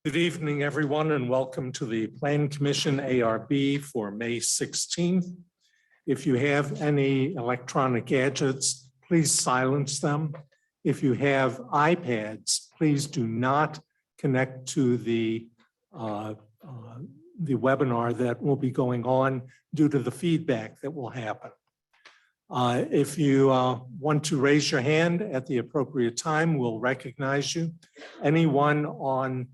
Good evening, everyone, and welcome to the Plan Commission ARB for May 16th. If you have any electronic gadgets, please silence them. If you have iPads, please do not connect to the webinar that will be going on due to the feedback that will happen. If you want to raise your hand at the appropriate time, we'll recognize you. Anyone on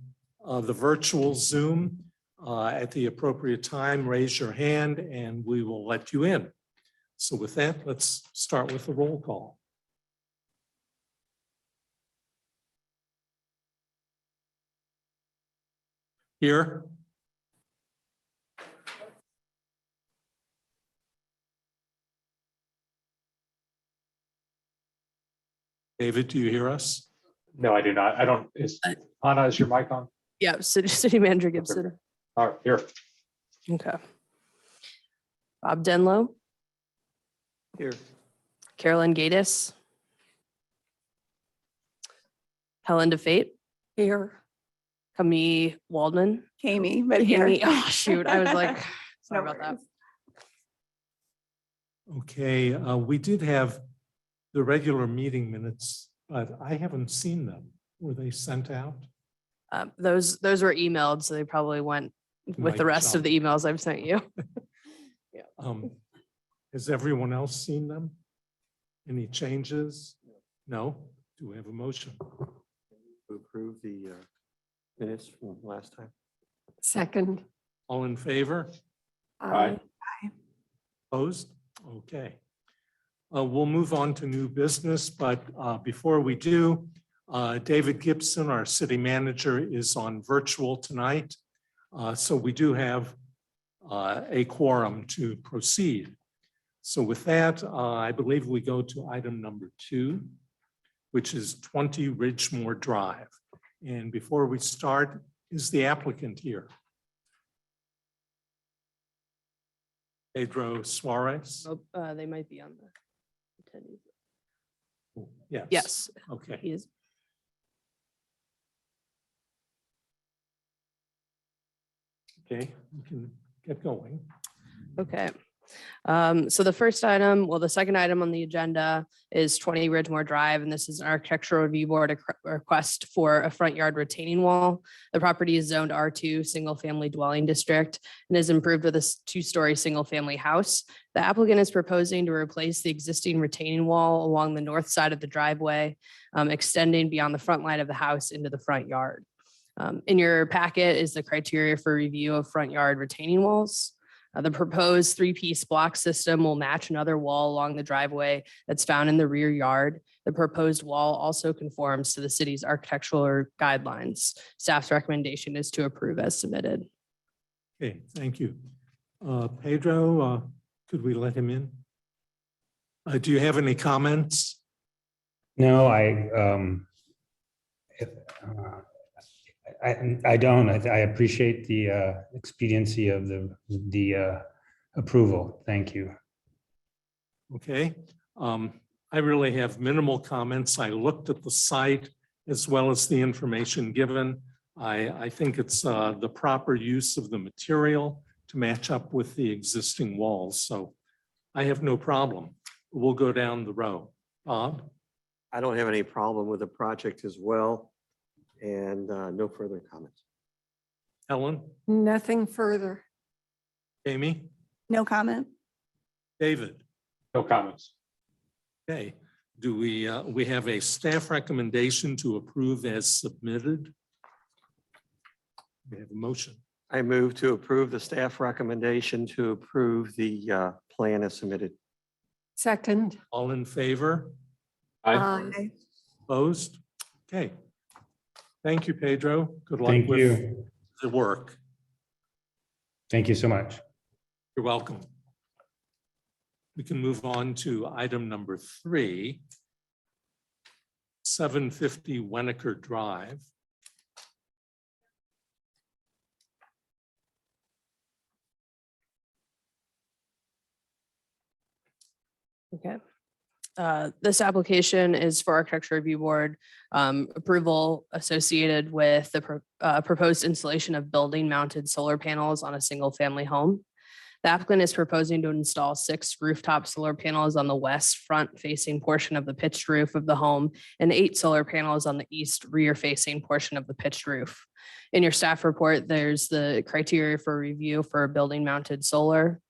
the virtual Zoom at the appropriate time, raise your hand and we will let you in. So with that, let's start with the roll call. Here. David, do you hear us? No, I do not. I don't. Anna, is your mic on? Yeah, City Manager Gibson. All right, here. Okay. Bob Denlow. Here. Carolyn Gaddis. Helen DeFate. Here. Camille Waldman. Amy, but here. Amy. Oh, shoot. I was like, sorry No about that. worries. Okay, we did have the regular meeting minutes, but I haven't seen them. Were they sent out? Those were emailed, so they probably went with Might the rest of jump. the emails I've sent you. Has everyone else seen them? Any changes? No? Do we have a motion? To approve the minutes from last time. Second. All in favor? Aye. Opposed? Okay. We'll move on to new business, but before we do, David Gibson, our city manager, is on virtual tonight. So we do have a quorum to proceed. So with that, I believe we go to item number 2, which is 20 Ridgemore Drive. And before we start, is the applicant here? Pedro Suarez? Oh, they might be on the attendees. Yes. Yes, Okay. he is. Okay, we can get going. Okay. So the first item, well, the second item on the agenda is 20 Ridgemore Drive, and this is an architectural review board request for a front yard retaining wall. The property is zoned R2 single family dwelling district and is improved with a 2-story single family house. The applicant is proposing to replace the existing retaining wall along the north side of the driveway, extending beyond the front line of the house into the front yard. In your packet is the criteria for review of front yard retaining walls. The proposed 3-piece block system will match another wall along the driveway that's found in the rear yard. The proposed wall also conforms to the city's architectural guidelines. Staff's recommendation is to approve as submitted. Okay, thank you. Pedro, could we let him in? Do you have any comments? No, I don't. I appreciate the expediency of the approval. Thank you. Okay. I really have minimal comments. I looked at the site as well as the information given. I think it's the proper use of the material to match up with the existing walls. So I have no problem. We'll go down the row. Bob? I don't have any problem with the project as well, and no further comments. Helen? Nothing further. Amy? No comment. David? No comments. Okay. Do we have a staff recommendation to approve as submitted? We have a motion. I move to approve the staff recommendation to approve the plan as submitted. Second. All in favor? Aye. Opposed? Okay. Thank you, Pedro. Good luck Thank with you. the work. Thank you so much. You're welcome. We can move on to item number 3, 750 Wenneker Drive. Okay. This application is for Architecture Review Board approval associated with the proposed installation of building mounted solar panels on a single family home. The applicant is proposing to install 6 rooftop solar panels on the west front facing portion of the pitched roof of the home and 8 solar panels on the east rear facing portion of the pitched roof. In your staff report, there's the criteria for review for building mounted solar.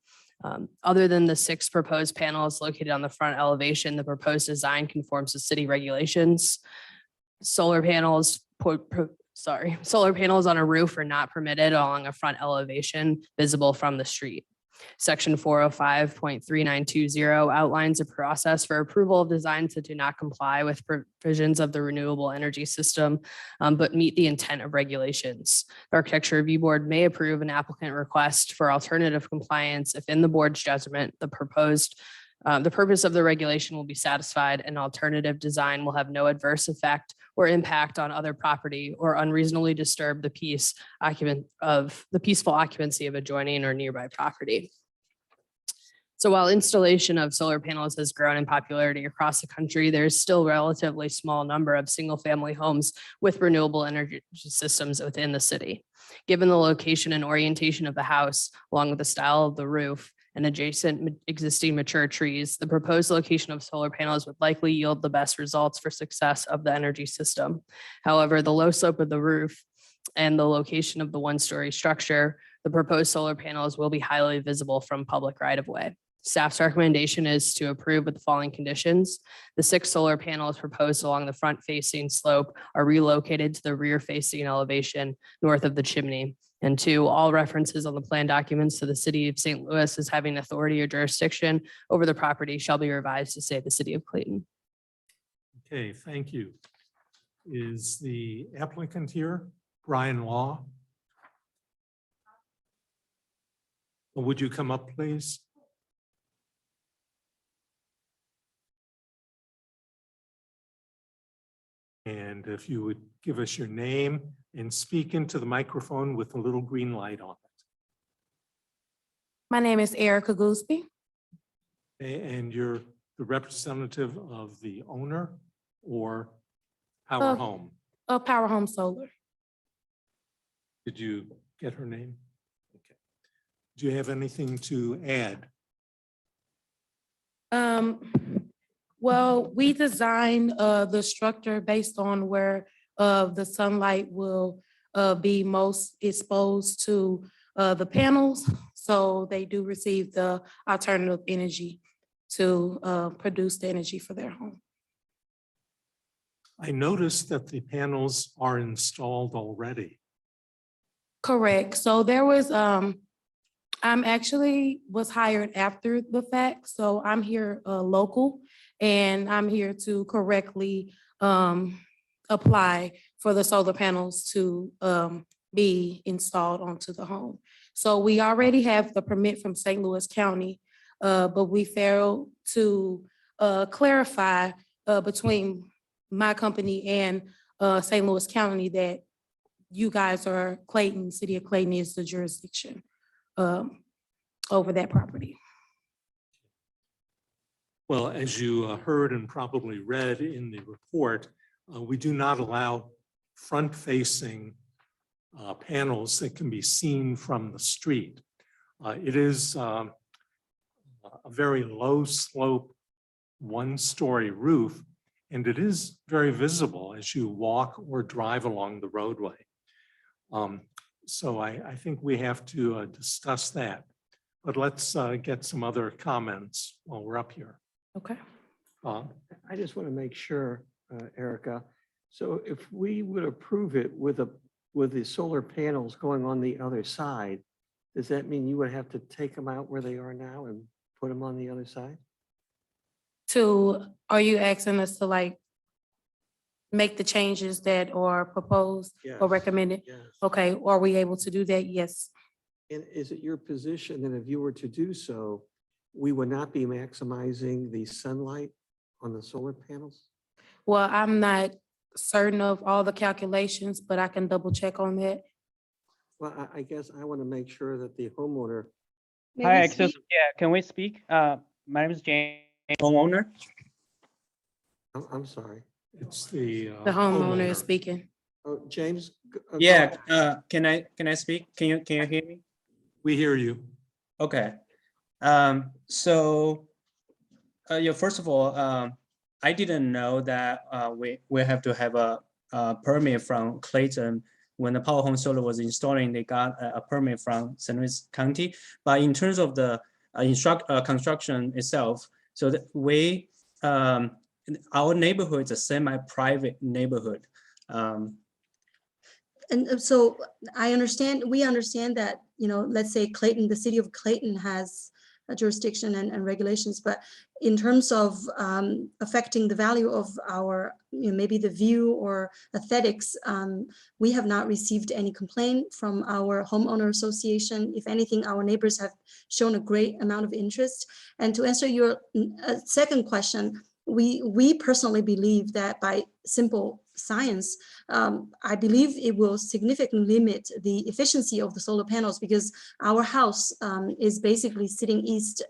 Other than the 6 proposed panels located on the front elevation, the proposed design conforms to city regulations. Solar panels on a roof are not permitted along a front elevation visible from the street. Section 405.3920 outlines a process for approval of designs that do not comply with provisions of the renewable energy system, but meet the intent of regulations. The Architecture Review Board may approve an applicant request for alternative compliance if in the board's judgment, the purpose of the regulation will be satisfied and alternative design will have no adverse effect or impact on other property or unreasonably disturb the peaceful occupancy of adjoining or nearby property. So while installation of solar panels has grown in popularity across the country, there's still a relatively small number of single-family homes with renewable energy systems within the city. Given the location and orientation of the house, along with the style of the roof, and adjacent existing mature trees, the proposed location of solar panels would likely yield the best results for success of the energy system. However, the low slope of the roof and the location of the one-story structure, the proposed solar panels will be highly visible from public right-of-way. Staff's recommendation is to approve with the following conditions. The 6 solar panels proposed along the front-facing slope are relocated to the rear-facing elevation north of the chimney. And 2, all references on the plan documents to the city of St. Louis as having authority or jurisdiction over the property shall be revised to say the city of Clayton. Okay, thank you. Is the applicant here, Brian Law? Would you come up, please? And if you would give us your name and speak into the microphone with a little green light on it. My name is Erica Gooseby. And you're the representative of the owner or Power Home? Power Home Solar. Did you get her name? Okay. Do you have anything to add? Well, we designed the structure based on where the sunlight will be most exposed to the panels. So they do receive the alternative energy to produce the energy for their home. I noticed that the panels are installed already. Correct. So there was, I'm actually was hired after the fact. So I'm here local and I'm here to correctly apply for the solar panels to be installed onto the home. So we already have the permit from St. Louis County, but we failed to clarify between my company and St. Louis County that you guys are Clayton, City of Clayton is the jurisdiction over that property. Well, as you heard and probably read in the report, we do not allow front-facing panels that can be seen from the street. It is a very low slope, one-story roof, and it is very visible as you walk or drive along the roadway. So I think we have to discuss that, but let's get some other comments while we're up here. Okay. I just want to make sure, Erica, so if we would approve it with the solar panels going on the other side, does that mean you would have to take them out where they are now and put them on the other side? Are you asking us to like make the changes that are proposed or recommended? Yes. Okay, are we able to do that? Yes. And is it your position that if you were to do so, we would not be maximizing the sunlight on the solar panels? Well, I'm not certain of all the calculations, but I can double check on that. Well, I guess I want to make sure that the homeowner. Hi, excuse me. Yeah, can we speak? My name is James, homeowner. I'm sorry. It's the. The homeowner is speaking. Oh, James? Go Yeah, ahead. can I speak? Can you hear me? We hear you. Okay. So yeah, first of all, I didn't know that we have to have a permit from Clayton. When the Power Home Solar was installing, they got a permit from St. Louis County. But in terms of the construction itself, so that our neighborhood is a semi-private neighborhood. And so we understand that, let's say Clayton, the city of Clayton has a jurisdiction and regulations, but in terms of affecting the value of our, maybe the view or aesthetics, we have not received any complaint from our homeowner association. If anything, our neighbors have shown a great amount of interest. And to answer your second question, we personally believe that by simple science, I believe it will significantly limit the efficiency of the solar panels, because our house is basically sitting east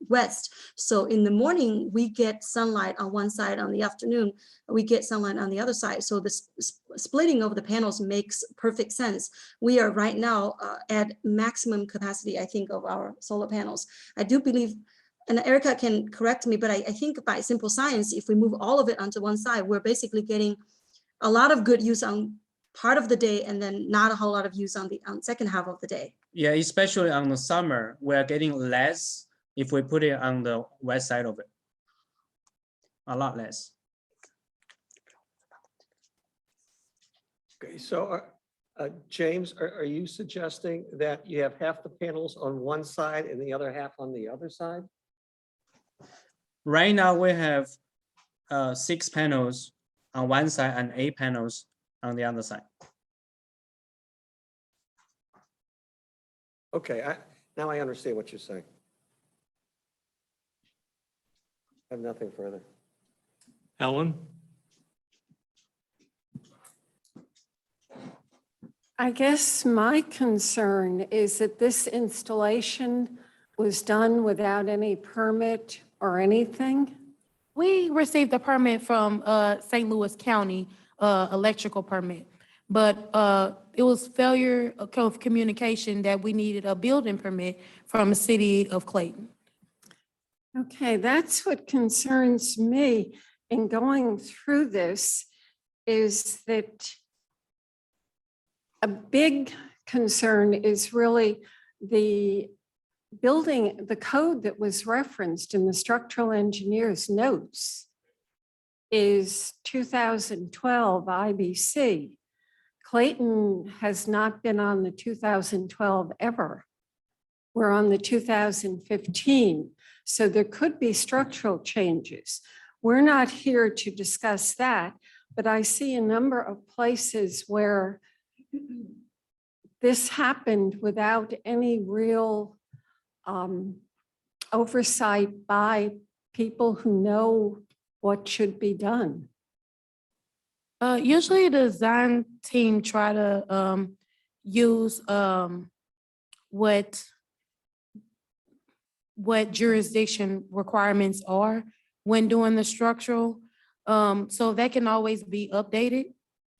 west. So in the morning, we get sunlight on one side, on the afternoon, we get sunlight on the other side. So the splitting of the panels makes perfect sense. We are right now at maximum capacity, I think, of our solar panels. I do believe, and Erica can correct me, but I think by simple science, if we move all of it onto one side, we're basically getting a lot of good use on part of the day and then not a whole lot of use on the second half of the day. Yeah, especially on the summer, we're getting less if we put it on the west side of it. A lot less. Okay, so James, are you suggesting that you have half the panels on one side and the other half on the other side? Right now we have 6 panels on one side and 8 panels on the other side. Okay, now I understand what you're saying. I have nothing further. Ellen? I guess my concern is that this installation was done without any permit or anything. We received a permit from St. Louis County, electrical permit, but it was failure of communication that we needed a building permit from the city of Clayton. Okay, that's what concerns me in going through this, is that a big concern is really the building, the code that was referenced in the structural engineer's notes is 2012 IBC. Clayton has not been on the 2012 ever. We're on the 2015. So there could be structural changes. We're not here to discuss that, but I see a number of places where this happened without any real oversight by people who know what should be done. Usually the design team try to use what jurisdiction requirements are when doing the structural. So that can always be updated,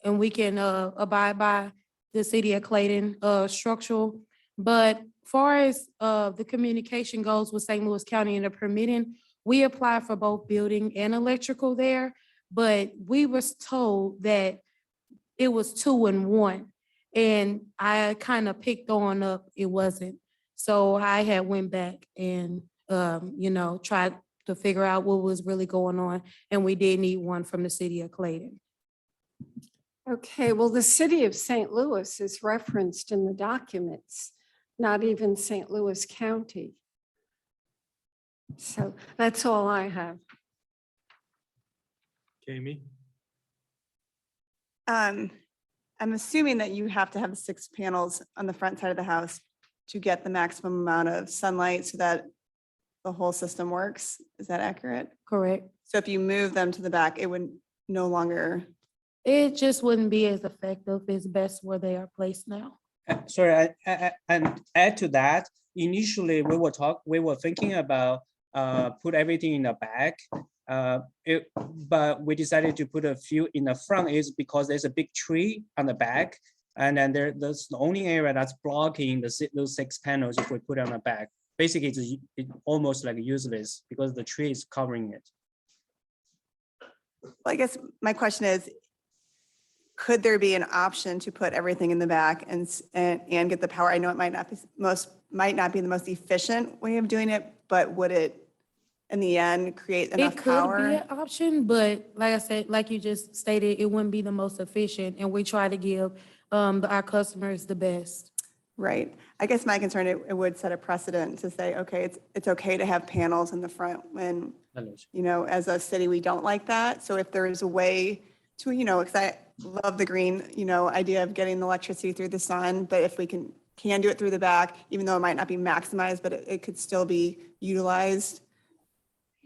and we can abide by the city of Clayton structural. But far as the communication goes with St. Louis County and the permitting, we applied for both building and electrical there, but we was told that it was 2 in 1. And I kind of picked on up, it wasn't. So I had went back and, tried to figure out what was really going on. And we did need one from the city of Clayton. Okay, well, the city of St. Louis is referenced in the documents, not even St. Louis County. So that's all I have. Jamie? I'm assuming that you have to have 6 panels on the front side of the house to get the maximum amount of sunlight so that the whole system works. Is that accurate? Correct. So if you move them to the back, it would no longer. It just wouldn't be as effective. It's best where they are placed now. Sorry, and add to that, initially we were thinking about put everything in the back, But we decided to put a few in the front is because there's a big tree on the back. And then that's the only area that's blocking those 6 panels if we put it on the back. Basically, it's almost like useless because the tree is covering it. Well, I guess my question is, could there be an option to put everything in the back and get the power? I know it might not be the most efficient way of doing it, but would it in the end create enough It could be power? an option, but like I said, like you just stated, it wouldn't be the most efficient, and we try to give our customers the best. Right. I guess my concern, it would set a precedent to say, okay, it's okay to have panels in the front when, as a city, we don't like that. So if there is a way to, because I love the green, idea of getting the electricity through the sun, but if we can do it through the back, even though it might not be maximized, but it could still be utilized,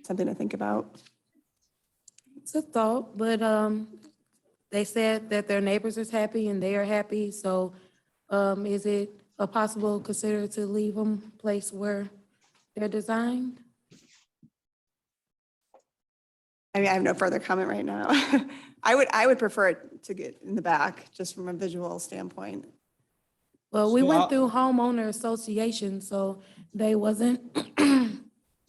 something to think about. It's a thought, but they said that their neighbors is happy and they are happy. So is it a possible consider to leave them place where they're designed? I mean, I have no further comment right now. I would prefer it to get in the back, just from a visual standpoint. Well, we So went through homeowner association, so they wasn't.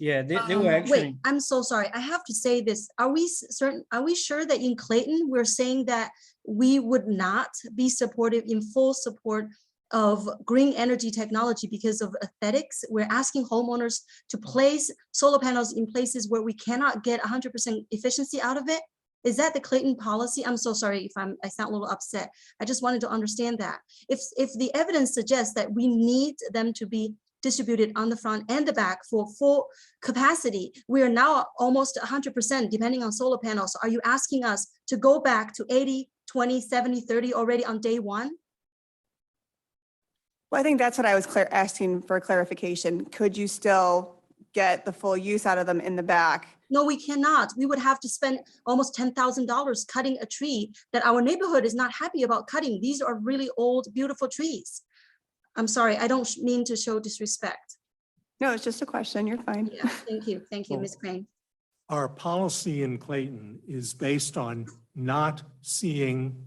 Yeah, they were actually. Wait, I'm so sorry. I have to say this. Are we certain? Are we sure that in Clayton, we're saying that we would not be supportive in full support of green energy technology because of aesthetics? We're asking homeowners to place solar panels in places where we cannot get 100% efficiency out of it. Is that the Clayton policy? I'm so sorry if I sound a little upset. I just wanted to understand that. If the evidence suggests that we need them to be distributed on the front and the back for full capacity, we are now almost 100% depending on solar panels. Are you asking us to go back to 80, 20, 70, 30 already on day one? Well, I think that's what I was asking for clarification. Could you still get the full use out of them in the back? No, we cannot. We would have to spend almost $10,000 cutting a tree that our neighborhood is not happy about cutting. These are really old, beautiful trees. I'm sorry, I don't mean to show disrespect. No, it's just a question. You're fine. Yeah, thank you, Well, Ms. Crane. Our policy in Clayton is based on not seeing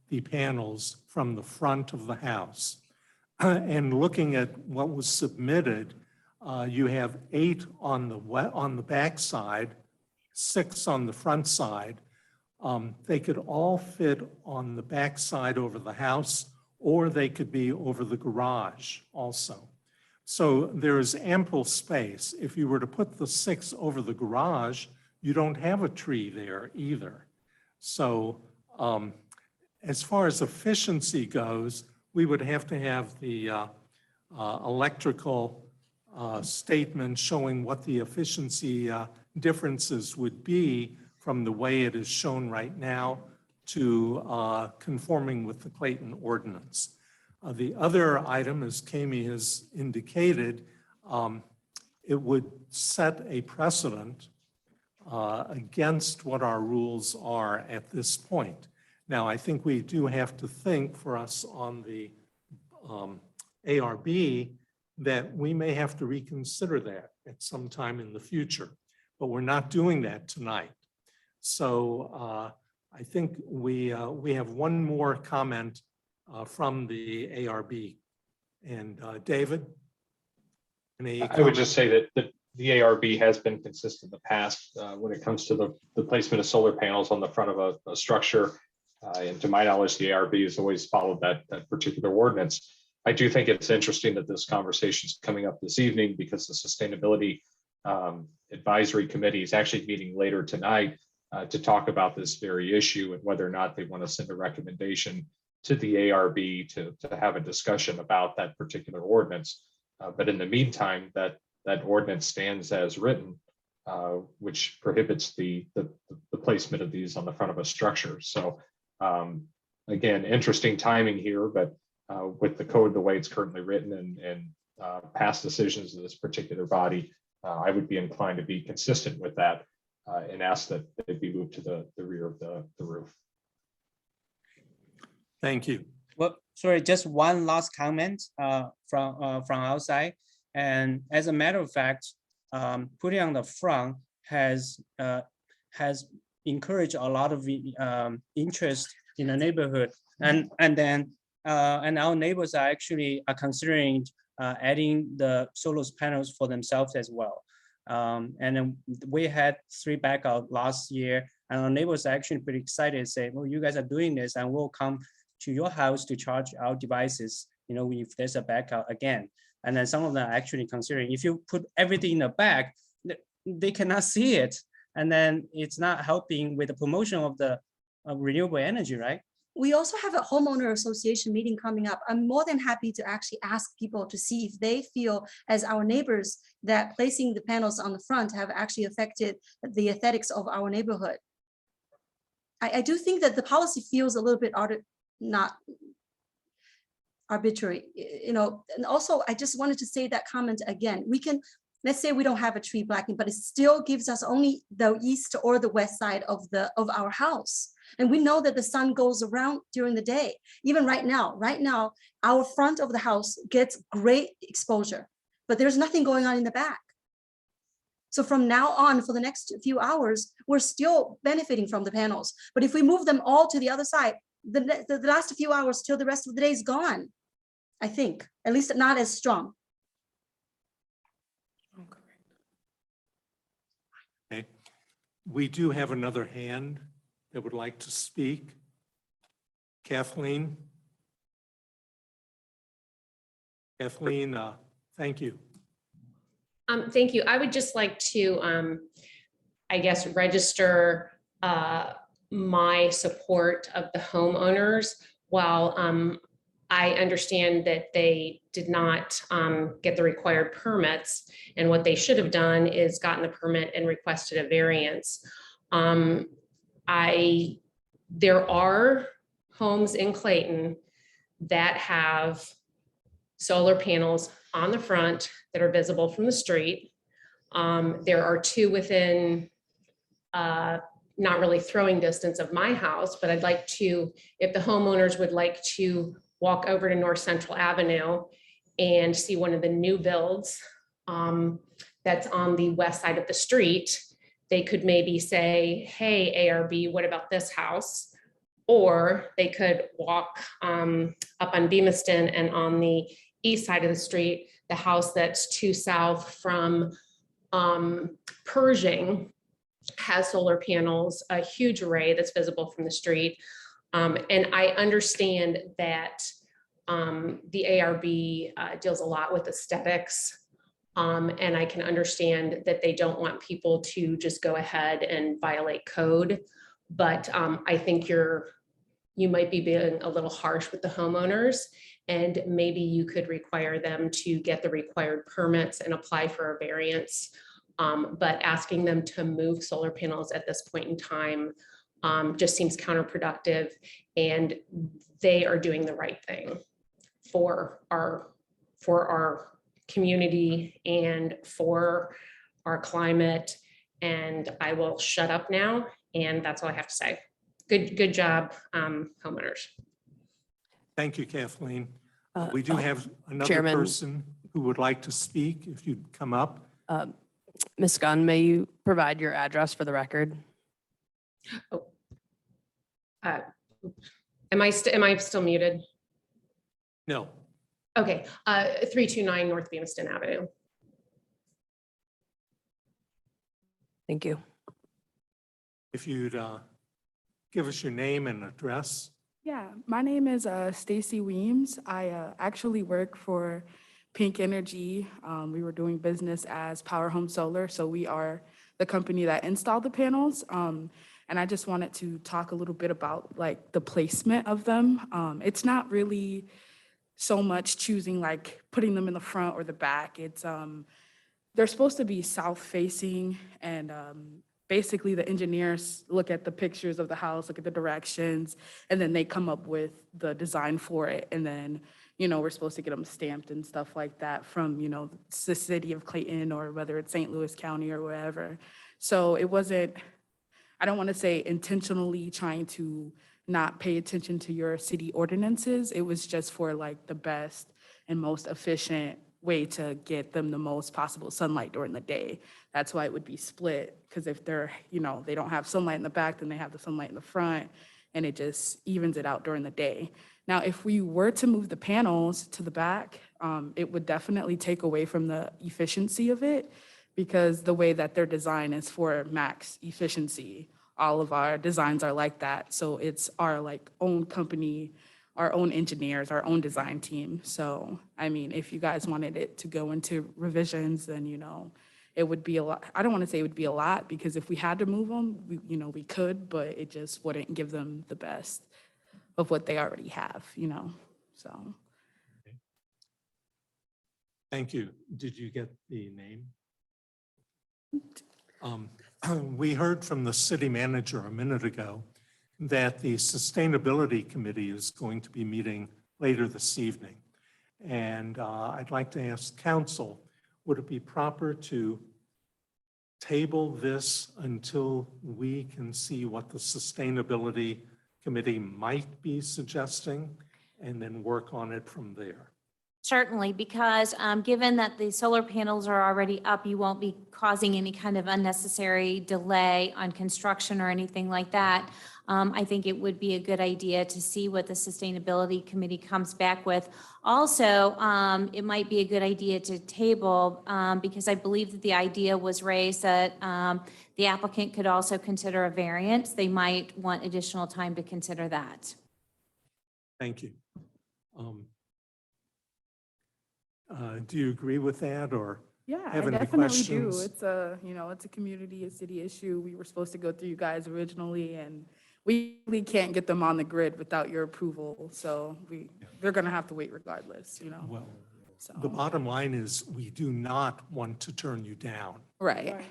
the panels from the front of the house. And looking at what was submitted, you have 8 on the back side, 6 on the front side. They could all fit on the back side over the house, or they could be over the garage also. So there is ample space. If you were to put the 6 over the garage, you don't have a tree there either. So as far as efficiency goes, we would have to have the electrical statement showing what the efficiency differences would be from the way it is shown right now to conforming with the Clayton ordinance. The other item, as Kami has indicated, it would set a precedent against what our rules are at this point. Now, I think we do have to think for us on the ARB that we may have to reconsider that at some time in the future, but we're not doing that tonight. So I think we have one more comment from the ARB. And David? I would just say that the ARB has been consistent in the past when it comes to the placement of solar panels on the front of a structure. And to my knowledge, the ARB has always followed that particular ordinance. I do think it's interesting that this conversation is coming up this evening because the Sustainability Advisory Committee is actually meeting later tonight to talk about this very issue and whether or not they want to send a recommendation to the ARB to have a discussion about that particular ordinance. But in the meantime, that ordinance stands as written, which prohibits the placement of these on the front of a structure. So again, interesting timing here, but with the code the way it's currently written and past decisions of this particular body, I would be inclined to be consistent with that and ask that it be moved to the rear of the roof. Thank you. Well, sorry, just one last comment from outside. And as a matter of fact, putting on the front has has encouraged a lot of interest in the neighborhood. And our neighbors are actually considering adding the solar panels for themselves as well. And then we had 3 backup last year, and our neighbors are actually pretty excited, say, well, you guys are doing this, and we'll come to your house to charge our devices, if there's a backup again. And then some of them are actually considering, if you put everything in the back, they cannot see it. And then it's not helping with the promotion of the renewable energy, right? We also have a homeowner association meeting coming up. I'm more than happy to actually ask people to see if they feel, as our neighbors, that placing the panels on the front have actually affected the aesthetics of our neighborhood. I do think that the policy feels a little bit not arbitrary, and also I just wanted to say that comment again. We can, let's say we don't have a tree blacking, but it still gives us only the east or the west side of our house. And we know that the sun goes around during the day. Even right now, our front of the house gets great exposure, but there's nothing going on in the back. So from now on, for the next few hours, we're still benefiting from the panels. But if we move them all to the other side, the last few hours till the rest of the day is gone, I think, at least not as strong. Okay. We do have another hand that would like to speak. Kathleen? Kathleen, thank you. Thank you. I would just like to, I guess, register my support of the homeowners. While I understand that they did not get the required permits, and what they should have done is gotten the permit and requested a variance. There are homes in Clayton that have solar panels on the front that are visible from the street. There are 2 within not really throwing distance of my house, but I'd like to, if the homeowners would like to walk over to North Central Avenue and see one of the new builds that's on the west side of the street, they could maybe say, hey, ARB, what about this house? Or they could walk up on Bemiston, and on the east side of the street, the house that's 2 south from Pershing has solar panels, a huge array that's visible from the street. And I understand that the ARB deals a lot with aesthetics. And I can understand that they don't want people to just go ahead and violate code. But I think you might be being a little harsh with the homeowners, and maybe you could require them to get the required permits and apply for a variance. But asking them to move solar panels at this point in time just seems counterproductive, and they are doing the right thing for our community and for our climate. And I will shut up now, and that's all I have to say. Good job, homeowners. Thank you, Kathleen. We do have another Chairman. person who would like to speak, if you'd come up. Ms. Gunn, may you provide your address for the record? Am I still muted? No. Okay, 329 North Bemiston Avenue. Thank you. If you'd give us your name and address. Yeah, my name is Stacy Weems. I actually work for Pink Energy. We were doing business as Power Home Solar, so we are the company that installed the panels. And I just wanted to talk a little bit about like the placement of them. It's not really so much choosing like putting them in the front or the back. It's they're supposed to be south facing, and basically the engineers look at the pictures of the house, look at the directions, and then they come up with the design for it. And then, we're supposed to get them stamped and stuff like that from, the city of Clayton, or whether it's St. Louis County or wherever. So it wasn't, I don't want to say intentionally trying to not pay attention to your city ordinances. It was just for like the best and most efficient way to get them the most possible sunlight during the day. That's why it would be split, because if they're, they don't have sunlight in the back, then they have the sunlight in the front, and it just evens it out during the day. Now, if we were to move the panels to the back, it would definitely take away from the efficiency of it, because the way that they're designed is for max efficiency. All of our designs are like that. So it's our own company, our own engineers, our own design team. So, I mean, if you guys wanted it to go into revisions, then, it would be a lot. I don't want to say it would be a lot, because if we had to move them, we could, but it just wouldn't give them the best of what they already have, so. Thank you. Did you get the name? We heard from the city manager a minute ago that the Sustainability Committee is going to be meeting later this evening. And I'd like to ask council, would it be proper to table this until we can see what the Sustainability Committee might be suggesting and then work on it from there? Certainly, because given that the solar panels are already up, you won't be causing any kind of unnecessary delay on construction or anything like that. I think it would be a good idea to see what the Sustainability Committee comes back with. Also, it might be a good idea to table, because I believe that the idea was raised that the applicant could also consider a variance. They might want additional time to consider that. Thank you. Do you agree with that, or Yeah, I have any definitely do. questions? It's a community, a city issue. We were supposed to go through you guys originally, and we really can't get them on the grid without your approval. So they're gonna have to wait regardless, Well, so. the bottom line is we do not want to turn you down. Right.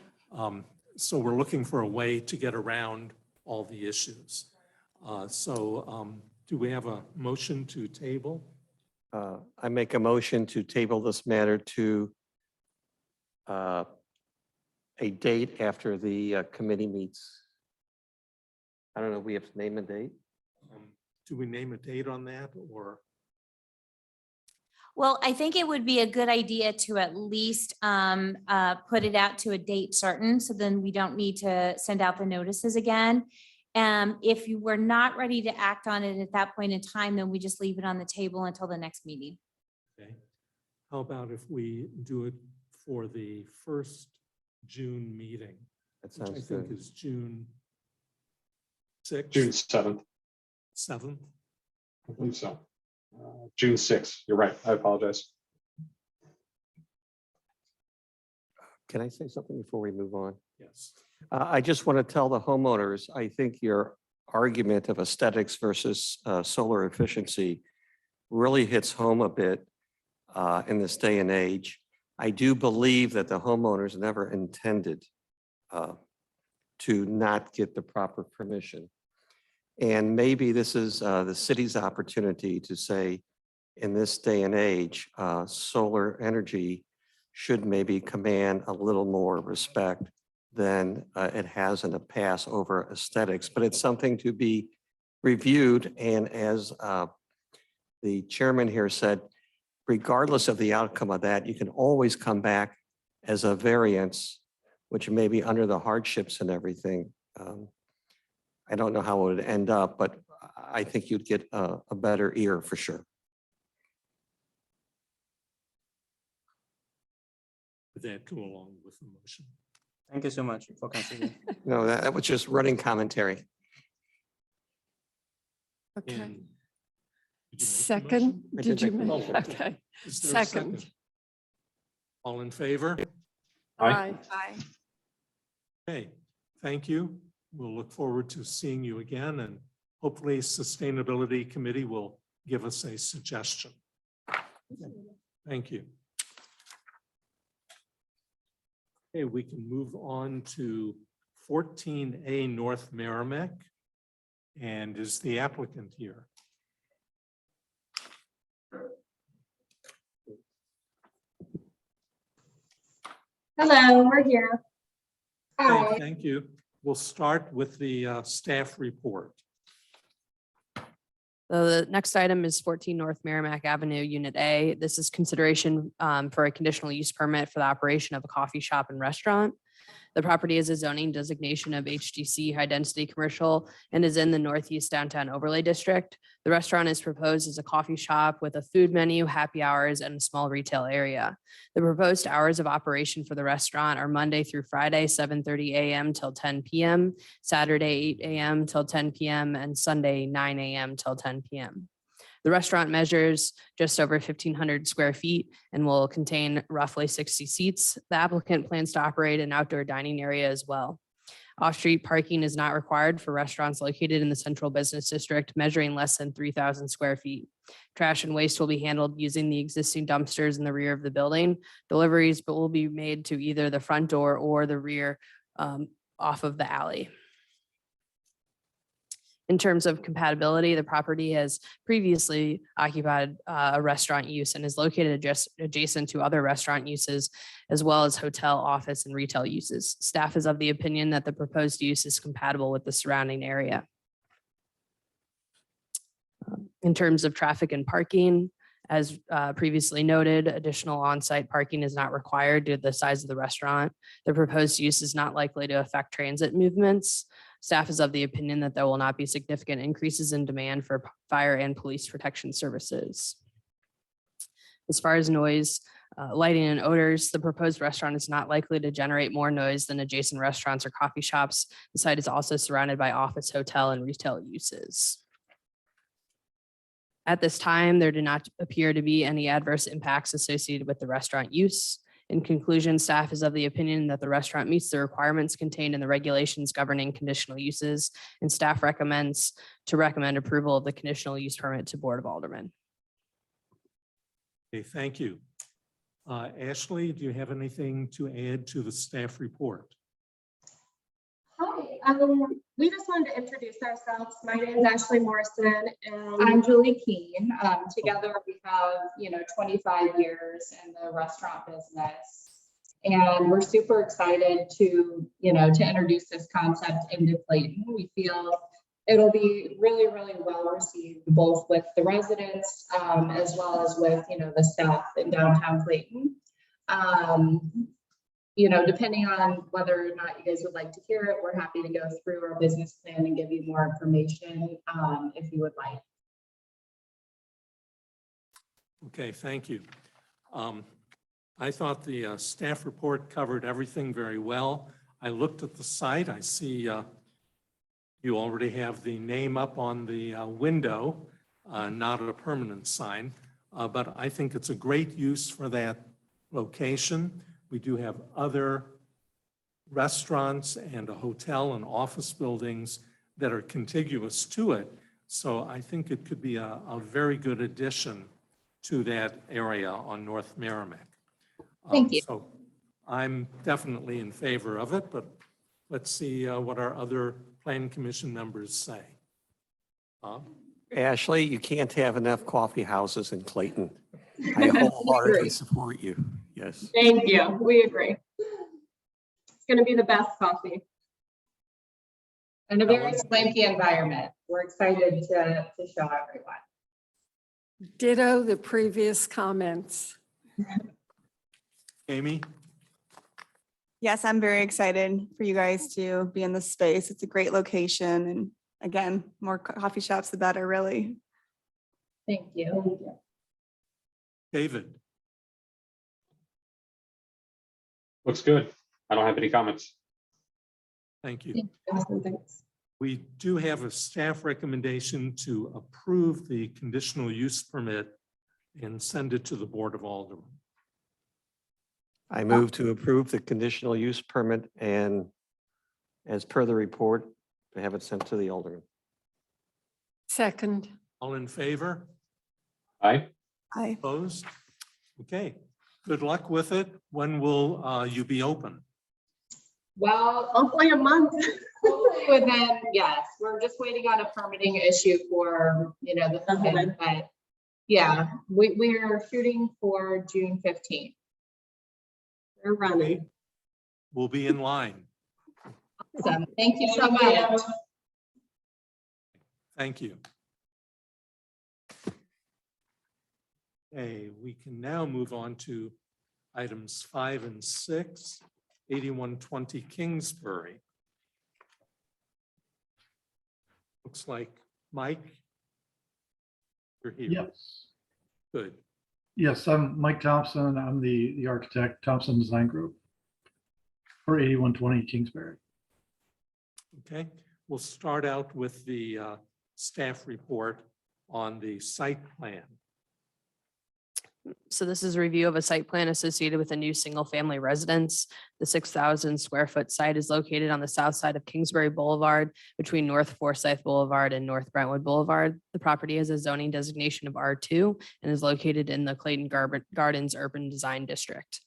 So we're looking for a way to get around all the issues. Do we have a motion to table? I make a motion to table this matter to a date after the committee meets. I don't know, we have to name a date? Do we name a date on that, or? Well, I think it would be a good idea to at least put it out to a date certain, so then we don't need to send out the notices again. If you were not ready to act on it at that point in time, then we just leave it on the table until the next meeting. Okay. How about if we do it for the first June meeting? That Which I sounds think good. is June 6th? June 7th, 7th? I believe so. June 6th, you're right, I apologize. Can I say something before we move on? Yes. I just want to tell the homeowners, I think your argument of aesthetics versus solar efficiency really hits home a bit in this day and age. I do believe that the homeowners never intended to not get the proper permission. And maybe this is the city's opportunity to say, in this day and age, solar energy should maybe command a little more respect than it has in the past over aesthetics, but it's something to be reviewed. And as the chairman here said, regardless of the outcome of that, you can always come back as a variance, which may be under the hardships and everything. I don't know how it would end up, but I think you'd get a better ear for sure. Would that go along with the motion? Thank you so much for considering. No, that was just running commentary. Okay. And did you make the Second, motion? I did did you make the make, motion. okay. Is there a Second. All in favor? Aye. Aye. Okay, thank you. We'll look forward to seeing you again, and hopefully Sustainability Committee will give us a suggestion. Thank you. Okay, we can move on to 14A North Merrimack. And is the applicant here? Hello, we're here. Hi. Okay, thank you. We'll start with the staff report. The next item is 14 North Merrimack Avenue, Unit A. This is consideration for a conditional use permit for the operation of a coffee shop and restaurant. The property is a zoning designation of HDC High Density Commercial and is in the Northeast Downtown Overlay District. The restaurant is proposed as a coffee shop with a food menu, happy hours, and a small retail area. The proposed hours of operation for the restaurant are Monday through Friday, 7:30 a.m. till 10 p.m., Saturday, 8 a.m. till 10 p.m., and Sunday, 9 a.m. till 10 p.m. The restaurant measures just over 1,500 square feet and will contain roughly 60 seats. The applicant plans to operate an outdoor dining area as well. Off-street parking is not required for restaurants located in the central business district measuring less than 3,000 square feet. Trash and waste will be handled using the existing dumpsters in the rear of the building. Deliveries will be made to either the front door or the rear off of the alley. In terms of compatibility, the property has previously occupied a restaurant use and is located just adjacent to other restaurant uses, as well as hotel, office, and retail uses. Staff is of the opinion that the proposed use is compatible with the surrounding area. In terms of traffic and parking, as previously noted, additional on-site parking is not required due to the size of the restaurant. The proposed use is not likely to affect transit movements. Staff is of the opinion that there will not be significant increases in demand for fire and police protection services. As far as noise, lighting and odors, the proposed restaurant is not likely to generate more noise than adjacent restaurants or coffee shops. The site is also surrounded by office, hotel, and retail uses. At this time, there do not appear to be any adverse impacts associated with the restaurant use. In conclusion, staff is of the opinion that the restaurant meets the requirements contained in the regulations governing conditional uses, and staff recommend approval of the conditional use permit to Board of Aldermen. Okay, thank you. Ashley, do you have anything to add to the staff report? Hi, we just wanted to introduce ourselves. My name is Ashley Morrison and I'm Julie Keene. Together we have, 25 years in the restaurant business. And we're super excited to introduce this concept into Clayton. We feel it'll be really, really well received, both with the residents as well as with, the staff in downtown Clayton. Depending on whether or not you guys would like to hear it, we're happy to go through our business plan and give you more information if you would like. Okay, thank you. I thought the staff report covered everything very well. I looked at the site. I see you already have the name up on the window, not a permanent sign, but I think it's a great use for that location. We do have other restaurants and a hotel and office buildings that are contiguous to it. So I think it could be a very good addition to that area on North Merrimack. Thank you. So I'm definitely in favor of it, but let's see what our other planning commission members say. Ashley, you can't have enough coffee houses in Clayton. I wholeheartedly support you. Yes. Thank you. We agree. It's going to be the best coffee. And a very swanky environment. We're excited to show everyone. Ditto the previous comments. Amy? Yes, I'm very excited for you guys to be in this space. It's a great location. And again, more coffee shops, the better, really. Thank you. David? Looks good. I don't have any comments. Thank you. We do have a staff recommendation to approve the conditional use permit and send it to the Board of Aldermen. I move to approve the conditional use permit and as per the report, to have it sent to the Alderman. Second. All in favor? Aye. Aye. Opposed? Okay. Good luck with it. When will you be open? Well, hopefully a month. Hopefully within, yes, we're just waiting on a permitting issue for, the permit, but yeah, we are shooting for June 15th. We're running. We'll be in line. Awesome. Thank you so much. Thank you. Okay, we can now move on to items 5 and 6, 8120 Kingsbury. Looks like Mike, you're here. Yes, Good. yes, I'm Mike Thompson. I'm the architect, Thompson Design Group for 8120 Kingsbury. Okay, we'll start out with the staff report on the site plan. So this is a review of a site plan associated with a new single-family residence. The 6,000 square foot site is located on the south side of Kingsbury Boulevard between North Forsyth Boulevard and North Brentwood Boulevard. The property has a zoning designation of R2 and is located in the Clayton Gardens Urban Design District.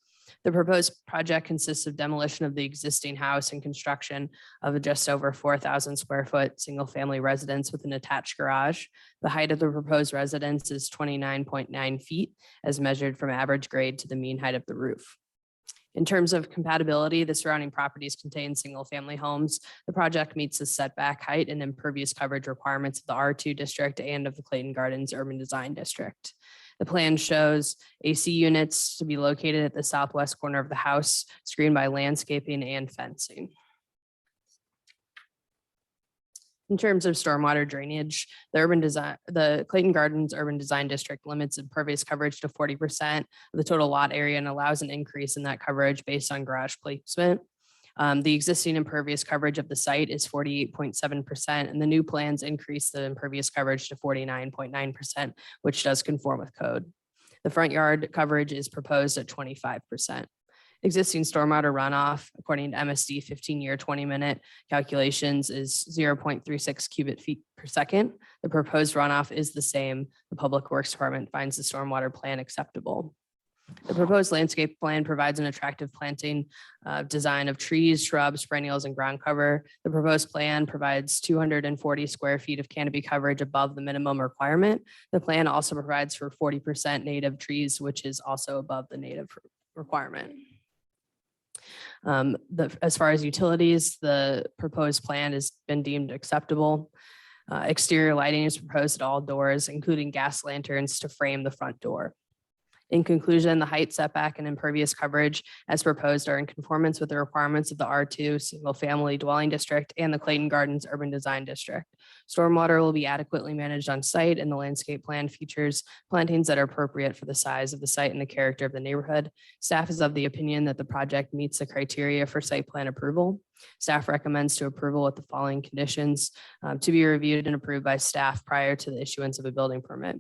The proposed project consists of demolition of the existing house and construction of a just over 4,000 square foot single-family residence with an attached garage. The height of the proposed residence is 29.9 feet as measured from average grade to the mean height of the roof. In terms of compatibility, the surrounding properties contain single-family homes. The project meets the setback height and impervious coverage requirements of the R2 district and of the Clayton Gardens Urban Design District. The plan shows AC units to be located at the southwest corner of the house, screened by landscaping and fencing. In terms of stormwater drainage, the Clayton Gardens Urban Design District limits impervious coverage to 40% of the total lot area and allows an increase in that coverage based on garage placement. The existing impervious coverage of the site is 48.7%, and the new plans increase the impervious coverage to 49.9%, which does conform with code. The front yard coverage is proposed at 25%. Existing stormwater runoff, according to MSD 15-year 20-minute calculations, is 0.36 cubic feet per second. The proposed runoff is the same. The Public Works Department finds the stormwater plan acceptable. The proposed landscape plan provides an attractive planting design of trees, shrubs, perennials, and ground cover. The proposed plan provides 240 square feet of canopy coverage above the minimum requirement. The plan also provides for 40% native trees, which is also above the native requirement. As far as utilities, the proposed plan has been deemed acceptable. Exterior lighting is proposed at all doors, including gas lanterns to frame the front door. In conclusion, the height setback and impervious coverage as proposed are in conformance with the requirements of the R2 single-family dwelling district and the Clayton Gardens Urban Design District. Stormwater will be adequately managed on site, and the landscape plan features plantings that are appropriate for the size of the site and the character of the neighborhood. Staff is of the opinion that the project meets the criteria for site plan approval. Staff recommends to approval with the following conditions to be reviewed and approved by staff prior to the issuance of a building permit.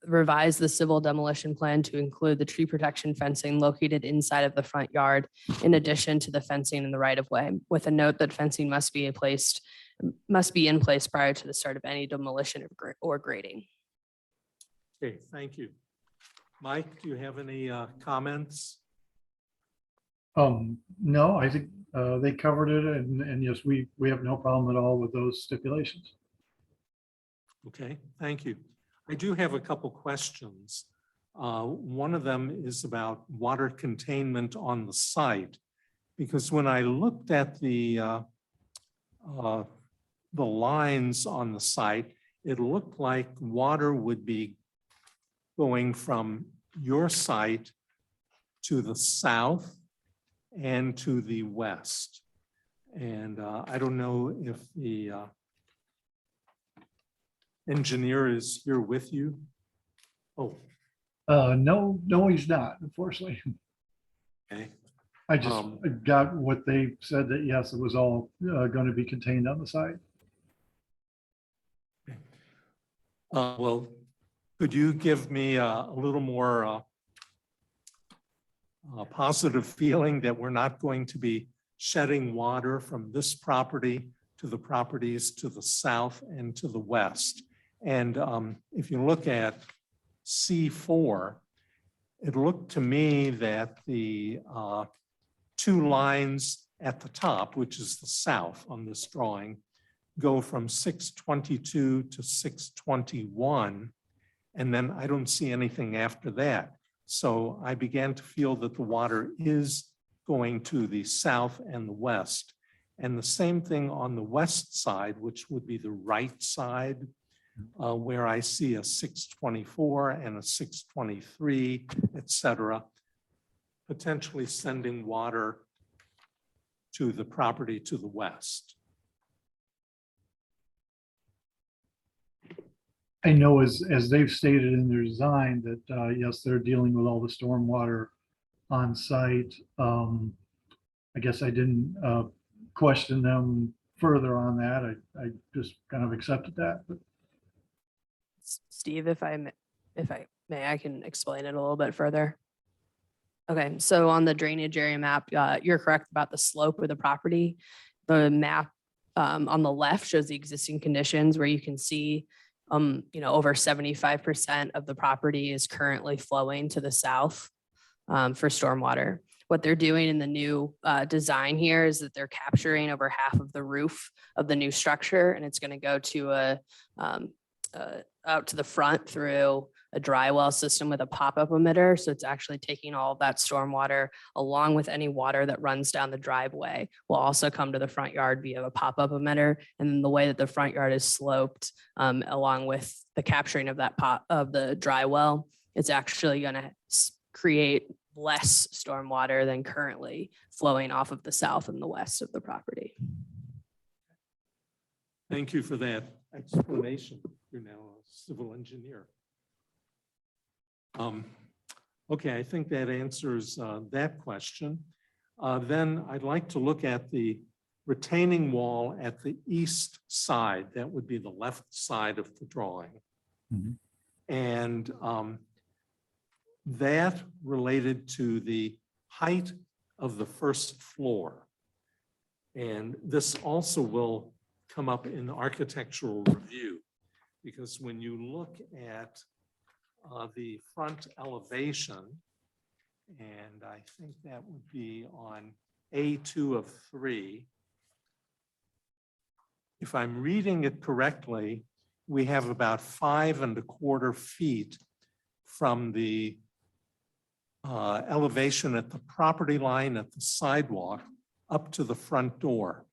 Revise the civil demolition plan to include the tree protection fencing located inside of the front yard, in addition to the fencing in the right of way, with a note that fencing must be in place prior to the start of any demolition or grading. Okay, thank you. Mike, do you have any comments? No, I think they covered it, and yes, we have no problem at all with those stipulations. Okay, thank you. I do have a couple questions. One of them is about water containment on the site, because when I looked at the lines on the site, it looked like water would be going from your site to the south and to the west. And I don't know if the engineer is here with you. Oh, No, he's not, unfortunately. okay. I just got what they said, that yes, it was all going to be contained on the site. Well, could you give me a little more positive feeling that we're not going to be shedding water from this property to the properties to the south and to the west? And if you look at C4, it looked to me that the two lines at the top, which is the south on this drawing, go from 622 to 621. And then I don't see anything after that. So I began to feel that the water is going to the south and the west. And the same thing on the west side, which would be the right side. where I see a 624 and a 623, et cetera, potentially sending water to the property to the west. I know as they've stated in their design that, yes, they're dealing with all the stormwater on site. I guess I didn't question them further on that. I just kind of accepted that. But Steve, if I may, I can explain it a little bit further. Okay, so on the drainage area map, you're correct about the slope of the property. The map on the left shows the existing conditions where you can see over 75% of the property is currently flowing to the south for stormwater. What they're doing in the new design here is that they're capturing over half of the roof of the new structure, and it's going to go to out to the front through a dry well system with a pop-up emitter. So it's actually taking all of that stormwater along with any water that runs down the driveway will also come to the front yard via a pop-up emitter. And then the way that the front yard is sloped, along with the capturing of that the dry well, it's actually going to create less stormwater than currently flowing off of the south and the west of the property. Thank you for that explanation. You're now a civil engineer. Okay, I think that answers that question. Then I'd like to look at the retaining wall at the east side. That would be the left side of the drawing. Mhm. And that related to the height of the first floor. And this also will come up in architectural review, because when you look at the front elevation, and I think that would be on A2 of 3. If I'm reading it correctly, we have about 5¼ feet from the elevation at the property line at the sidewalk up to the front door.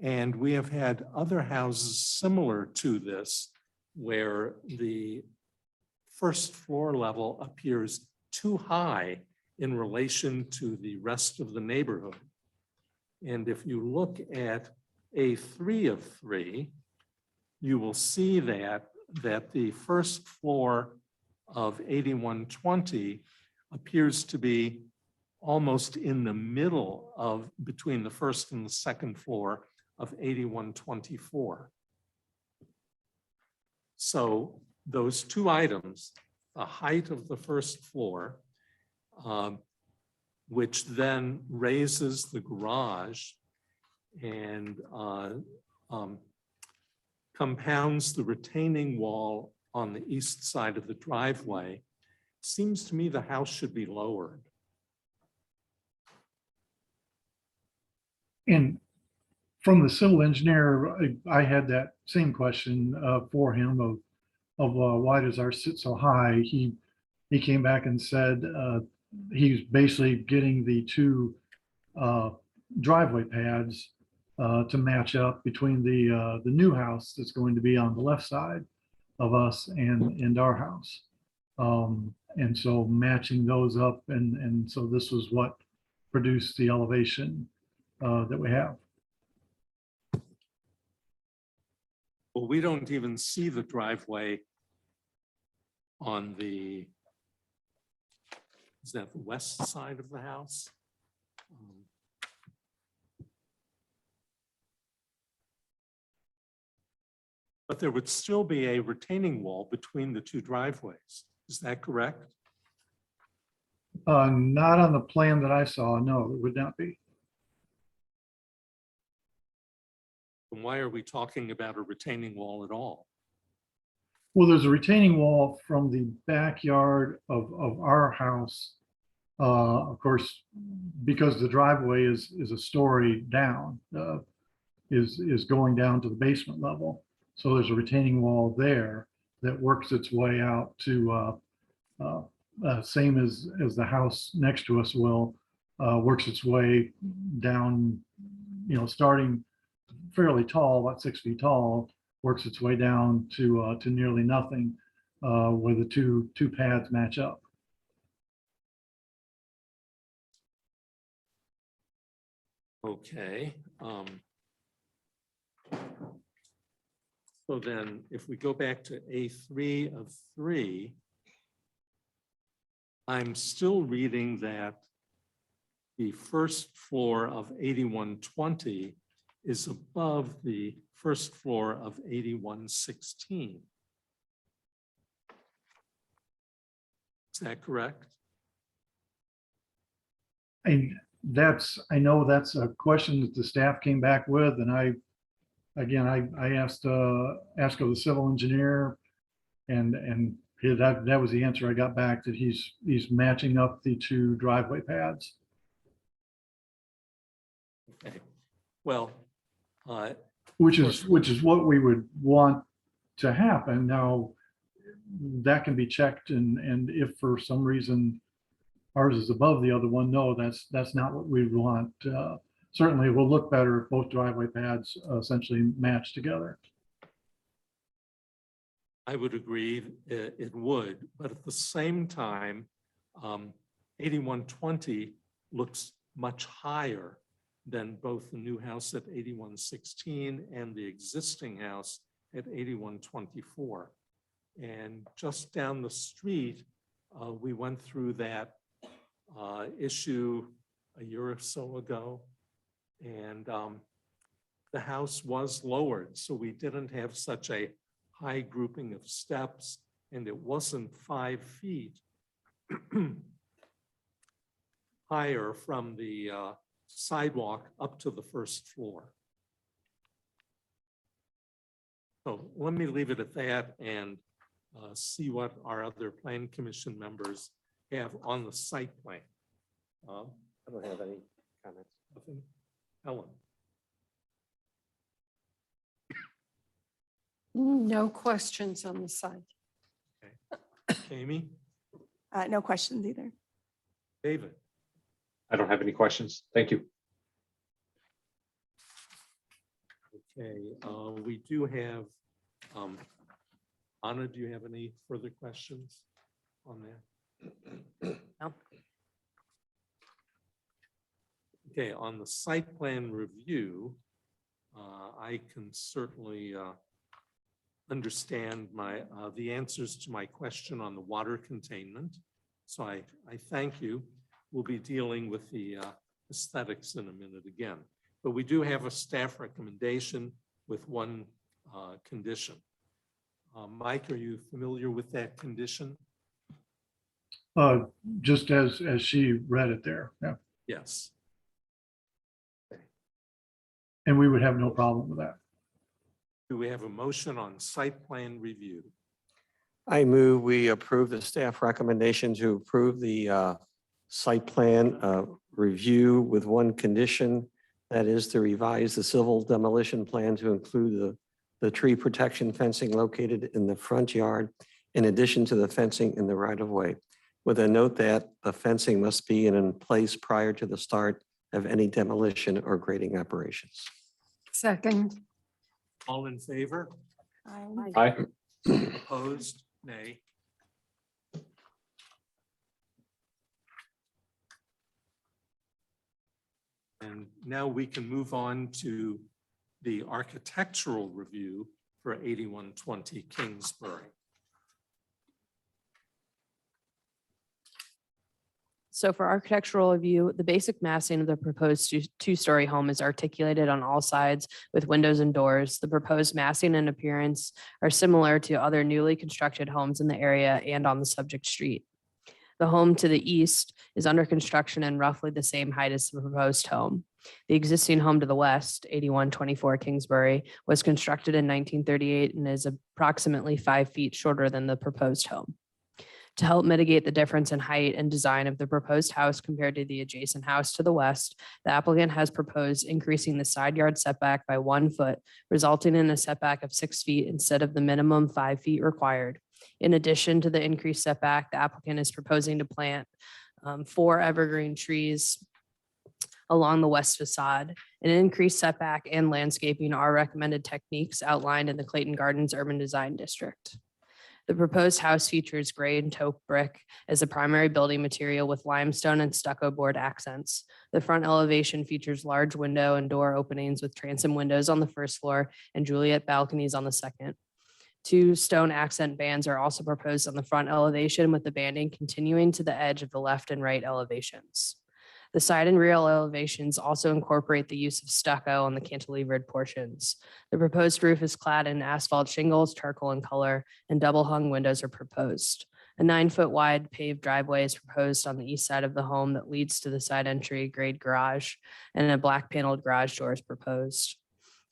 And we have had other houses similar to this where the first floor level appears too high in relation to the rest of the neighborhood. And if you look at A3 of 3, you will see that the first floor of 8120 appears to be almost in the middle of between the first and the second floor of 8124. So those two items, the height of the first floor, which then raises the garage and compounds the retaining wall on the east side of the driveway, seems to me the house should be lowered. And from the civil engineer, I had that same question for him of why does ours sit so high? He came back and said he's basically getting the two driveway pads to match up between the new house that's going to be on the left side of us and our house. And so matching those up, and so this was what produced the elevation that we have. Well, we don't even see the driveway on the, is that the west side of the house? But there would still be a retaining wall between the two driveways. Is that correct? Not on the plan that I saw, no, it would not be. And why are we talking about a retaining wall at all? Well, there's a retaining wall from the backyard of our house. Of course, because the driveway is a story down, is going down to the basement level. So there's a retaining wall there that works its way out to same as the house next to us will, works its way down, starting fairly tall, about 6 feet tall, works its way down to nearly nothing where the two paths match up. Okay. So then if we go back to A3 of 3, I'm still reading that the first floor of 8120 is above the first floor of 8116. Is that correct? And I know that's a question that the staff came back with, and I asked of the civil engineer, and that was the answer I got back, that he's matching up the two driveway paths. Okay. Well, Which is what we would want to happen. Now, that can be checked, and if for some reason ours is above the other one, no, that's not what we want. Certainly, it will look better if both driveway paths essentially match together. I would agree it would, but at the same time, 8120 looks much higher than both the new house at 8116 and the existing house at 8124. And just down the street, we went through that issue a year or so ago, and the house was lowered, so we didn't have such a high grouping of steps, and it wasn't 5 feet higher from the sidewalk up to the first floor. So let me leave it at that and see what our other plan commission members have on the site plan. I don't have any comments. Nothing? Helen? No questions on the site. Amy? No questions either. David? I don't have any questions. Thank you. Okay, we do have, Anna, do you have any further questions on that? No. Okay, on the site plan review, I can certainly understand the answers to my question on the water containment. So I thank you. We'll be dealing with the aesthetics in a minute again. But we do have a staff recommendation with one condition. Mike, are you familiar with that condition? Just as she read it there, yeah. Yes. And we would have no problem with that. Do we have a motion on site plan review? I move we approve the staff recommendation to approve the site plan review with one condition, that is to revise the civil demolition plan to include the tree protection fencing located in the front yard, in addition to the fencing in the right of way, with a note that the fencing must be in place prior to the start of any demolition or grading operations. Second. All in favor? Aye. Opposed? Nay. And now we can move on to the architectural review for 8120 Kingsbury. So for architectural review, the basic massing of the proposed two-story home is articulated on all sides with windows and doors. The proposed massing and appearance are similar to other newly constructed homes in the area and on the subject street. The home to the east is under construction and roughly the same height as the proposed home. The existing home to the west, 8124 Kingsbury, was constructed in 1938 and is approximately 5 feet shorter than the proposed home. To help mitigate the difference in height and design of the proposed house compared to the adjacent house to the west, the applicant has proposed increasing the side yard setback by 1 foot, resulting in a setback of 6 feet instead of the minimum 5 feet required. In addition to the increased setback, the applicant is proposing to plant 4 evergreen trees along the west facade. An increased setback and landscaping are recommended techniques outlined in the Clayton Gardens Urban Design District. The proposed house features gray and taupe brick as a primary building material with limestone and stucco board accents. The front elevation features large window and door openings with transom windows on the first floor and Juliet balconies on the second. 2 stone accent bands are also proposed on the front elevation, with the banding continuing to the edge of the left and right elevations. The side and rear elevations also incorporate the use of stucco on the cantilevered portions. The proposed roof is clad in asphalt shingles, charcoal in color, and double hung windows are proposed. A 9-foot wide paved driveway is proposed on the east side of the home that leads to the side entry grade garage, and a black paneled garage door is proposed.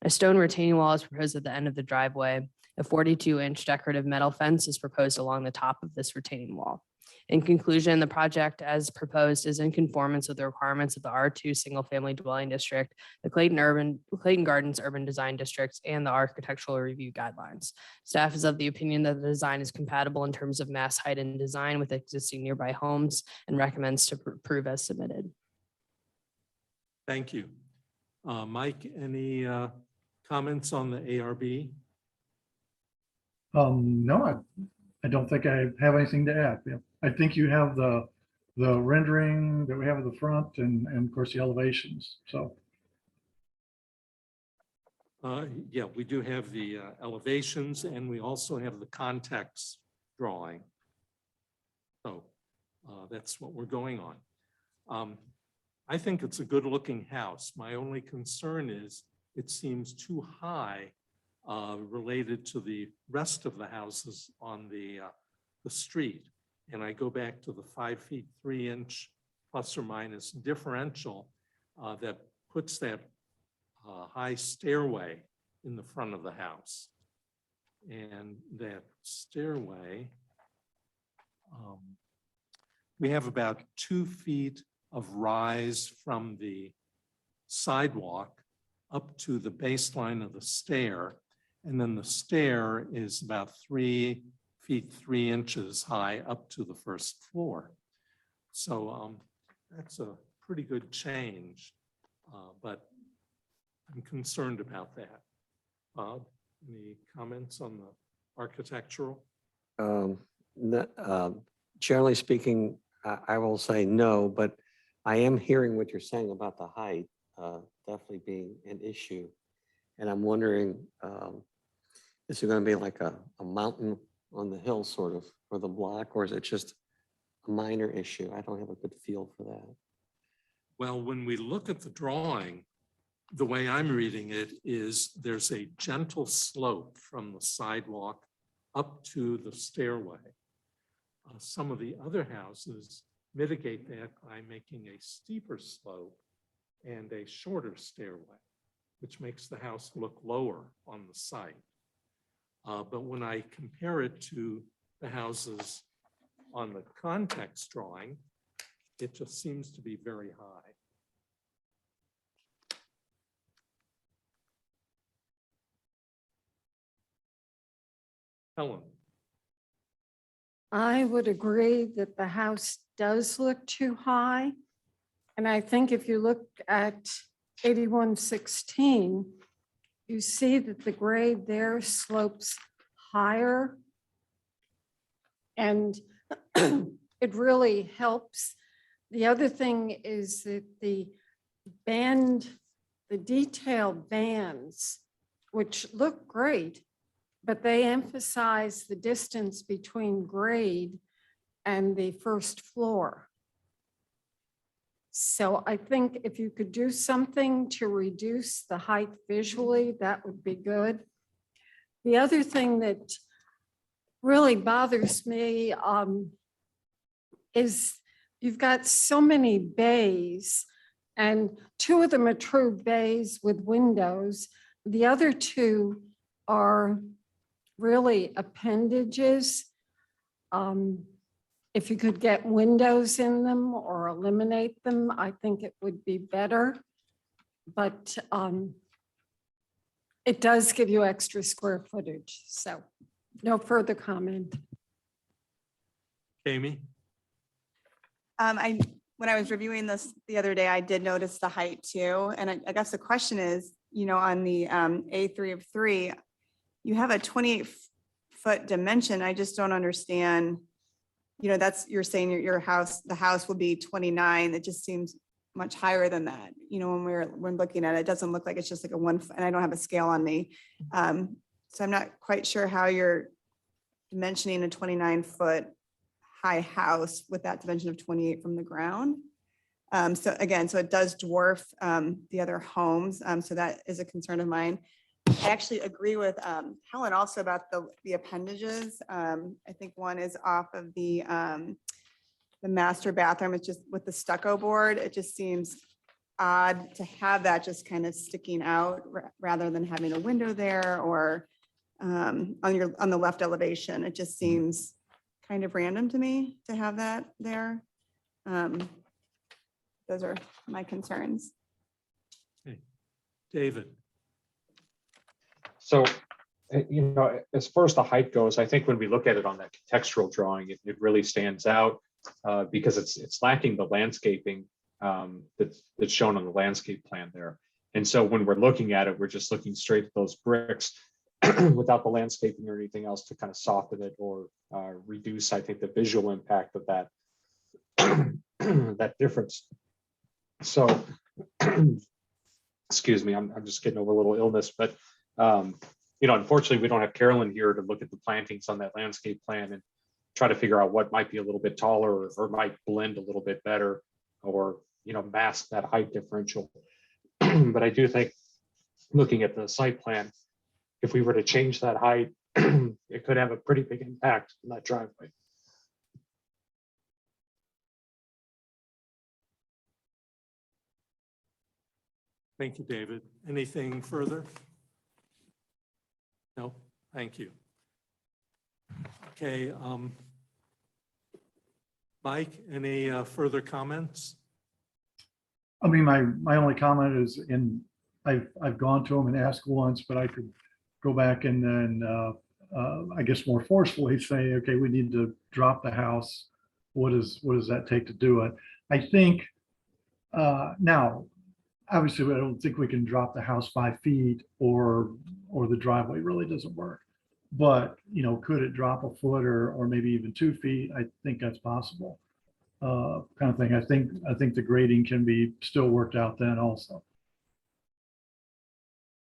A stone retaining wall is proposed at the end of the driveway. A 42-inch decorative metal fence is proposed along the top of this retaining wall. In conclusion, the project as proposed is in conformance with the requirements of the R2 Single Family Dwelling District, the Clayton Gardens Urban Design District, and the Architectural Review Guidelines. Staff is of the opinion that the design is compatible in terms of mass height and design with existing nearby homes and recommends to approve as submitted. Thank you. Mike, any comments on the ARB? No, I don't think I have anything to add. Yeah. I think you have the rendering that we have at the front and of course the elevations. So yeah, we do have the elevations, and we also have the context drawing. So that's what we're going on. I think it's a good looking house. My only concern is it seems too high related to the rest of the houses on the street. And I go back to the 5 feet 3 inch plus or minus differential that puts that high stairway in the front of the house. And that stairway, we have about 2 feet of rise from the sidewalk up to the baseline of the stair. And then the stair is about 3 feet 3 inches high up to the first floor. So that's a pretty good change, but I'm concerned about that. Bob, any comments on the architectural? Generally speaking, I will say no, but I am hearing what you're saying about the height definitely being an issue. And I'm wondering, is it going to be like a mountain on the hill sort of for the block, or is it just a minor issue? I don't have a good feel for that. Well, when we look at the drawing, the way I'm reading it is there's a gentle slope from the sidewalk up to the stairway. Some of the other houses mitigate that by making a steeper slope and a shorter stairway, which makes the house look lower on the site. But when I compare it to the houses on the context drawing, it just seems to be very high. Helen. I would agree that the house does look too high. And I think if you look at 8116, you see that the grade there slopes higher. And it really helps. The other thing is that the detailed bands, which look great, but they emphasize the distance between grade and the first floor. So I think if you could do something to reduce the height visually, that would be good. The other thing that really bothers me is you've got so many bays, and 2 of them are true bays with windows. The other 2 are really appendages. If you could get windows in them or eliminate them, I think it would be better. But it does give you extra square footage. So no further comment. Amy? when I was reviewing this the other day, I did notice the height too. And I guess the question is, on the A3 of 3, you have a 28-foot dimension. I just don't understand, you're saying the house will be 29. It just seems much higher than that. When looking at it, it doesn't look like it's just like a 1 foot, and I don't have a scale on me. So I'm not quite sure how you're dimensioning a 29-foot high house with that dimension of 28 from the ground. So it does dwarf the other homes. So that is a concern of mine. I actually agree with Helen also about the appendages. I think one is off of the master bathroom. It's just with the stucco board. It just seems odd to have that just kind of sticking out rather than having a window there or on the left elevation. It just seems kind of random to me to have that there. Those are my concerns. Okay. David. So, as far as the height goes, I think when we look at it on that contextual drawing, it really stands out because it's lacking the landscaping that's shown on the landscape plan there. And so when we're looking at it, we're just looking straight at those bricks without the landscaping or anything else to kind of soften it or reduce, I think, the visual impact of that that difference. So, excuse me, I'm just getting over a little illness, but unfortunately, we don't have Carolyn here to look at the plantings on that landscape plan and try to figure out what might be a little bit taller or might blend a little bit better or mask that height differential. But I do think looking at the site plan, if we were to change that height, it could have a pretty big impact on that driveway. Thank you, David. Anything further? No, thank you. Okay, Mike, any further comments? I mean, my only comment is I've gone to them and asked once, but I could go back and then I guess more forcefully say, okay, we need to drop the house. What does that take to do it? I think now, obviously, I don't think we can drop the house 5 feet or the driveway really doesn't work. But could it drop a foot or maybe even 2 feet? I think that's possible. Kind of thing. I think the grading can be still worked out then also.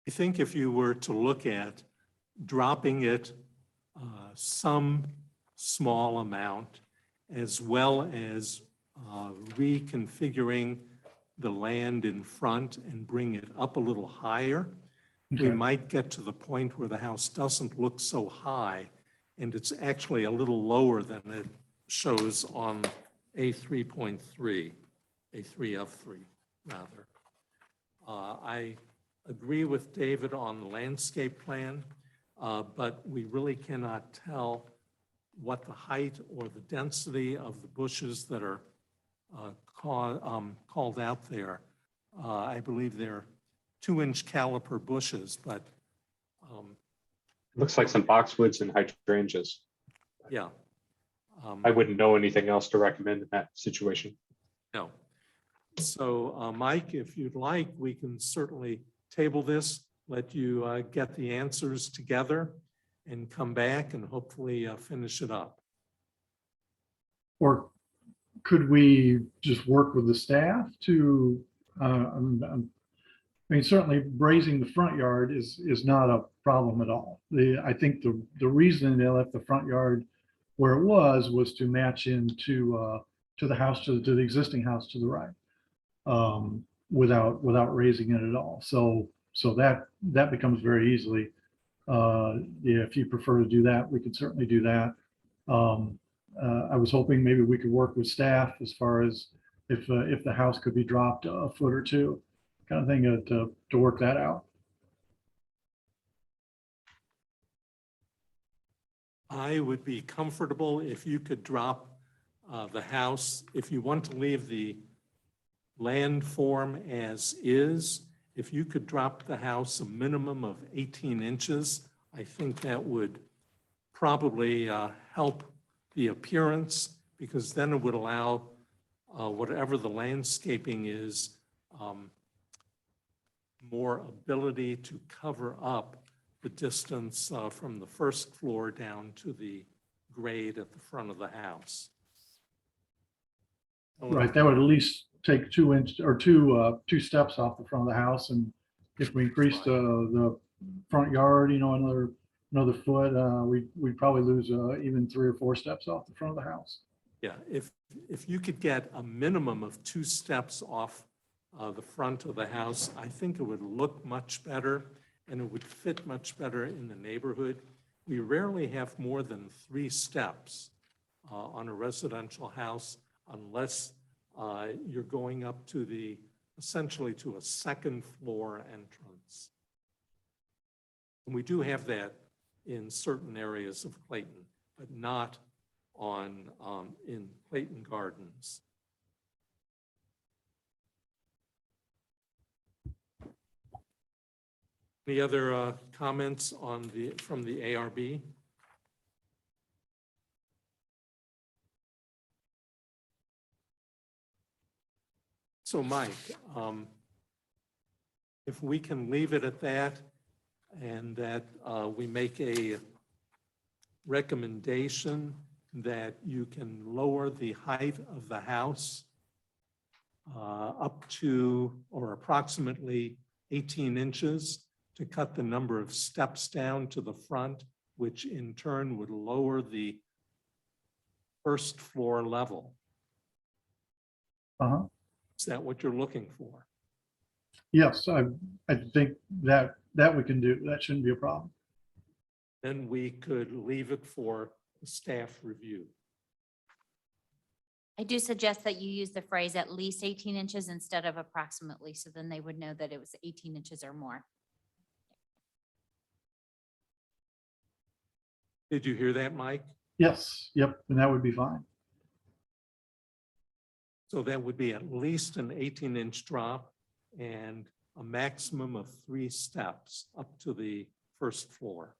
I think if you were to look at dropping it some small amount, as well as reconfiguring the land in front and bring it up a little higher, we might get to the point where the house doesn't look so high and it's actually a little lower than it shows on A3.3, A3 of 3 rather. I agree with David on the landscape plan, but we really cannot tell what the height or the density of the bushes that are called out there. I believe they're 2-inch caliper bushes, but looks like some boxwoods and hydrangeas. yeah. I wouldn't know anything else to recommend in that situation. No. So Mike, if you'd like, we can certainly table this, let you get the answers together and come back and hopefully finish it up. Or could we just work with the staff to, I mean, certainly brazing the front yard is not a problem at all. I think the reason they left the front yard where it was to match into to the house, to the existing house to the right, without raising it at all. So that becomes very easily. If you prefer to do that, we could certainly do that. I was hoping maybe we could work with staff as far as if the house could be dropped a foot or two, kind of thing, to work that out. I would be comfortable if you could drop the house, if you want to leave the land form as is, if you could drop the house a minimum of 18 inches, I think that would probably help the appearance, because then it would allow whatever the landscaping is, more ability to cover up the distance from the first floor down to the grade at the front of the house. Right, that would at least take 2 inch or two steps off the front of the house. And if we increase the front yard, another foot, we'd probably lose even 3 or 4 steps off the front of the house. Yeah, if you could get a minimum of 2 steps off the front of the house, I think it would look much better and it would fit much better in the neighborhood. We rarely have more than 3 steps on a residential house unless you're going up to essentially to a second floor entrance. And we do have that in certain areas of Clayton, but not in Clayton Gardens. Any other comments from the ARB? So Mike, if we can leave it at that and that we make a recommendation that you can lower the height of the house up to or approximately 18 inches to cut the number of steps down to the front, which in turn would lower the first floor level. Is that what you're looking for? Yes, I think that we can do. That shouldn't be a problem. Then we could leave it for the staff review. I do suggest that you use the phrase at least 18 inches instead of approximately, so then they would know that it was 18 inches or more. Did you hear that, Mike? Yes, yep, and that would be fine. So that would be at least an 18-inch drop and a maximum of 3 steps up to the first floor.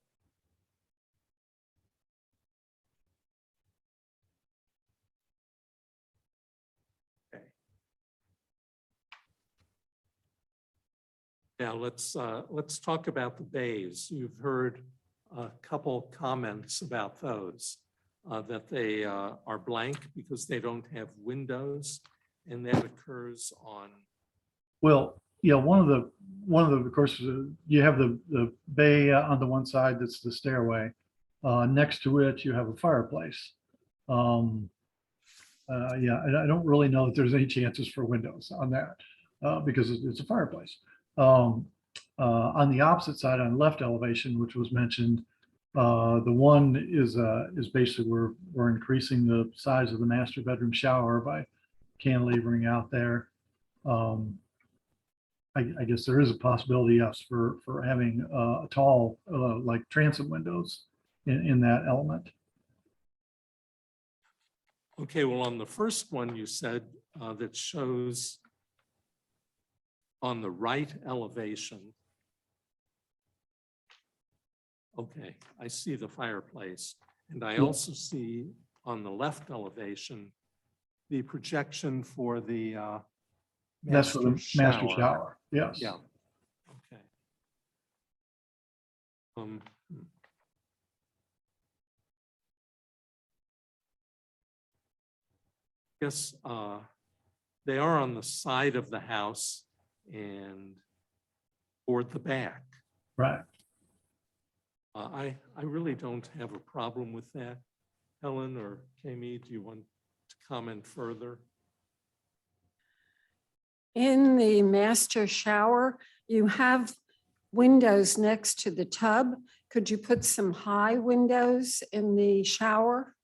Okay. Now let's talk about the bays. You've heard a couple comments about those. That they are blank because they don't have windows, and that occurs on. Well, yeah, one of the of course, you have the bay on the one side that's the stairway. Next to it, you have a fireplace. Yeah, I don't really know if there's any chances for windows on that because it's a fireplace. On the opposite side, on the left elevation, which was mentioned, the one is basically we're increasing the size of the master bedroom shower by cantilevering out there. I guess there is a possibility, yes, for having a tall like transom windows in that element. Okay, well, on the first one you said that shows on the right elevation. Okay, I see the fireplace, and I also see on the left elevation the projection for the That's for the master shower. Yes. Yeah. Okay. Yes, they are on the side of the house and toward the back. Right. I really don't have a problem with that. Helen or Kami, do you want to comment further? In the master shower, you have windows next to the tub. Could you put some high windows in the shower?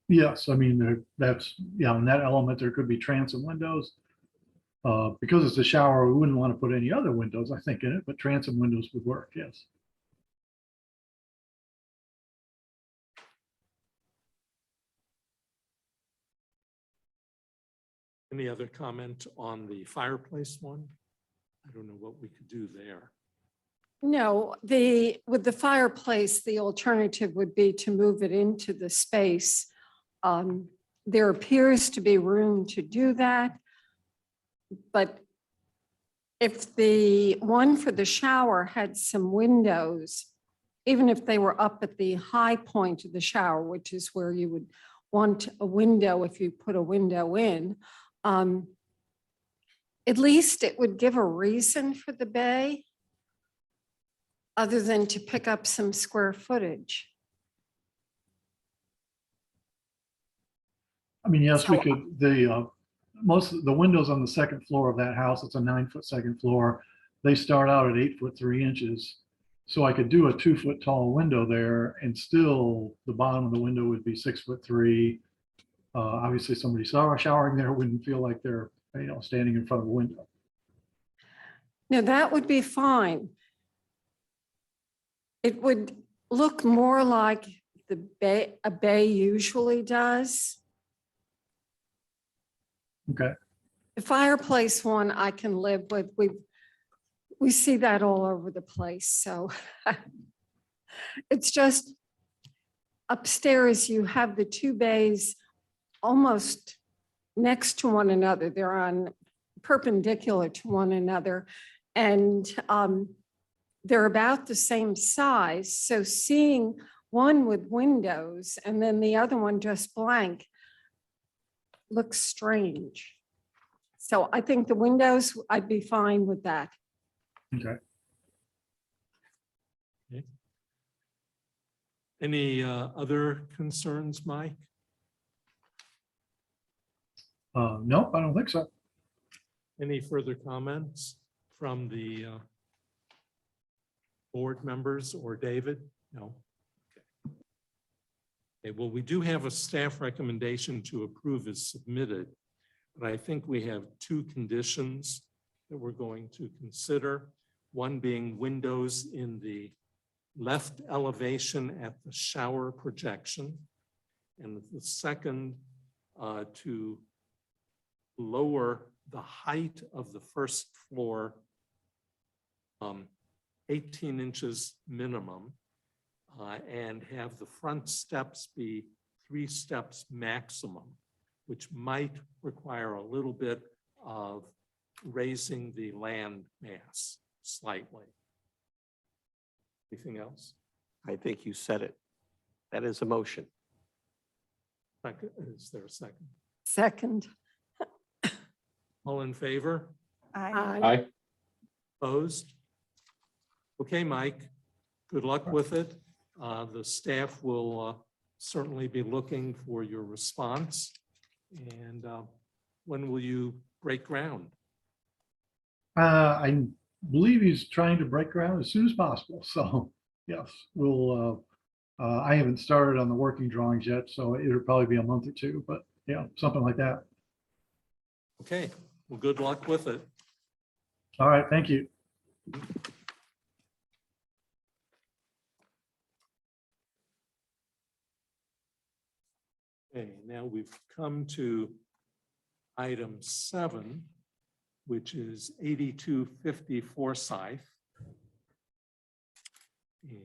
Yes, I mean, that's, yeah, in that element, there could be transom windows. Because it's a shower, we wouldn't want to put any other windows, I think, in it, but transom windows would work, yes. Any other comment on the fireplace one? I don't know what we could do there. No, with the fireplace, the alternative would be to move it into the space there appears to be room to do that. But if the one for the shower had some windows, even if they were up at the high point of the shower, which is where you would want a window if you put a window in, at least it would give a reason for the bay other than to pick up some square footage. I mean, yes, we So- could, most of the windows on the second floor of that house, it's a 9-foot second floor. They start out at 8 foot 3 inches. So I could do a 2-foot tall window there and still the bottom of the window would be 6 foot 3. Obviously somebody showering there wouldn't feel like they're, standing in front of a window. Now, that would be fine. It would look more like the bay, a bay usually does. Okay. The fireplace one I can live with. We see that all over the place. So it's just upstairs, you have the two bays almost next to one another. They're on perpendicular to one another. And they're about the same size. So seeing one with windows and then the other one just blank looks strange. So I think the windows, I'd be fine with that. Okay. Any other concerns, Mike? No, I don't think so. Any further comments from the board members or David? No. Okay, well, we do have a staff recommendation to approve as submitted, but I think we have two conditions that we're going to consider. One being windows in the left elevation at the shower projection. And the second, to lower the height of the first floor 18 inches minimum, and have the front steps be 3 steps maximum, which might require a little bit of raising the land mass slightly. Anything else? I think you said it. That is a motion. Is there a second? Second. All in favor? Aye. Opposed? Okay, Mike, good luck with it. The staff will certainly be looking for your response. And when will you break ground? I believe he's trying to break ground as soon as possible. So yes, we'll, I haven't started on the working drawings yet, so it'll probably be a month or two, but yeah, something like that. Okay, well, good luck with it. All right, thank you. Okay, now we've come to item 7, which is 8250 Forsyth. And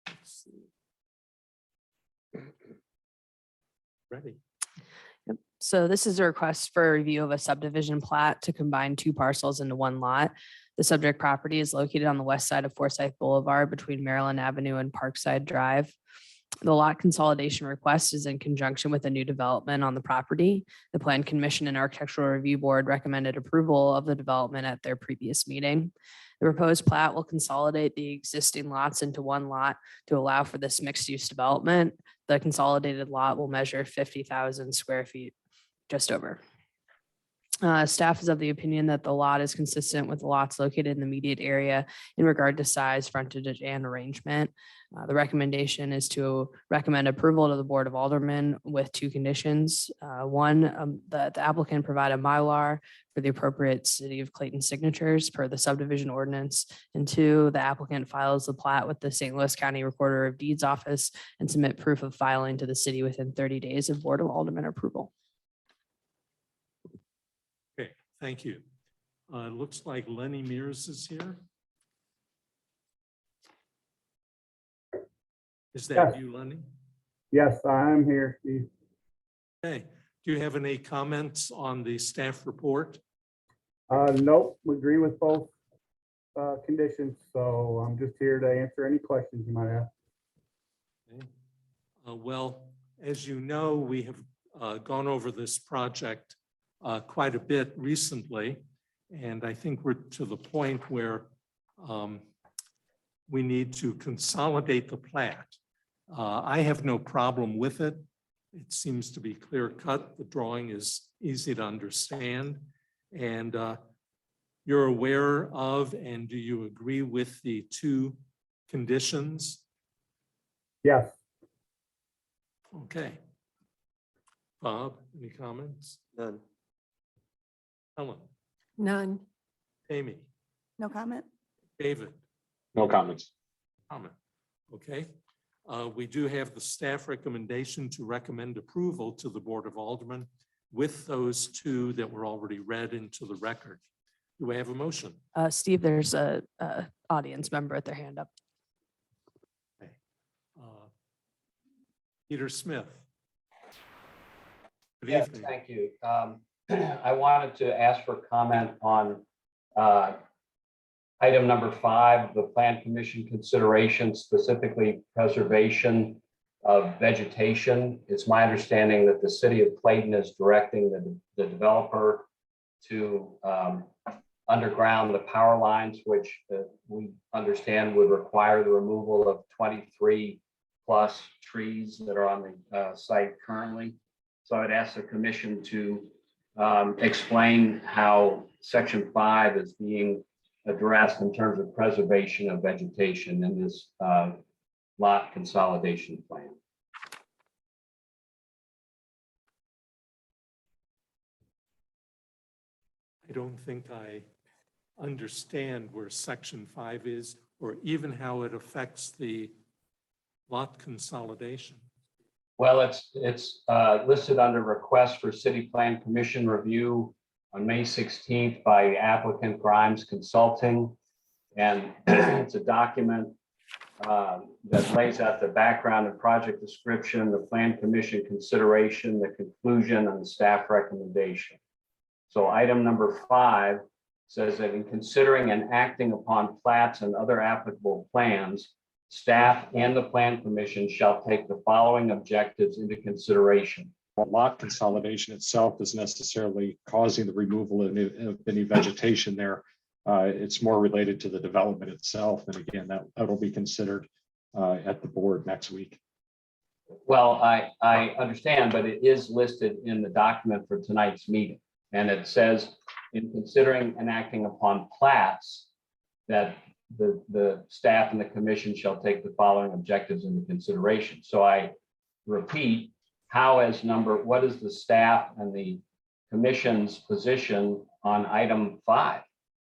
let's see. Ready. Yep. So this is a request for a review of a subdivision plat to combine 2 parcels into 1 lot. The subject property is located on the west side of Forsyth Boulevard between Maryland Avenue and Parkside Drive. The lot consolidation request is in conjunction with a new development on the property. The Plan Commission and Architectural Review Board recommended approval of the development at their previous meeting. The proposed plat will consolidate the existing lots into 1 lot to allow for this mixed-use development. The consolidated lot will measure 50,000 square feet, just over. Staff is of the opinion that the lot is consistent with the lots located in the immediate area in regard to size, frontage, and arrangement. The recommendation is to recommend approval to the Board of Aldermen with 2 conditions. One, the applicant provide a Mylar for the appropriate City of Clayton signatures per the subdivision ordinance. And 2, the applicant files the plat with the St. Louis County Recorder of Deeds office and submit proof of filing to the city within 30 days of Board of Aldermen approval. Okay, thank you. It looks like Lenny Mears is here. Is that Yes. you, Lenny? Yes, I'm here, Steve. Okay, do you have any comments on the staff report? Nope, we agree with both conditions, so I'm just here to answer any questions you might have. Okay. Well, as you know, we have gone over this project quite a bit recently, and I think we're to the point where we need to consolidate the plat. I have no problem with it. It seems to be clear cut. The drawing is easy to understand. And you're aware of, and do you agree with the two conditions? Yes. Okay. Bob, any comments? None. Helen, None. Amy, No comment? David, No comments. comment. Okay. We do have the staff recommendation to recommend approval to the Board of Aldermen with those two that were already read into the record. Do we have a motion? Steve, there's a audience member with their hand up. Okay. Peter Smith. Good Yes, evening. thank you. I wanted to ask for comment on item number 5, the Plan Commission consideration, specifically preservation of vegetation. It's my understanding that the city of Clayton is directing the developer to underground the power lines, which we understand would require the removal of 23 plus trees that are on the site currently. So I'd ask the commission to explain how section 5 is being addressed in terms of preservation of vegetation in this lot consolidation plan. I don't think I understand where section 5 is, or even how it affects the lot consolidation. Well, it's listed under request for city plan commission review on May 16th by applicant Grimes Consulting. And it's a document that lays out the background and project description, the plan commission consideration, the conclusion, and the staff recommendation. So item number 5 says that in considering and acting upon plats and other applicable plans, staff and the plan commission shall take the following objectives into consideration. Lot consolidation itself is necessarily causing the removal of any vegetation there. It's more related to the development itself. And again, that'll be considered at the board next week. Well, I understand, but it is listed in the document for tonight's meeting. And it says in considering and acting upon plats that the staff and the commission shall take the following objectives into consideration. So I repeat, what is the staff and the commission's position on item 5?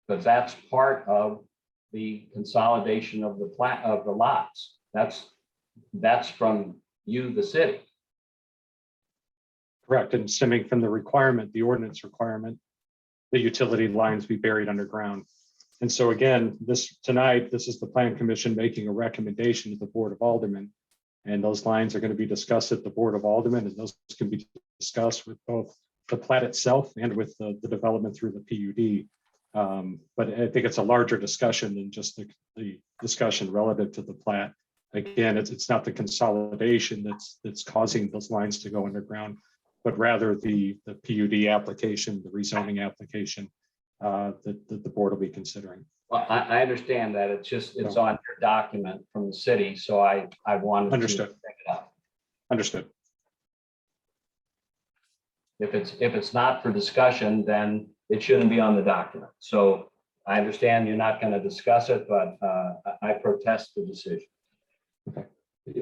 Because that's part of the consolidation of the plat of the lots. That's from you, the city. Correct. And stemming from the requirement, the ordinance requirement, the utility lines be buried underground. And so again, this is the Plan Commission making a recommendation to the Board of Aldermen. And those lines are going to be discussed at the Board of Aldermen, and those can be discussed with both the plat itself and with the development through the PUD. But I think it's a larger discussion than just the discussion relative to the plat. Again, it's not the consolidation that's causing those lines to go underground, but rather the PUD application, the rezoning application that the board will be considering. Well, I understand that. It's on your document from the city, so I wanted Understood. to pick it up. Understood. If it's not for discussion, then it shouldn't be on the document. So I understand you're not going to discuss it, but I protest the decision. Okay.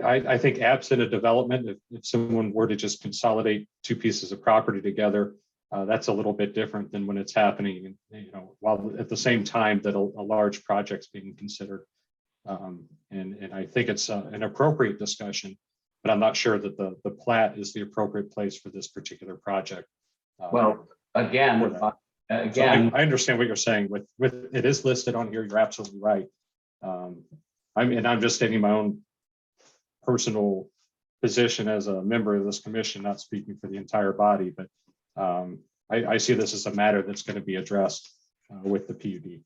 I think absent a development, if someone were to just consolidate two pieces of property together, that's a little bit different than when it's happening, while at the same time that a large project's being considered. And I think it's an appropriate discussion, but I'm not sure that the plat is the appropriate place for this particular project. Well, again, So I understand what you're saying with it is listed on here. You're absolutely right. I'm just stating my own personal position as a member of this commission, not speaking for the entire body, but I see this as a matter that's going to be addressed with the PUD.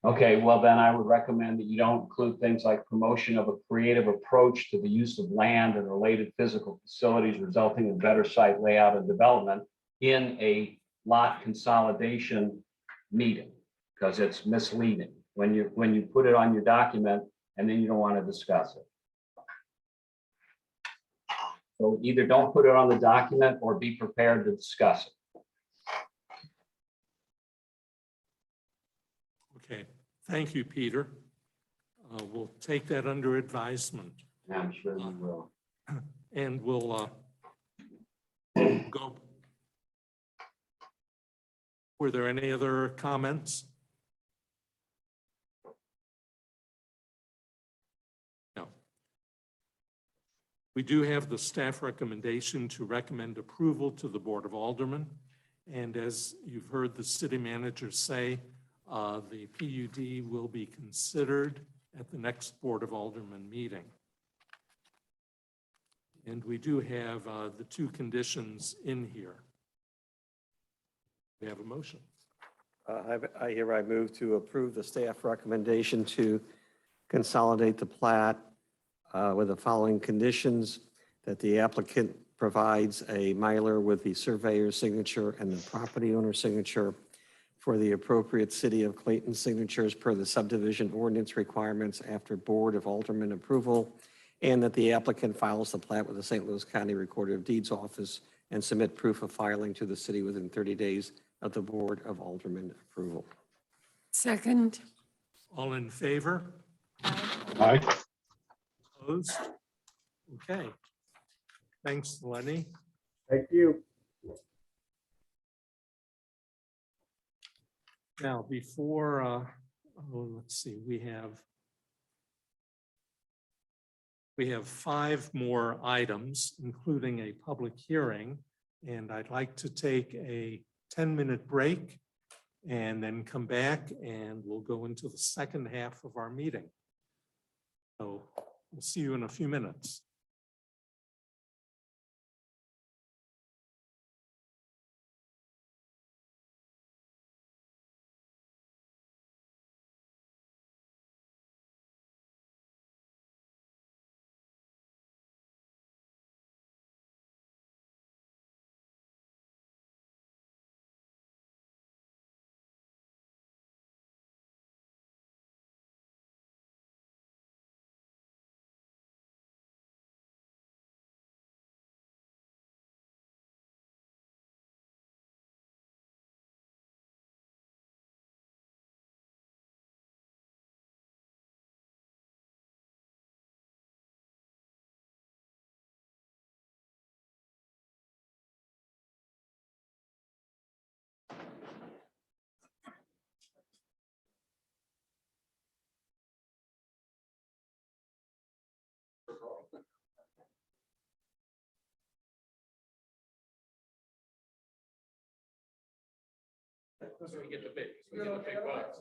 Okay, well then I would recommend that you don't include things like promotion of a creative approach to the use of land and related physical facilities resulting in better site layout and development in a lot consolidation meeting, because it's misleading when you put it on your document and then you don't want to discuss it. So either don't put it on the document or be prepared to discuss it. Okay, thank you, Peter. We'll take that under advisement. I'm sure you will. And we'll go. Were there any other comments? No. We do have the staff recommendation to recommend approval to the Board of Aldermen. And as you've heard the city manager say, the PUD will be considered at the next Board of Aldermen meeting. And we do have the two conditions in here. We have a motion. I hereby move to approve the staff recommendation to consolidate the plat with the following conditions: that the applicant provides a Mylar with the surveyor's signature and the property owner's signature for the appropriate City of Clayton signatures per the subdivision ordinance requirements after Board of Aldermen approval, and that the applicant files the plat with the St. Louis County Recorder of Deeds Office and submit proof of filing to the city within 30 days of the Board of Aldermen approval. Second. All in favor? Aye. Opposed? Okay. Thanks, Lenny. Thank you. Now, before, let's see, we have 5 more items, including a public hearing, and I'd like to take a 10-minute break and then come back and we'll go into the second half of our meeting. So we'll see you in a few minutes. So we get the big bucks.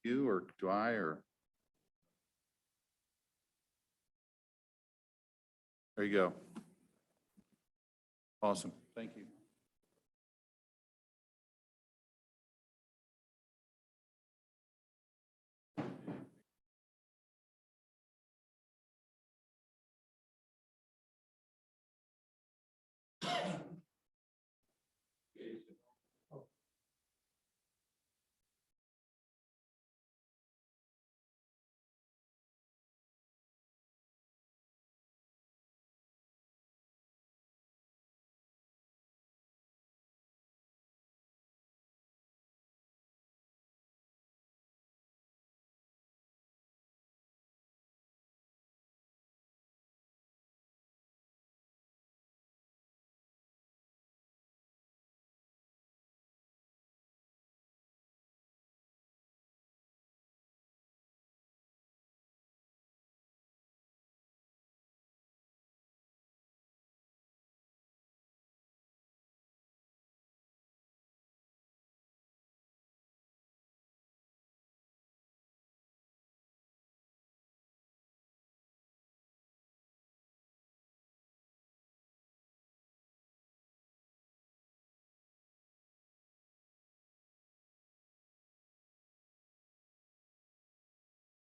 You or do I or? There you go. Awesome. Thank you.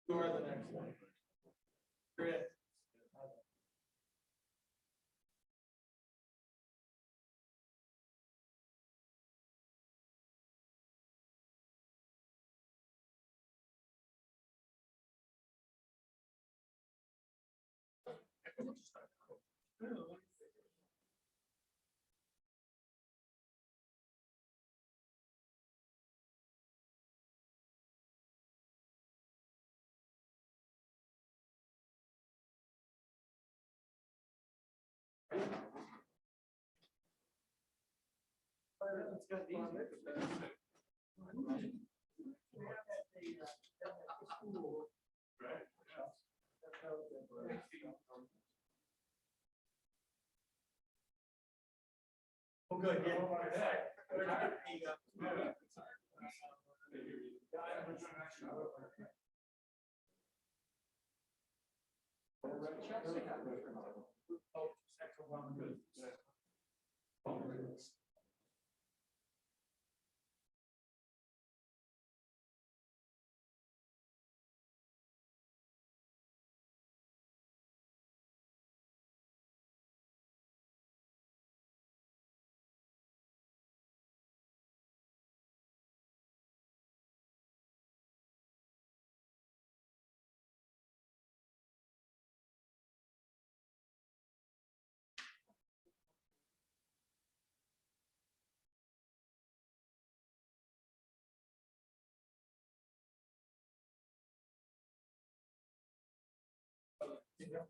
You are the next one. Great. Oh, good. Yeah.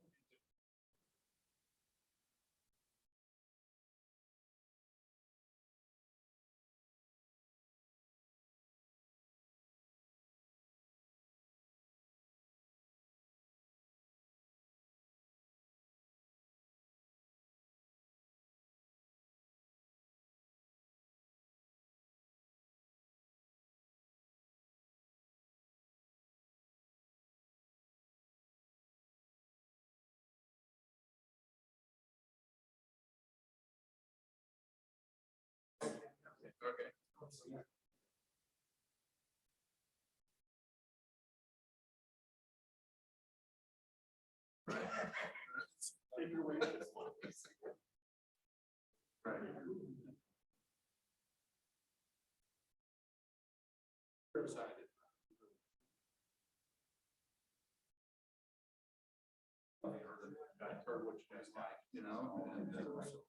I heard what you guys like, you know, and that's actually.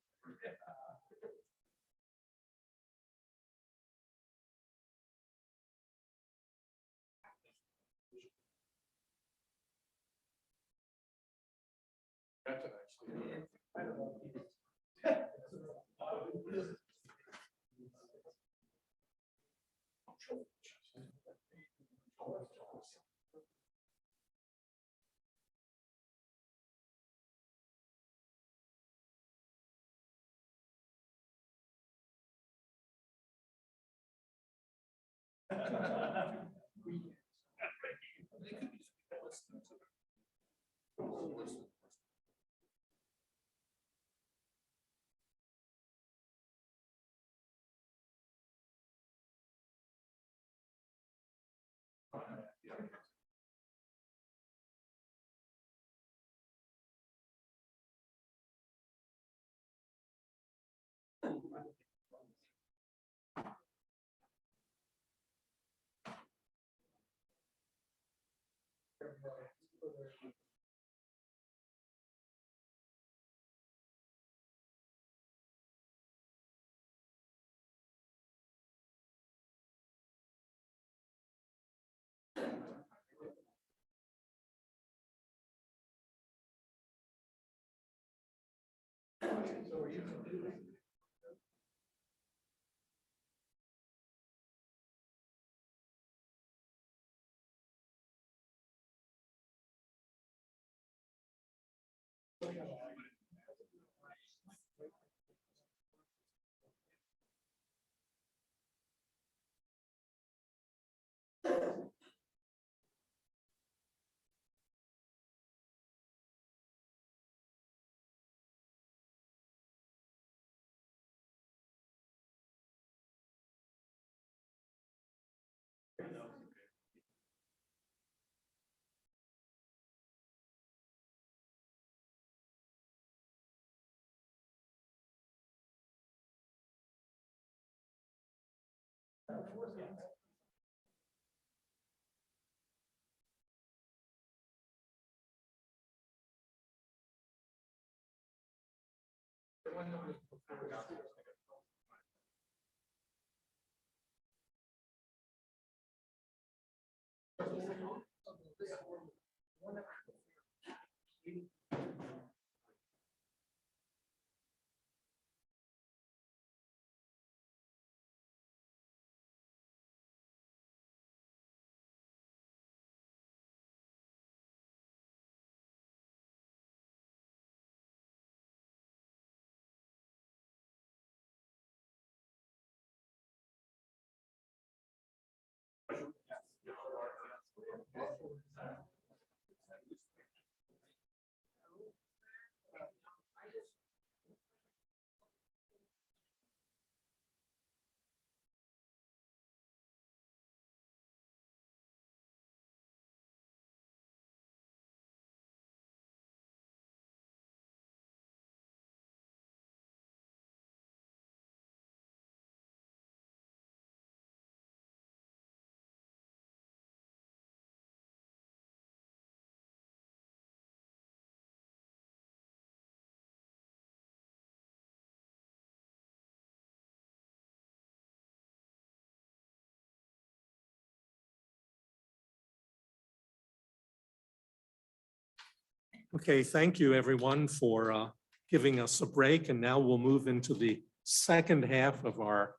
Okay, thank you, everyone, for giving us a break. And now we'll move into the second half of our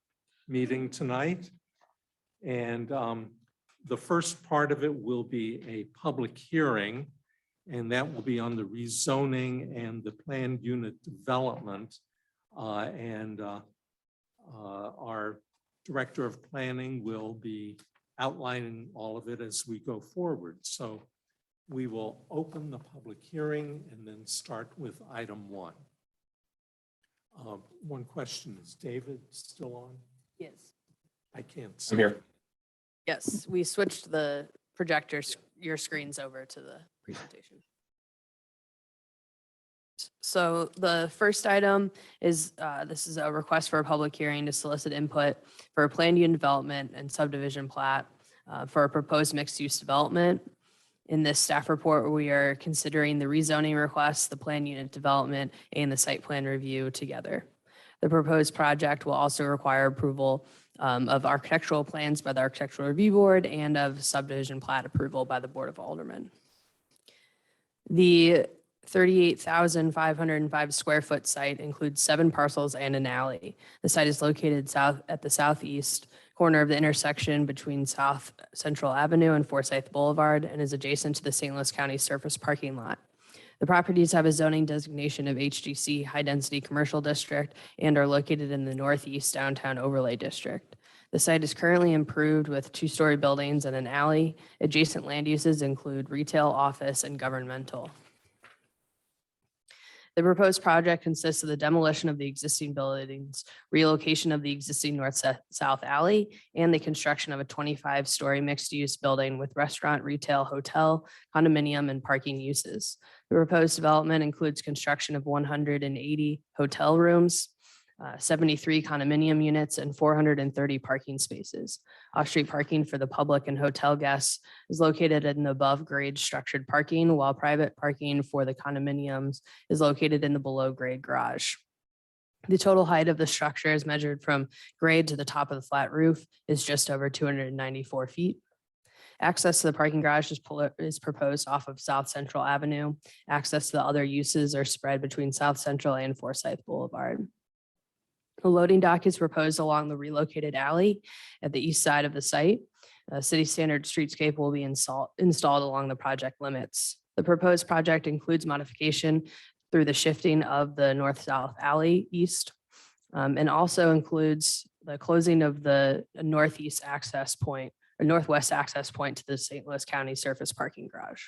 meeting tonight. And the first part of it will be a public hearing, and that will be on the rezoning and the planned unit development. Our Director of Planning will be outlining all of it as we go forward. So we will open the public hearing and then start with item 1. One question, is David still on? Yes. I can't see. I'm here. Yes, we switched the projectors, your screens over to the presentation. So the first item is, this is a request for a public hearing to solicit input for a planned unit development and subdivision plat for a proposed mixed-use development. In this staff report, we are considering the rezoning request, the planned unit development, and the site plan review together. The proposed project will also require approval of architectural plans by the Architectural Review Board and of subdivision plat approval by the Board of Aldermen. The 38,505 square foot site includes 7 parcels and an alley. The site is located at the southeast corner of the intersection between South Central Avenue and Forsyth Boulevard and is adjacent to the St. Louis County surface parking lot. The properties have a zoning designation of HDC, High Density Commercial District, and are located in the Northeast Downtown Overlay District. The site is currently improved with two-story buildings and an alley. Adjacent land uses include retail, office, and governmental. The proposed project consists of the demolition of the existing buildings, relocation of the existing north-south alley, and the construction of a 25-story mixed-use building with restaurant, retail, hotel, condominium, and parking uses. The proposed development includes construction of 180 hotel rooms, 73 condominium units, and 430 parking spaces. Off-street parking for the public and hotel guests is located in the above-grade structured parking, while private parking for the condominiums is located in the below-grade garage. The total height of the structure is measured from grade to the top of the flat roof is just over 294 feet. Access to the parking garage is proposed off of South Central Avenue. Access to the other uses are spread between South Central and Forsyth Boulevard. A loading dock is proposed along the relocated alley at the east side of the site. A city standard streetscape will be installed along the project limits. The proposed project includes modification through the shifting of the north-south alley east, and also includes the closing of the northeast access point or northwest access point to the St. Louis County surface parking garage.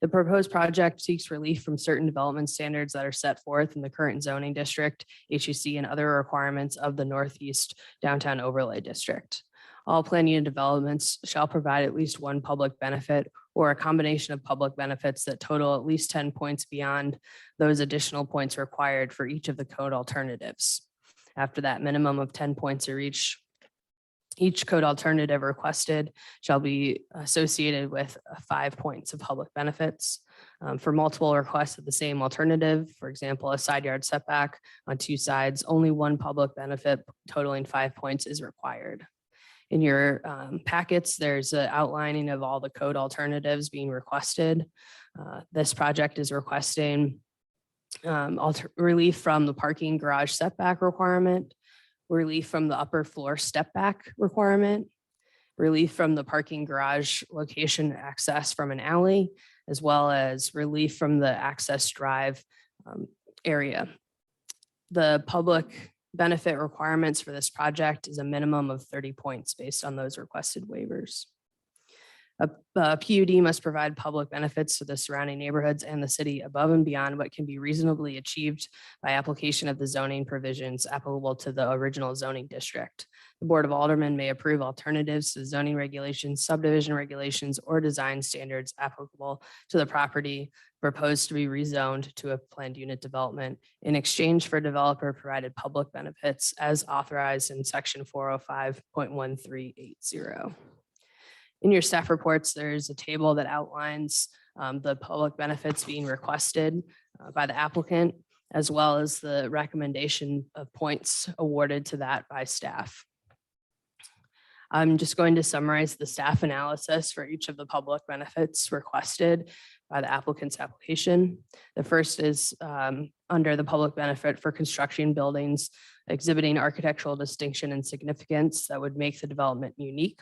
The proposed project seeks relief from certain development standards that are set forth in the current zoning district, HUC, and other requirements of the Northeast Downtown Overlay District. All planned unit developments shall provide at least one public benefit or a combination of public benefits that total at least 10 points beyond those additional points required for each of the code alternatives. After that minimum of 10 points are reached, each code alternative requested shall be associated with 5 points of public benefits. For multiple requests of the same alternative, for example, a side yard setback on two sides, only one public benefit totaling 5 points is required. In your packets, there's an outlining of all the code alternatives being requested. This project is requesting relief from the parking garage setback requirement, relief from the upper floor step back requirement, relief from the parking garage location access from an alley, as well as relief from the access drive area. The public benefit requirements for this project is a minimum of 30 points based on those requested waivers. A PUD must provide public benefits to the surrounding neighborhoods and the city above and beyond what can be reasonably achieved by application of the zoning provisions applicable to the original zoning district. The Board of Aldermen may approve alternatives to zoning regulations, subdivision regulations, or design standards applicable to the property proposed to be rezoned to a planned unit development in exchange for developer provided public benefits as authorized in section 405.1380. In your staff reports, there's a table that outlines the public benefits being requested by the applicant, as well as the recommendation of points awarded to that by staff. I'm just going to summarize the staff analysis for each of the public benefits requested by the applicant's application. The first is under the public benefit for construction buildings exhibiting architectural distinction and significance that would make the development unique.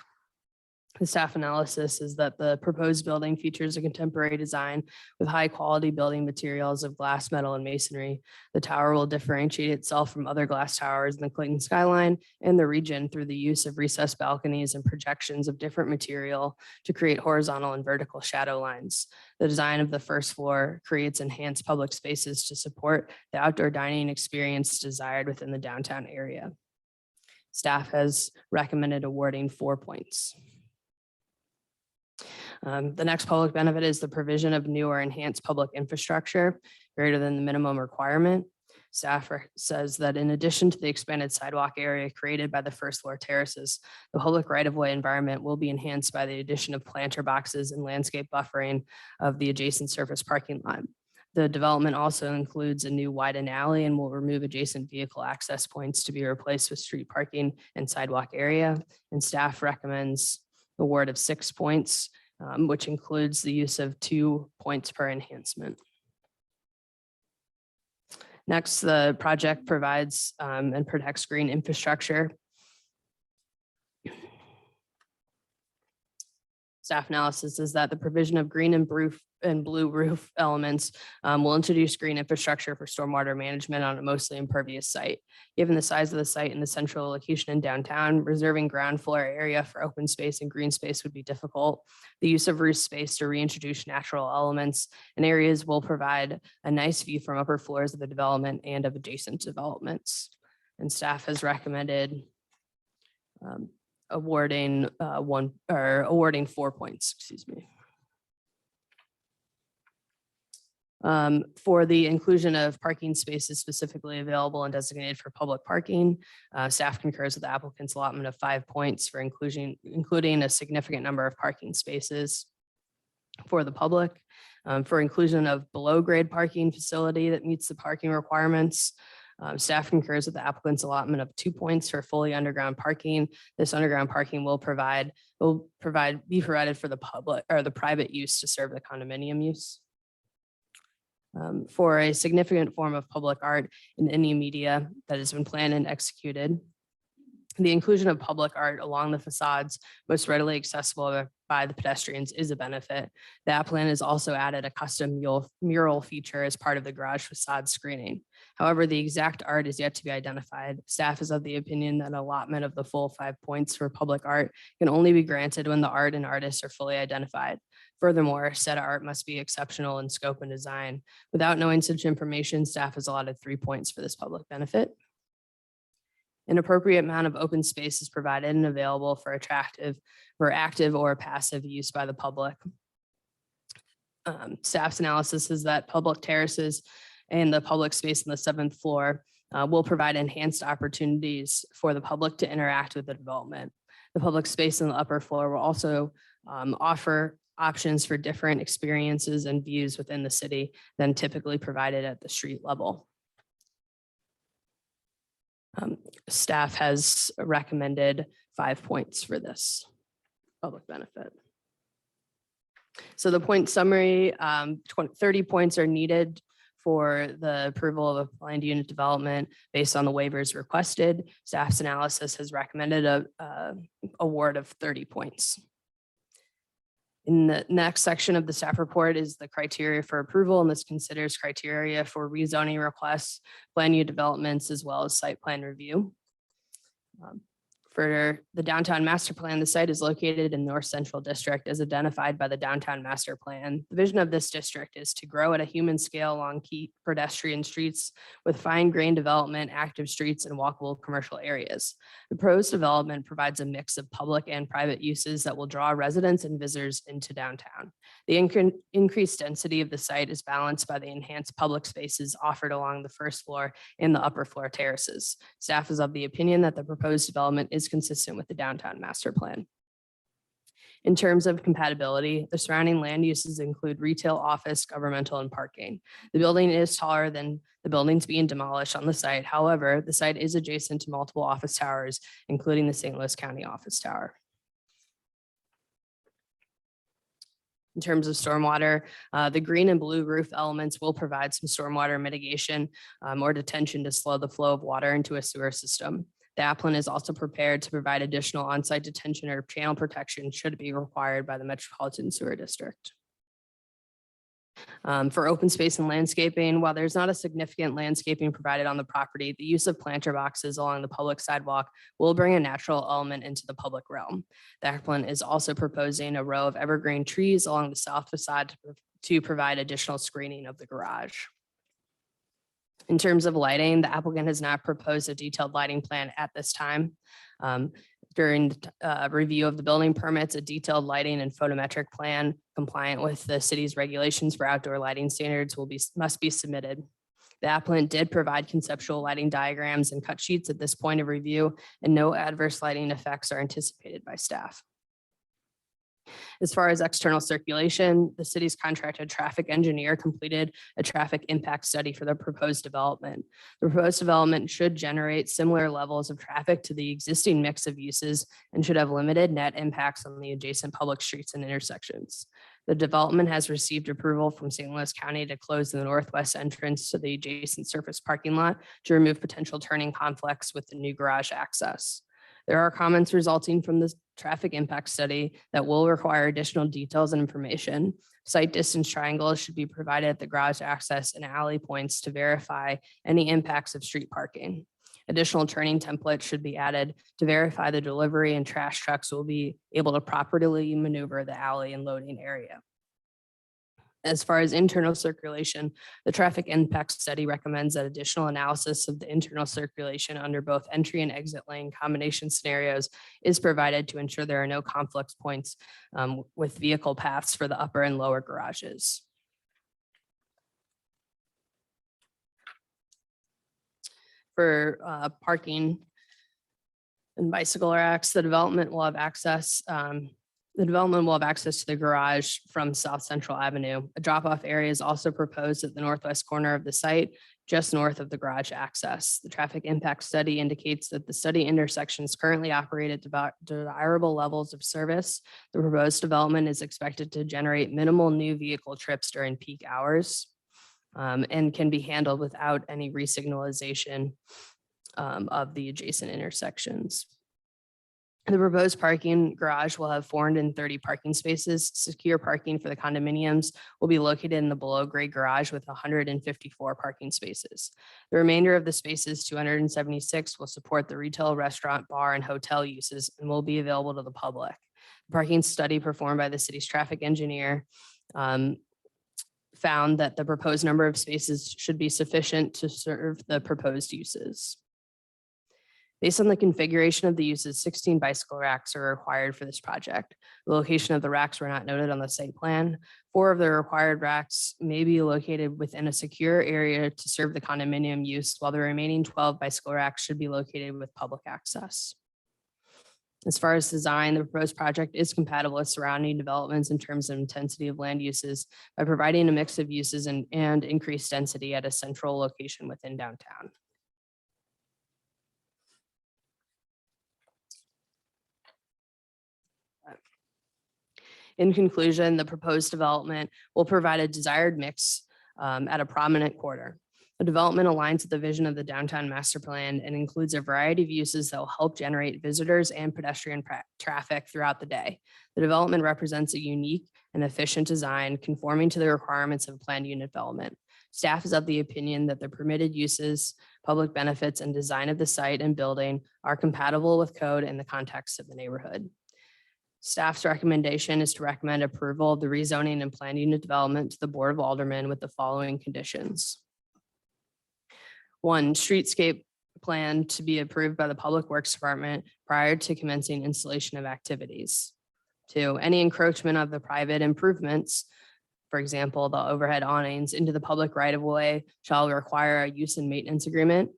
The staff analysis is that the proposed building features a contemporary design with high quality building materials of glass, metal, and masonry. The tower will differentiate itself from other glass towers in the Clayton skyline and the region through the use of recessed balconies and projections of different material to create horizontal and vertical shadow lines. The design of the first floor creates enhanced public spaces to support the outdoor dining experience desired within the downtown area. Staff has recommended awarding 4 points. The next public benefit is the provision of new or enhanced public infrastructure greater than the minimum requirement. Staff says that in addition to the expanded sidewalk area created by the first floor terraces, the public right-of-way environment will be enhanced by the addition of planter boxes and landscape buffering of the adjacent surface parking lot. The development also includes a new widened alley and will remove adjacent vehicle access points to be replaced with street parking and sidewalk area. And staff recommends award of 6 points, which includes the use of 2 points per enhancement. Next, the project provides and protects green infrastructure. Staff analysis is that the provision of green and blue roof elements will introduce green infrastructure for stormwater management on a mostly impervious site. Given the size of the site and the central location in downtown, reserving ground floor area for open space and green space would be difficult. The use of roof space to reintroduce natural elements and areas will provide a nice view from upper floors of the development and of adjacent developments. And staff has recommended awarding 4 points, excuse me. For the inclusion of parking spaces specifically available and designated for public parking, staff concurs with the applicant's allotment of 5 points for including a significant number of parking spaces for the public. For inclusion of below grade parking facility that meets the parking requirements, staff concurs with the applicant's allotment of 2 points for fully underground parking. This underground parking will be provided for the public or the private use to serve the condominium use. For a significant form of public art in any media that has been planned and executed, the inclusion of public art along the facades most readily accessible by the pedestrians is a benefit. The applicant has also added a custom mural feature as part of the garage facade screening. However, the exact art is yet to be identified. Staff is of the opinion that allotment of the full 5 points for public art can only be granted when the art and artists are fully identified. Furthermore, said art must be exceptional in scope and design. Without knowing such information, staff has allotted 3 points for this public benefit. An appropriate amount of open space is provided and available for active or passive use by the public. Staff's analysis is that public terraces and the public space on the 7th floor will provide enhanced opportunities for the public to interact with the development. The public space on the upper floor will also offer options for different experiences and views within the city than typically provided at the street level. Staff has recommended 5 points for this public benefit. So the point summary, 30 points are needed for the approval of a planned unit development based on the waivers requested. Staff's analysis has recommended a award of 30 points. In the next section of the staff report is the criteria for approval, and this considers criteria for rezoning requests, plan unit developments, as well as site plan review. For the downtown master plan, the site is located in North Central District as identified by the downtown master plan. The vision of this district is to grow at a human scale along key pedestrian streets with fine grained development, active streets, and walkable commercial areas. The proposed development provides a mix of public and private uses that will draw residents and visitors into downtown. The increased density of the site is balanced by the enhanced public spaces offered along the first floor and the upper floor terraces. Staff is of the opinion that the proposed development is consistent with the downtown master plan. In terms of compatibility, the surrounding land uses include retail, office, governmental, and parking. The building is taller than the buildings being demolished on the site. However, the site is adjacent to multiple office towers, including the St. Louis County Office Tower. In terms of stormwater, the green and blue roof elements will provide some stormwater mitigation or detention to slow the flow of water into a sewer system. The applicant is also prepared to provide additional on-site detention or channel protection should it be required by the Metropolitan Sewer District. For open space and landscaping, while there's not a significant landscaping provided on the property, the use of planter boxes along the public sidewalk will bring a natural element into the public realm. The applicant is also proposing a row of evergreen trees along the south facade to provide additional screening of the garage. In terms of lighting, the applicant has not proposed a detailed lighting plan at this time. During review of the building permits, a detailed lighting and photometric plan compliant with the city's regulations for outdoor lighting standards must be submitted. The applicant did provide conceptual lighting diagrams and cut sheets at this point of review, and no adverse lighting effects are anticipated by staff. As far as external circulation, the city's contracted traffic engineer completed a traffic impact study for the proposed development. The proposed development should generate similar levels of traffic to the existing mix of uses and should have limited net impacts on the adjacent public streets and intersections. The development has received approval from St. Louis County to close the northwest entrance to the adjacent surface parking lot to remove potential turning conflicts with the new garage access. There are comments resulting from the traffic impact study that will require additional details and information. Site distance triangles should be provided at the garage access and alley points to verify any impacts of street parking. Additional turning templates should be added to verify the delivery and trash trucks will be able to properly maneuver the alley and loading area. As far as internal circulation, the traffic impact study recommends that additional analysis of the internal circulation under both entry and exit lane combination scenarios is provided to ensure there are no conflict points with vehicle paths for the upper and lower garages. For parking and bicycle racks, the development will have access to the garage from South Central Avenue. A drop-off area is also proposed at the northwest corner of the site, just north of the garage access. The traffic impact study indicates that the study intersections currently operate at desirable levels of service. The proposed development is expected to generate minimal new vehicle trips during peak hours and can be handled without any resignalization of the adjacent intersections. The proposed parking garage will have 430 parking spaces. Secure parking for the condominiums will be located in the below grade garage with 154 parking spaces. The remainder of the spaces, 276, will support the retail, restaurant, bar, and hotel uses and will be available to the public. The parking study performed by the city's traffic engineer found that the proposed number of spaces should be sufficient to serve the proposed uses. Based on the configuration of the uses, 16 bicycle racks are required for this project. The location of the racks were not noted on the site plan. 4 of the required racks may be located within a secure area to serve the condominium use, while the remaining 12 bicycle racks should be located with public access. As far as design, the proposed project is compatible with surrounding developments in terms of intensity of land uses by providing a mix of uses and increased density at a central location within downtown. In conclusion, the proposed development will provide a desired mix at a prominent corridor. The development aligns with the vision of the downtown master plan and includes a variety of uses that will help generate visitors and pedestrian traffic throughout the day. The development represents a unique and efficient design conforming to the requirements of planned unit development. Staff is of the opinion that the permitted uses, public benefits, and design of the site and building are compatible with code and the context of the neighborhood. Staff's recommendation is to recommend approval of the rezoning and planned unit development to the Board of Aldermen with the following conditions. 1, streetscape plan to be approved by the Public Works Department prior to commencing installation of activities. 2, any encroachment of the private improvements, for example, the overhead awnings into the public right-of-way shall require a use and maintenance agreement.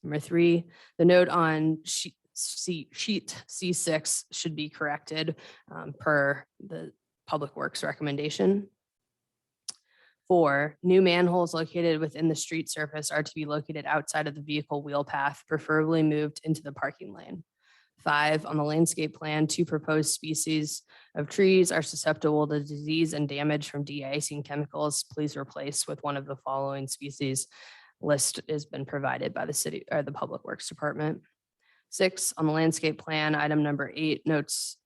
Number 3, the note on sheet C6 should be corrected per the Public Works recommendation. 4, new manholes located within the street surface are to be located outside of the vehicle wheel path, preferably moved into the parking lane. 5, on the landscape plan, 2 proposed species of trees are susceptible to disease and damage from de-icing chemicals. Please replace with one of the following species. List has been provided by the city or the Public Works Department. 6, on the landscape plan, item number 8 notes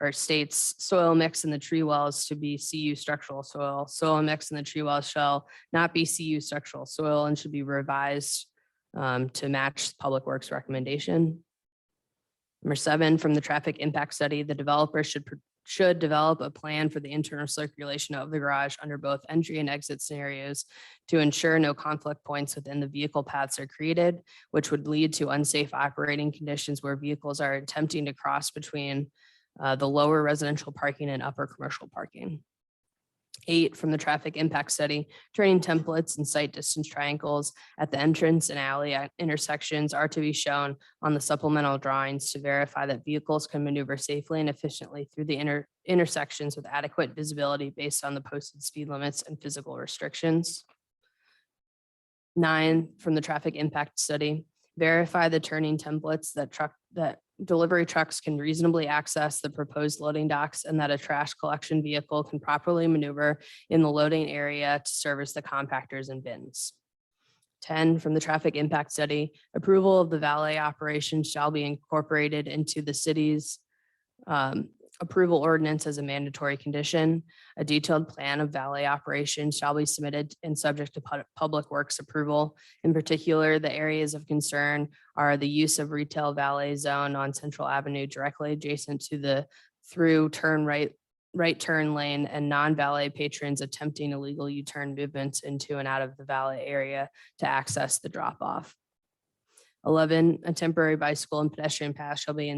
or states soil mix in the tree wells to be CU structural soil. Soil mix in the tree wells shall not be CU structural soil and should be revised to match Public Works recommendation. Number 7, from the traffic impact study, the developer should develop a plan for the internal circulation of the garage under both entry and exit scenarios to ensure no conflict points within the vehicle paths are created, which would lead to unsafe operating conditions where vehicles are attempting to cross between the lower residential parking and upper commercial parking. 8, from the traffic impact study, turning templates and site distance triangles at the entrance and alley intersections are to be shown on the supplemental drawings to verify that vehicles can maneuver safely and efficiently through the intersections with adequate visibility based on the posted speed limits and physical restrictions. 9, from the traffic impact study, verify the turning templates that delivery trucks can reasonably access the proposed loading docks and that a trash collection vehicle can properly maneuver in the loading area to service the compactors and bins. 10 from the traffic impact study, approval of the valet operation shall be incorporated into the city's approval ordinance as a mandatory condition. A detailed plan of valet operations shall be submitted and subject to public works approval. In particular, the areas of concern are the use of retail valet zone on Central Avenue directly adjacent to the through turn right turn lane, and non-valet patrons attempting illegal U-turn movements into and out of the valet area to access the drop-off. 11, a temporary bicycle and pedestrian path shall be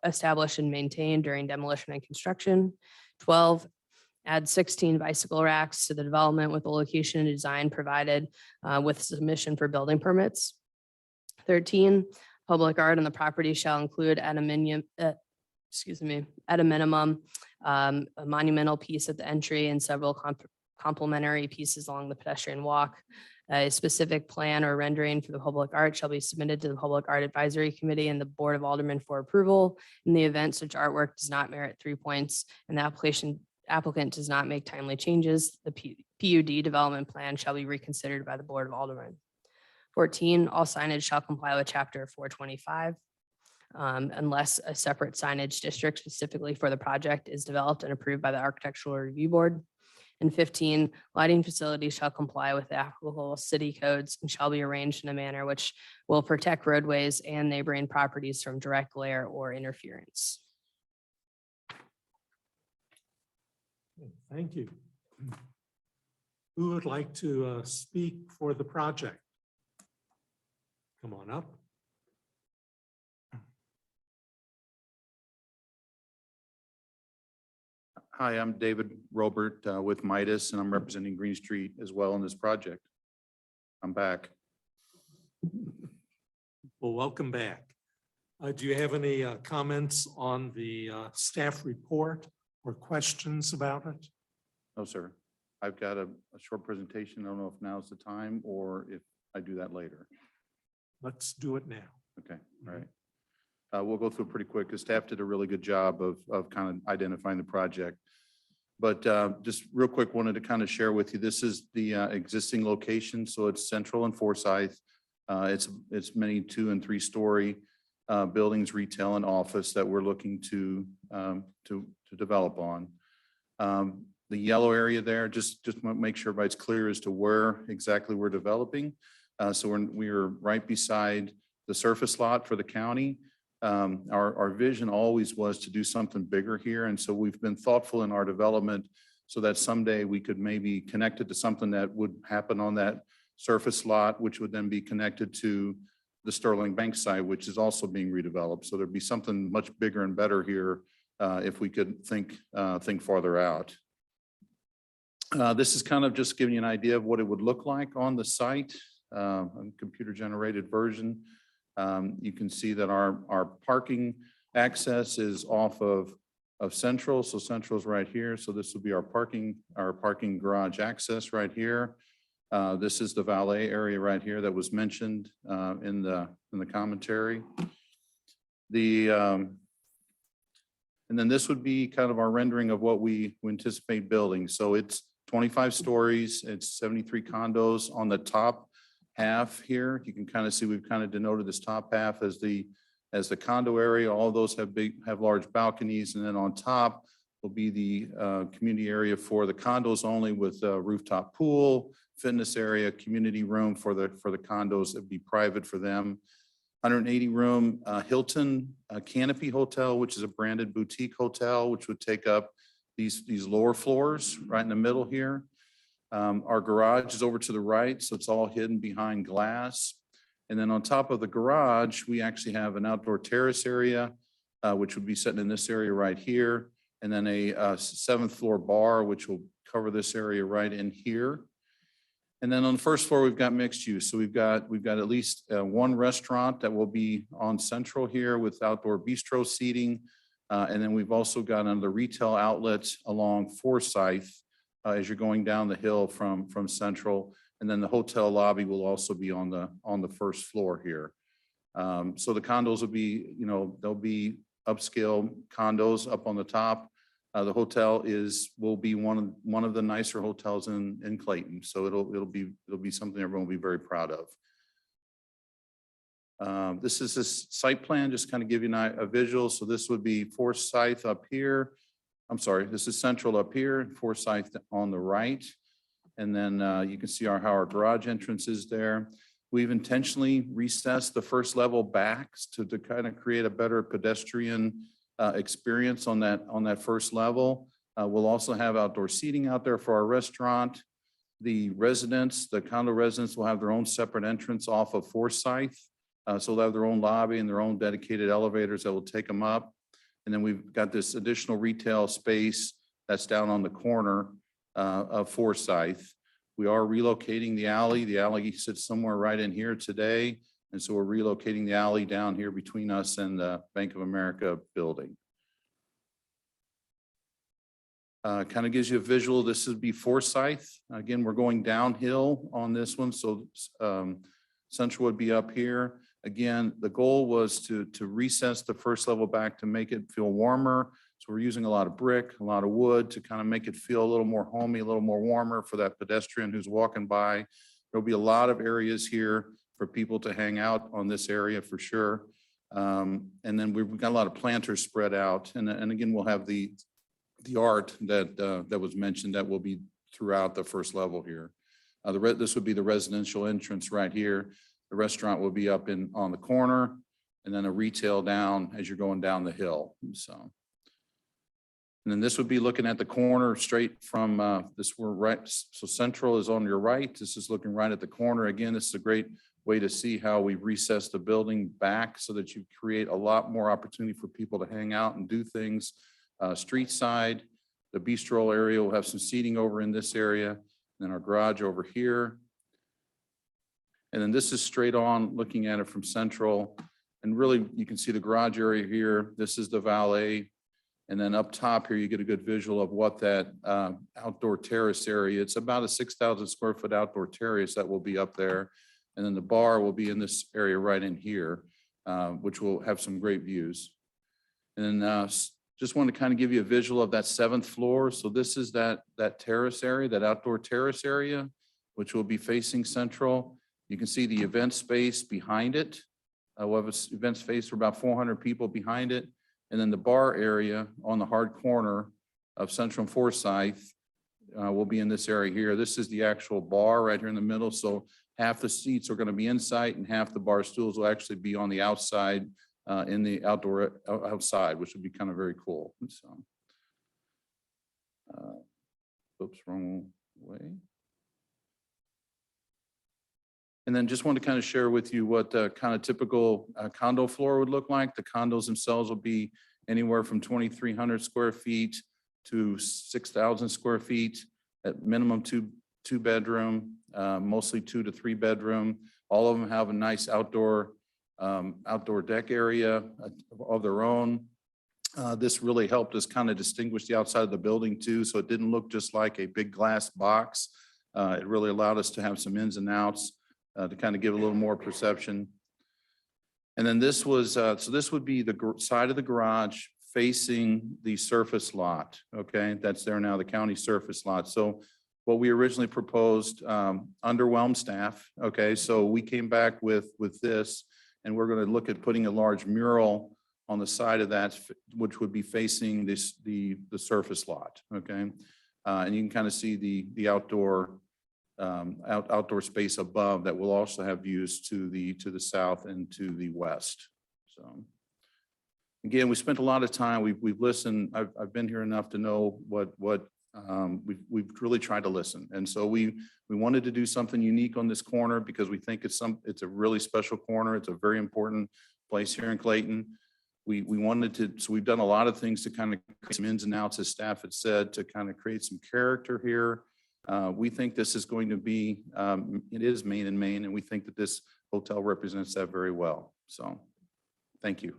established and maintained during demolition and construction. 12, add 16 bicycle racks to the development with the location and design provided with submission for building permits. 13, public art on the property shall include at a minimum, a monumental piece at the entry and several complementary pieces along the pedestrian walk. A specific plan or rendering for the public art shall be submitted to the Public Art Advisory Committee and the Board of Aldermen for approval. In the event such artwork does not merit 3 points and the applicant does not make timely changes, the PUD development plan shall be reconsidered by the Board of Aldermen. 14, all signage shall comply with Chapter 425. Unless a separate signage district specifically for the project is developed and approved by the Architectural Review Board. And 15, lighting facilities shall comply with the applicable city codes and shall be arranged in a manner which will protect roadways and neighboring properties from direct glare or interference. Thank you. Who would like to speak for the project? Come on up. Hi, I'm David Robert with Midas, and I'm representing Green Street as well in this project. I'm back. Well, welcome back. Do you have any comments on the staff report or questions about it? No, sir. I've got a short presentation. I don't know if now's the time or if I do that later. Let's do it now. Okay, all right. We'll go through pretty quick because staff did a really good job of kind of identifying the project. But just real quick, wanted to kind of share with you, this is the existing location. So it's Central and Forsyth. It's many 2- and 3-story buildings, retail and office that we're looking to develop on. The yellow area there, just want to make sure everybody's clear as to where exactly we're developing. So we're right beside the surface lot for the county. Our vision always was to do something bigger here. And so we've been thoughtful in our development so that someday we could maybe connect it to something that would happen on that surface lot, which would then be connected to the Sterling Bank site, which is also being redeveloped. So there'd be something much bigger and better here if we could think farther out. This is kind of just giving you an idea of what it would look like on the site, a computer generated version. You can see that our parking access is off of Central. So Central is right here. So this will be our parking garage access right here. This is the valet area right here that was mentioned in the commentary. And then this would be kind of our rendering of what we anticipate building. So it's 25 stories. It's 73 condos on the top half here. You can kind of see we've kind of denoted this top half as the condo area. All those have large balconies, and then on top will be the community area for the condos only, with a rooftop pool, fitness area, community room for the condos. It'd be private for them. 180 room Hilton Canopy hotel, which is a branded boutique hotel, which would take up these lower floors right in the middle here. Our garage is over to the right, so it's all hidden behind glass. And then on top of the garage, we actually have an outdoor terrace area, which would be sitting in this area right here. And then a 7th floor bar, which will cover this area right in here. And then on the first floor, we've got mixed use. So we've got at least one restaurant that will be on Central here with outdoor bistro seating. And then we've also got another retail outlet along Forsyth as you're going down the hill from Central. And then the hotel lobby will also be on the first floor here. So the condos will be, they'll be upscale condos up on the top. The hotel will be one of the nicer hotels in Clayton. So it'll be something everyone will be very proud of. This is this site plan, just kind of give you a visual. So this would be Forsyth up here. I'm sorry, this is Central up here, Forsyth on the right. And then you can see how our garage entrance is there. We've intentionally recessed the first level back to kind of create a better pedestrian experience on that first level. We'll also have outdoor seating out there for our restaurant. The condo residents will have their own separate entrance off of Forsyth. So they'll have their own lobby and their own dedicated elevators that will take them up. And then we've got this additional retail space that's down on the corner of Forsyth. We are relocating the alley. The alley sits somewhere right in here today. And so we're relocating the alley down here between us and the Bank of America building. Kind of gives you a visual. This would be Forsyth. Again, we're going downhill on this one. So Central would be up here. Again, the goal was to recess the first level back to make it feel warmer. So we're using a lot of brick, a lot of wood to kind of make it feel a little more homey, a little more warmer for that pedestrian who's walking by. There'll be a lot of areas here for people to hang out on this area for sure. And then we've got a lot of planters spread out. And again, we'll have the art that was mentioned that will be throughout the first level here. This would be the residential entrance right here. The restaurant will be up on the corner, and then a retail down as you're going down the hill. So, and then this would be looking at the corner straight from this. We're right. So Central is on your right. This is looking right at the corner. Again, this is a great way to see how we recess the building back so that you create a lot more opportunity for people to hang out and do things. Street side, the bistro area will have some seating over in this area, and then our garage over here. And then this is straight on looking at it from Central. And really, you can see the garage area here. This is the valet. And then up top here, you get a good visual of what that outdoor terrace area. It's about a 6,000 square foot outdoor terrace that will be up there. And then the bar will be in this area right in here, which will have some great views. And then just want to kind of give you a visual of that 7th floor. So this is that terrace area, that outdoor terrace area, which will be facing Central. You can see the event space behind it. We'll have an event space for about 400 people behind it. And then the bar area on the hard corner of Central and Forsyth will be in this area here. This is the actual bar right here in the middle. So half the seats are going to be inside and half the bar stools will actually be on the outside in the outside, which would be kind of very cool. So, oops, wrong way. And then just want to kind of share with you what kind of typical condo floor would look like. The condos themselves will be anywhere from 2,300 square feet to 6,000 square feet, at minimum two bedroom, mostly 2 to 3 bedroom. All of them have a nice outdoor deck area of their own. This really helped us kind of distinguish the outside of the building too, so it didn't look just like a big glass box. It really allowed us to have some ins and outs to kind of give a little more perception. And then this was, so this would be the side of the garage facing the surface lot, okay? That's there now, the county surface lot. So what we originally proposed underwhelmed staff, okay? So we came back with this, and we're gonna look at putting a large mural on the side of that, which would be facing the surface lot, okay? And you can kind of see the outdoor space above that will also have views to the south and to the west. So again, we spent a lot of time. We've listened. I've been here enough to know what we've really tried to listen. And so we wanted to do something unique on this corner because we think it's a really special corner. It's a very important place here in Clayton. We wanted to, so we've done a lot of things to kind of create some ins and outs, as staff had said, to kind of create some character here. We think this is going to be, it is Main and Main, and we think that this hotel represents that very well. So thank you.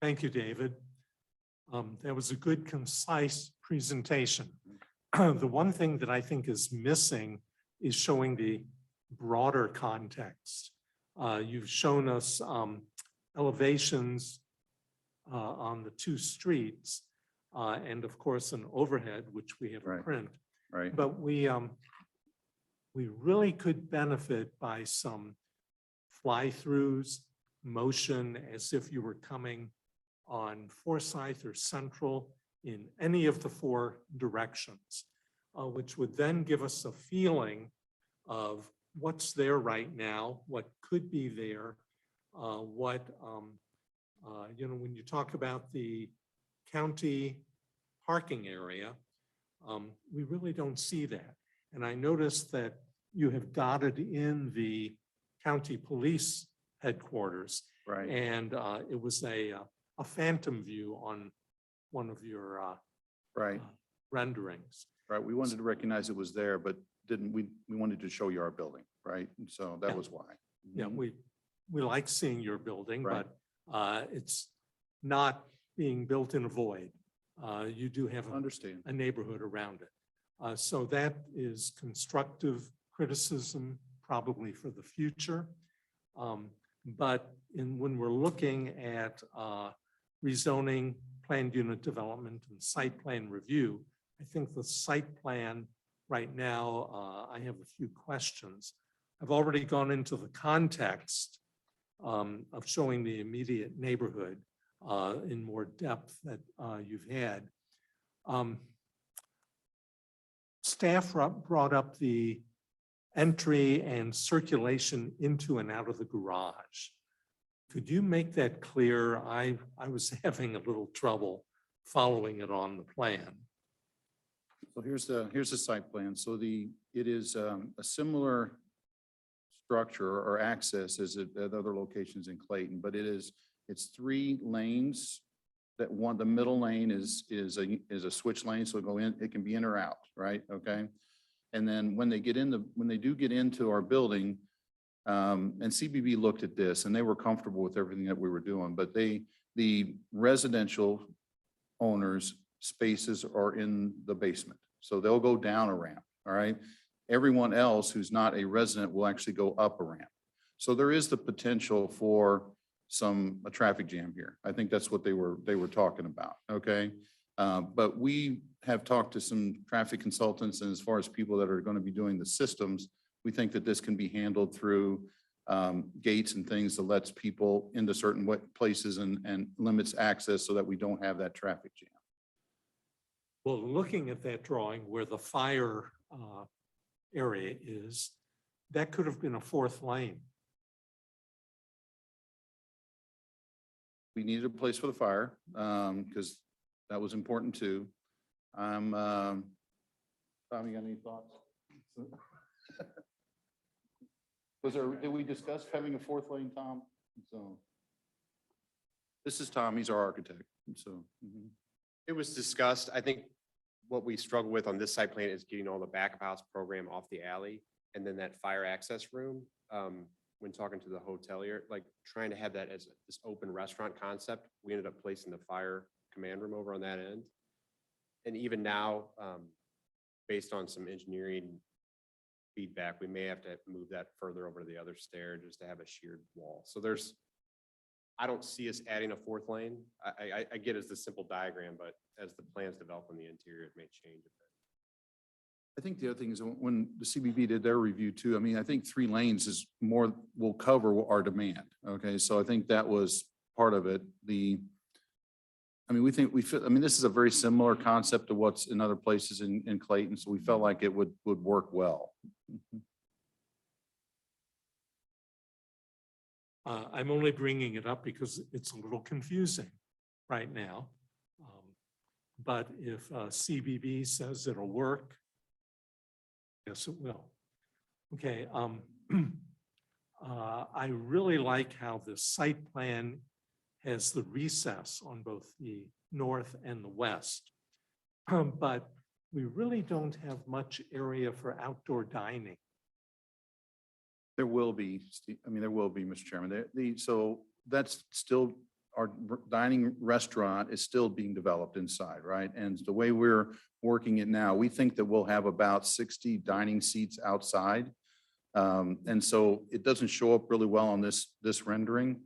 Thank you, David. That was a good, concise presentation. The one thing that I think is missing is showing the broader context. You've shown us elevations on the two streets. And of course, an overhead, which we have a Right. print. Right. But we really could benefit by some fly-throughs, motion as if you were coming on Forsyth or Central in any of the four directions, which would then give us a feeling of what's there right now, what could be there, when you talk about the county parking area, we really don't see that. And I noticed that you have dotted in the county police headquarters. Right. And it was a phantom view on one of your Right. renderings. Right. We wanted to recognize it was there, but we wanted to show you our building, right? And so that Yeah. was why. Yeah, Mhm. we like seeing your building, Right. but it's not being built in a void. You do have Understand. a neighborhood around it. So that is constructive criticism probably for the future. But when we're looking at rezoning, planned unit development and site plan review, I think the site plan right now, I have a few questions. I've already gone into the context of showing the immediate neighborhood in more depth that you've had. Staff brought up the entry and circulation into and out of the garage. Could you make that clear? I was having a little trouble following it on the plan. So here's the site plan. So it is a similar structure or access as at other locations in Clayton, but it's 3 lanes. The middle lane is a switch lane, so it can be in or out, right? Okay. And then when they do get into our building, and CBB looked at this and they were comfortable with everything that we were doing, but the residential owners' spaces are in the basement. So they'll go down a ramp, all right? Everyone else who's not a resident will actually go up a ramp. So there is the potential for a traffic jam here. I think that's what they were talking about, okay? But we have talked to some traffic consultants, and as far as people that are going to be doing the systems, we think that this can be handled through gates and things that lets people into certain places and limits access so that we don't have that traffic jam. Well, looking at that drawing where the fire area is, that could have been a 4th lane. We needed a place for the fire because that was important too. Tom, you got any thoughts? Did we discuss having a 4th lane, Tom? So this is Tom, he's our architect. So it was discussed. I think what we struggle with on this site plan is getting all the back of house program off the alley and then that fire access room. When talking to the hotelier, like trying to have that as this open restaurant concept, we ended up placing the fire command room over on that end. And even now, based on some engineering feedback, we may have to move that further over to the other stair just to have a sheared wall. So I don't see us adding a 4th lane. I get it's the simple diagram, but as the plans develop on the interior, it may change a bit. I think the other thing is when the CBB did their review too, I mean, I think 3 lanes is more, will cover our demand. Okay, so I think that was part of it. This is a very similar concept to what's in other places in Clayton, so we felt like it would work well. I'm only bringing it up because it's a little confusing right now. But if CBB says it'll work, yes, it will. Okay. I really like how the site plan has the recess on both the north and the west. But we really don't have much area for outdoor dining. There will be, Mr. Chairman. So that's still, our dining restaurant is still being developed inside, right? And the way we're working it now, we think that we'll have about 60 dining seats outside. And so it doesn't show up really well on this rendering.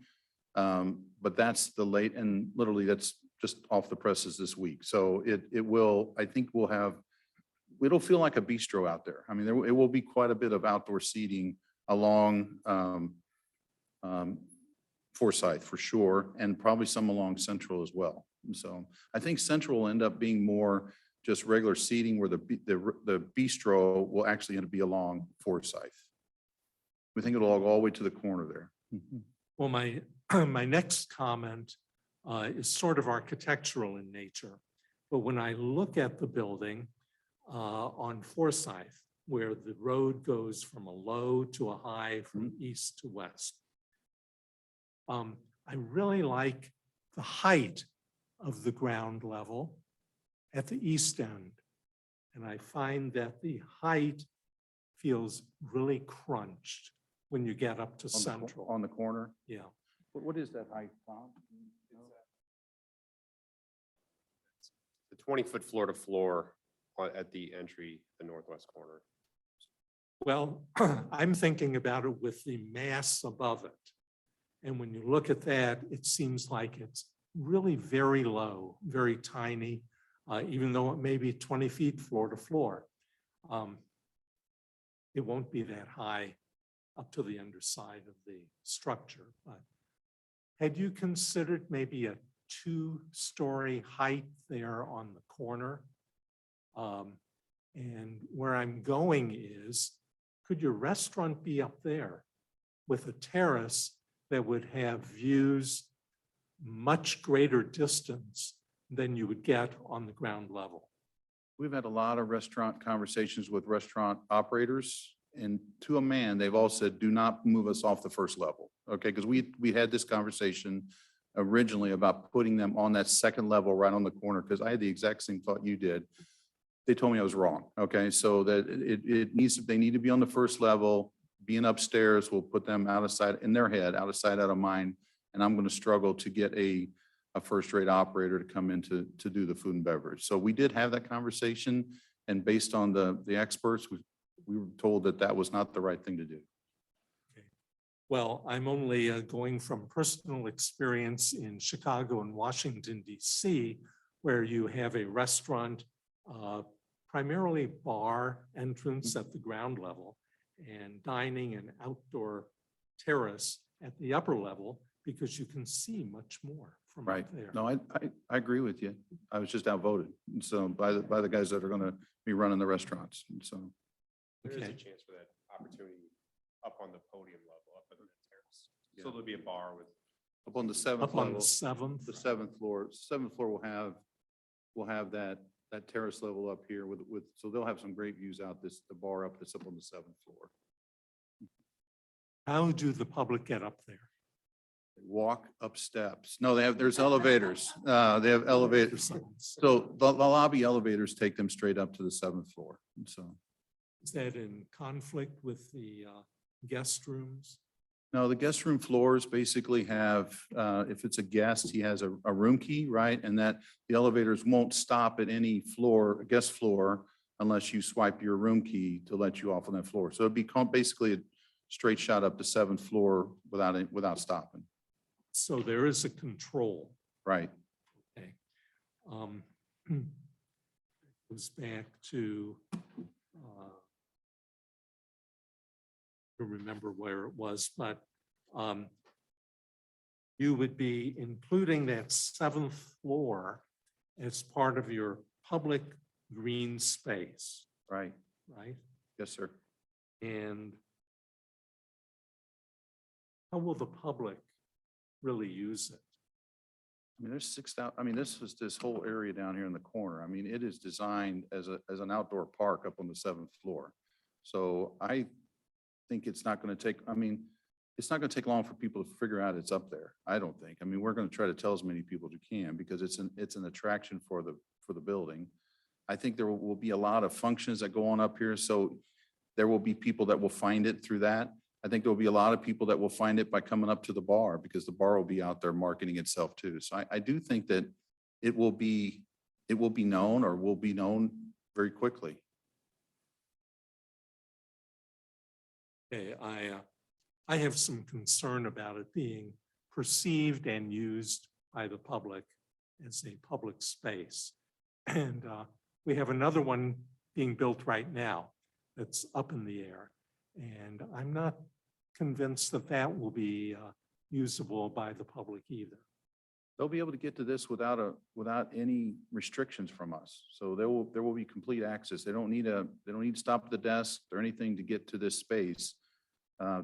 But But that's the late, and literally that's just off the presses this week. So it will, I think we'll have, it'll feel like a bistro out there. I mean, it will be quite a bit of outdoor seating along Forsyth for sure, and probably some along Central as well. And so I think Central will end up being more just regular seating, where the bistro will actually end up be along Forsyth. We think it'll all go all the way to the corner there. Well, my next comment is sort of architectural in nature. But when I look at the building on Forsyth, where the road goes from a low to a high, from east to west, I really like the height of the ground level at the east end. And I find that the height feels really crunched when you get up to Central. On the corner? Yeah. What is that height, Tom? The 20-foot floor to floor at the entry, the northwest corner. Well, I'm thinking about it with the mass above it. And when you look at that, it seems like it's really very low, very tiny, even though it may be 20 feet floor to floor. It won't be that high up to the underside of the structure. But had you considered maybe a 2-story height there on the corner? And where I'm going is, could your restaurant be up there with a terrace that would have views much greater distance than you would get on the ground level? We've had a lot of restaurant conversations with restaurant operators, and to a man, they've all said, do not move us off the first level. Okay, because we had this conversation originally about putting them on that second level right on the corner, because I had the exact same thought you did. They told me I was wrong. Okay, so that they need to be on the first level. Being upstairs will put them out of sight, in their head, out of sight, out of mind. And I'm going to struggle to get a first-rate operator to come in to do the food and beverage. So we did have that conversation, and based on the experts, we were told that that was not the right thing to do. Well, I'm only going from personal experience in Chicago and Washington, D.C., where you have a restaurant, primarily bar entrance at the ground level, and dining and outdoor terrace at the upper level, because you can see much more from Right. up there. No, I agree with you. I was just outvoted. And so by the guys that are going to be running the restaurants. And so. There is a Okay. chance for that opportunity up on the podium level, up on the terrace. So there'll be a bar with. Up on the seventh Up on level, the seventh. the seventh floor will have that terrace level up here with, so they'll have some great views out the bar up that's up on the 7th floor. How do the public get up there? Walk up steps. No, there's elevators. They have elevators. So the lobby elevators take them straight up to the 7th floor. And so. Is that in conflict with the guest rooms? No, the guest room floors basically have, if it's a guest, he has a room key, right? And that the elevators won't stop at any floor, guest floor, unless you swipe your room key to let you off on that floor. So it'd be basically a straight shot up to 7th floor without stopping. So there is a control. Right. Okay. Goes back to remember where it was, but you would be including that 7th floor as part of your public green space. Right. Right? Yes, sir. And how will the public really use it? I mean, there's 6,000. I mean, this whole area down here in the corner. I mean, it is designed as an outdoor park up on the 7th floor. So I think it's not going to take, I mean, it's not going to take long for people to figure out it's up there. I don't think. I mean, we're going to try to tell as many people as we can, because it's an attraction for the building. I think there will be a lot of functions that go on up here. So there will be people that will find it through that. I think there will be a lot of people that will find it by coming up to the bar, because the bar will be out there marketing itself too. So I do think that it will be known, or will be known very quickly. Okay, I have some concern about it being perceived and used by the public as a public space. And we have another one being built right now that's up in the air. And I'm not convinced that that will be usable by the public either. They'll be able to get to this without any restrictions from us. So there will be complete access. They don't need to stop at the desk or anything to get to this space.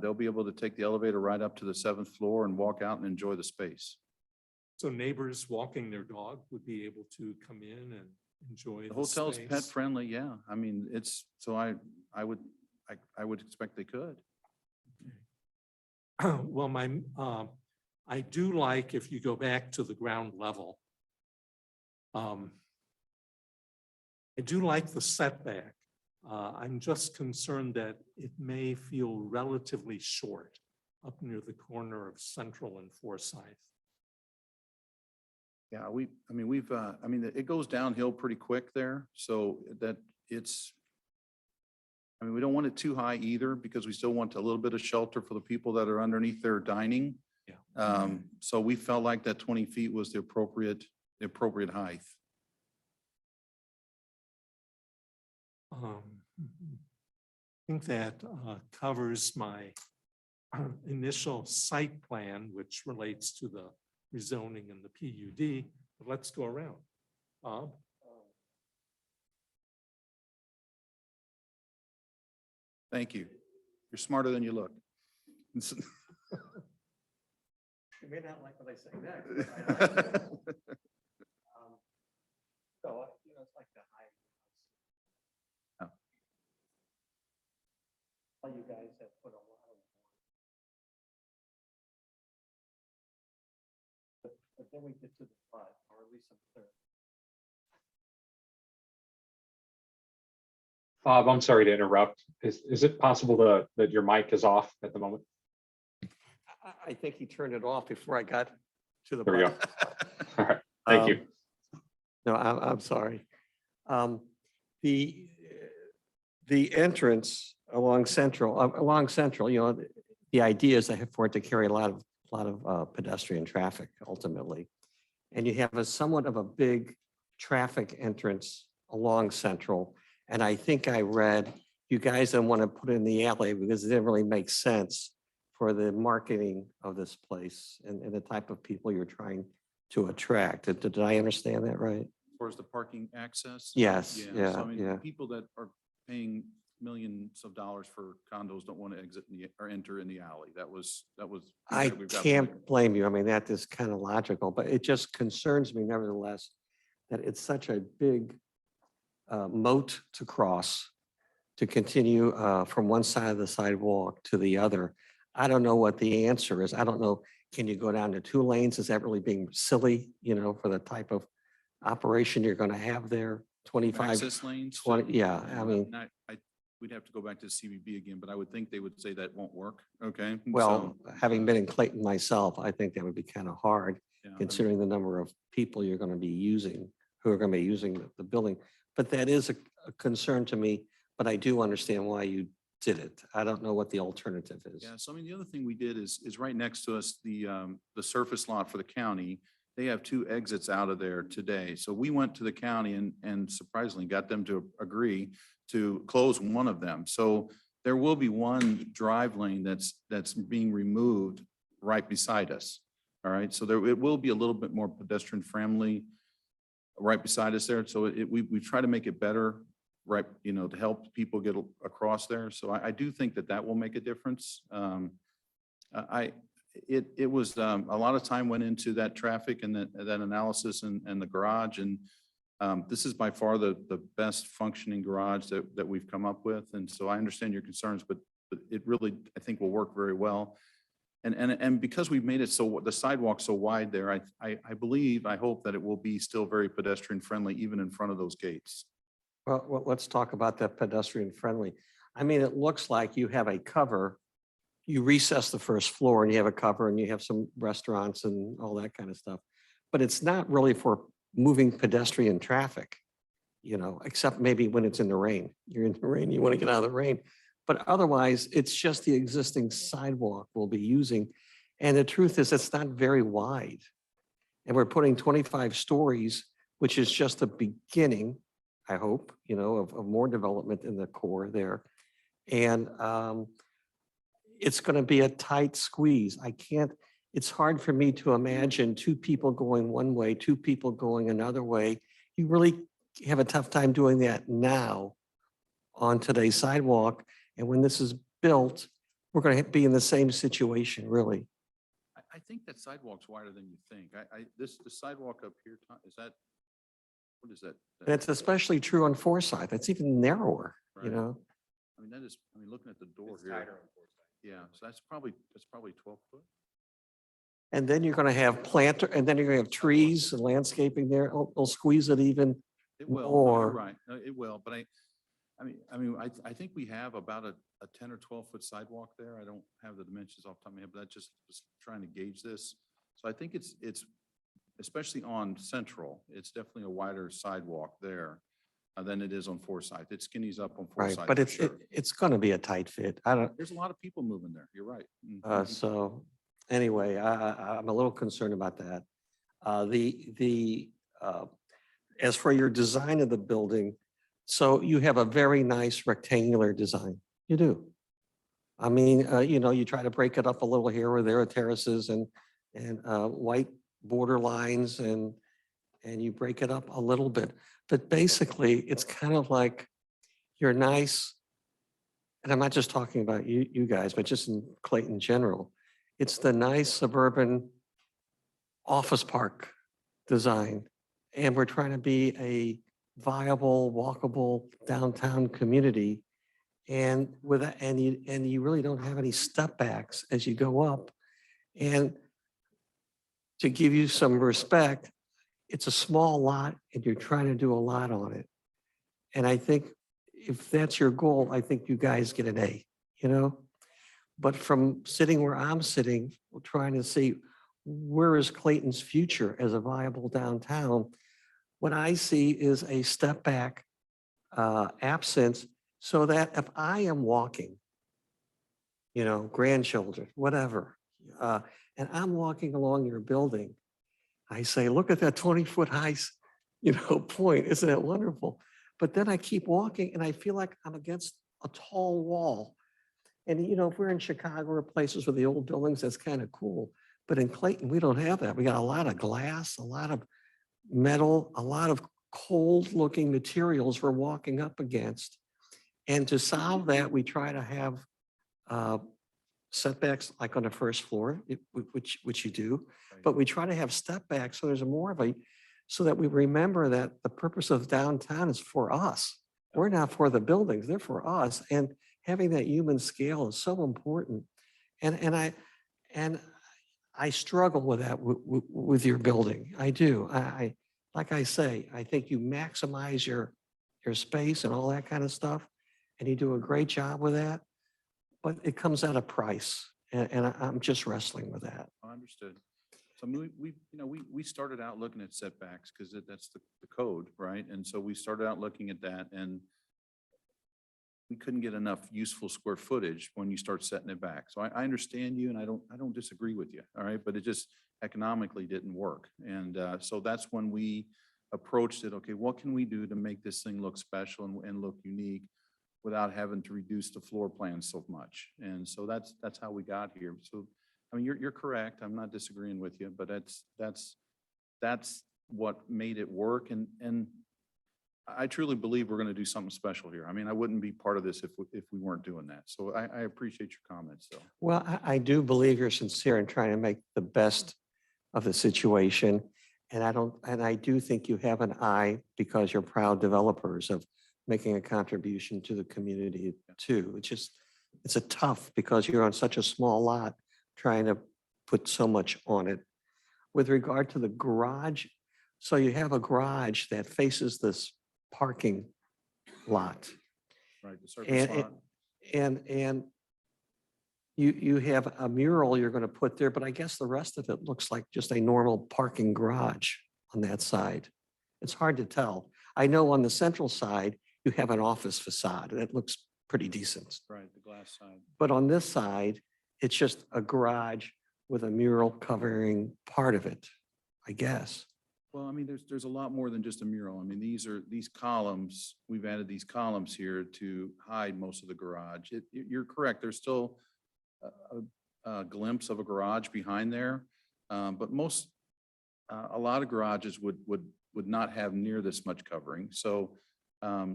They'll be able to take the elevator right up to the 7th floor and walk out and enjoy the space. So neighbors walking their dog would be able to come in and enjoy The hotel's space. pet friendly, yeah. I mean, it's, so I would expect they could. Well, I do like if you go back to the ground level. I do like the setback. I'm just concerned that it may feel relatively short up near the corner of Central and Forsyth. Yeah, it goes downhill pretty quick there, so that we don't want it too high either, because we still want a little bit of shelter for the people that are underneath their dining. Yeah. So we felt like that 20 feet was the appropriate height. I think that covers my initial site plan, which relates to the rezoning and the PUD. But let's go around. Bob? Thank you. You're smarter than you look. You may not like what I say next. So, it's like the high. Oh. You guys have put a lot of. But then we get to the front, or at least I'm clear. Bob, I'm sorry to interrupt. Is it possible that your mic is off at the moment? I think he turned it off before I got to the. There we go. button. All right, thank you. No, I'm sorry. The entrance along Central, the idea is for it to carry a lot of pedestrian traffic ultimately. And you have somewhat of a big traffic entrance along Central. And I think I read, you guys don't want to put it in the alley because it didn't really make sense for the marketing of this place and the type of people you're trying to attract. Did I understand that right? As far as the parking access? Yes, So, I mean, yeah. people that are paying millions of dollars for condos don't want to exit or enter in the alley. That was. I we've got can't blame you. I mean, that is kind of logical, but it just concerns me nevertheless that it's such a big moat to cross to continue from one side of the sidewalk to the other. I don't know what the answer is. I don't know. Can you go down to 2 lanes? Is that really being silly, for the type of operation you're going to have there? 25, access lanes. 20, yeah, I mean. We'd have to go back to the CBB again, but I would think they would say that won't work. Okay. Well, having been in Clayton myself, I think that would be kind of hard Yeah, I mean, considering the number of people you're going to be using, who are going to be using the building. But that is a concern to me, but I do understand why you did it. I don't know what the alternative is. Yeah, so I mean, the other thing we did is right next to us, the surface lot for the county, they have 2 exits out of there today. So we went to the county and surprisingly got them to agree to close one of them. So there will be one drive lane that's being removed right beside us. All right, so it will be a little bit more pedestrian friendly right beside us there. So we try to make it better, right, to help people get across there. So I do think that will make a difference. It was a lot of time went into that traffic and that analysis and the garage. And this is by far the best functioning garage that we've come up with. And so I understand your concerns, but it really, I think, will work very well. And because we've made it so the sidewalk so wide there, I hope that it will be still very pedestrian friendly, even in front of those gates. Well, let's talk about that pedestrian friendly. I mean, it looks like you have a cover. You recess the first floor and you have a cover and you have some restaurants and all that kind of stuff. But it's not really for moving pedestrian traffic, except maybe when it's in the rain. You're in the rain, you want to get out of the rain. But otherwise, it's just the existing sidewalk we'll be using. And the truth is, it's not very wide. And we're putting 25 stories, which is just the beginning, I hope, of more development in the core there. And it's going to be a tight squeeze. It's hard for me to imagine two people going one way, two people going another way. You really have a tough time doing that now on today's sidewalk. And when this is built, we're going to be in the same situation, really. I think that sidewalk's wider than you think. The sidewalk up here, is that, what is that? And it's especially true on Forsyth. It's even narrower, Right. I mean, looking at the door here. Yeah, so that's probably 12 foot. And then you're going to have and then you're going to have trees and landscaping there. It'll squeeze it even It will, no, more. you're right. No, it will, but I think we have about a 10 or 12 foot sidewalk there. I don't have the dimensions off the top of my head, but I just was trying to gauge this. So I think it's especially on Central, it's definitely a wider sidewalk there than it is on Forsyth. It skinnies up on Right, Forsyth. but for sure. it's going to be a tight fit. There's a lot of people moving there. You're right. Mhm. So anyway, I'm a little concerned about that. As for your design of the building, so you have a very nice rectangular design. You do. I mean, you try to break it up a little here or there with terraces and white border lines and you break it up a little bit. But basically, it's kind of like you're nice. And I'm not just talking about you guys, but just in Clayton general. It's the nice suburban office park design. And we're trying to be a viable, walkable downtown community. And you really don't have any step backs as you go up. And to give you some respect, it's a small lot and you're trying to do a lot on it. And I think if that's your goal, I think you guys get an A, But from sitting where I'm sitting, we're trying to see where is Clayton's future as a viable downtown. What I see is a step back absence so that if I am walking, grandchildren, whatever, and I'm walking along your building, I say, look at that 20-foot high, point. Isn't it wonderful? But then I keep walking and I feel like I'm against a tall wall. And, if we're in Chicago or places with the old buildings, that's kind of cool. But in Clayton, we don't have that. We got a lot of glass, a lot of metal, a lot of cold looking materials we're walking up against. And to solve that, we try to have setbacks like on the first floor, which you do, but we try to have step backs so there's more of so that we remember that the purpose of downtown is for us. We're not for the buildings, they're for us. And having that human scale is so important. And I struggle with that with your building. I do. Like I say, I think you maximize your space and all that kind of stuff, and you do a great job with that. But it comes at a price, and I'm just wrestling with that. Understood. So we started out looking at setbacks because that's the code, right? And so we started out looking at that, and we couldn't get enough useful square footage when you start setting it back. So I understand you, and I don't disagree with you, all right? But it just economically didn't work, and so that's when we approached it. Okay, what can we do to make this thing look special and look unique without having to reduce the floor plan so much? And so that's how we got here. So I mean, you're correct. I'm not disagreeing with you, but that's what made it work. And I truly believe we're going to do something special here. I mean, I wouldn't be part of this if we weren't doing that. So I appreciate your comments, though. Well, I do believe you're sincere in trying to make the best of the situation. And I do think you have an eye because you're proud developers of making a contribution to the community too. It's a tough because you're on such a small lot trying to put so much on it. With regard to the garage, so you have a garage that faces this parking lot. Right, the surface lot. And you have a mural you're going to put there, but I guess the rest of it looks like just a normal parking garage on that side. It's hard to tell. I know on the central side, you have an office facade and it looks pretty decent. Right, the glass side. But on this side, it's just a garage with a mural covering part of it, I guess. Well, I mean, there's a lot more than just a mural. I mean, these columns, we've added these columns here to hide most of the garage. You're correct. There's still a glimpse of a garage behind there. But a lot of garages would not have near this much covering. So, I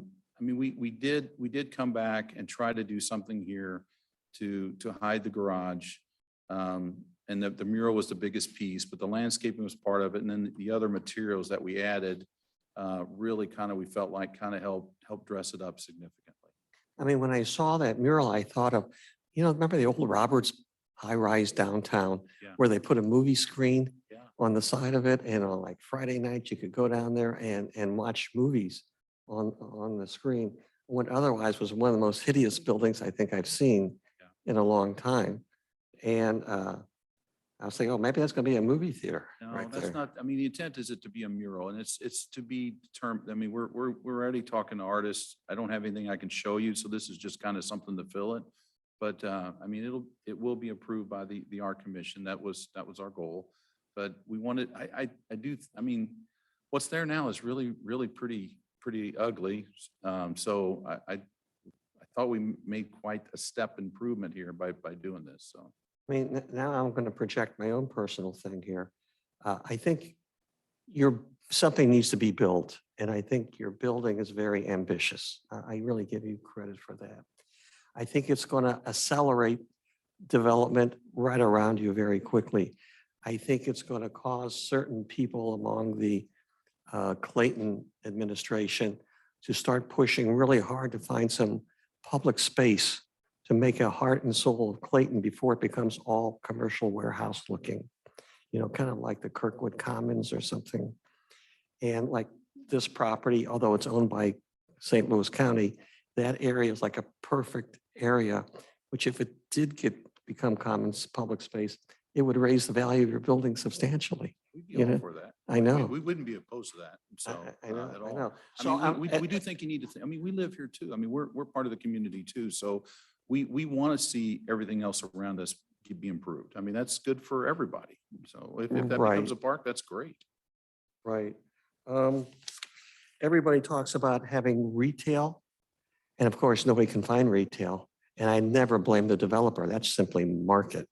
mean, we did come back and try to do something here to hide the garage. And the mural was the biggest piece, but the landscaping was part of it. And then the other materials that we added really we felt like helped dress it up significantly. I mean, when I saw that mural, I thought of, remember the old Roberts high-rise downtown where they put a movie screen on the side of it, and on like Friday night, you could go down there and watch movies on the screen. What otherwise was one of the most hideous buildings I think I've seen in a long time. And I was thinking, oh, maybe that's going to be a movie theater No, right that's there. not, I mean, the intent is it to be a mural, and it's to be determined. I mean, we're already talking to artists. I don't have anything I can show you, so this is just kind of something to fill it. But I mean, it will be approved by the art commission. That was our goal. But we wanted, I mean, what's there now is really pretty ugly. So I thought we made quite a step improvement here by doing this, so. I mean, now I'm going to project my own personal thing here. I think something needs to be built, and I think your building is very ambitious. I really give you credit for that. I think it's going to accelerate development right around you very quickly. I think it's going to cause certain people among the Clayton administration to start pushing really hard to find some public space to make a heart and soul of Clayton before it becomes all commercial warehouse looking, kind of like the Kirkwood Commons or something. And like this property, although it's owned by St. Louis County, that area is like a perfect area, which if it did become commons public space, it would raise the value of your building substantially. We'd be all for that. I know. We wouldn't be opposed to that. So I know. at I all. know. I So mean, we do think you need to, I mean, we live here too. I mean, we're part of the community too. So we want to see everything else around us be improved. I mean, that's good for everybody. So if that becomes a park, that's great. Right. Everybody talks about having retail. And of course, nobody can find retail. And I never blame the developer. That's simply market.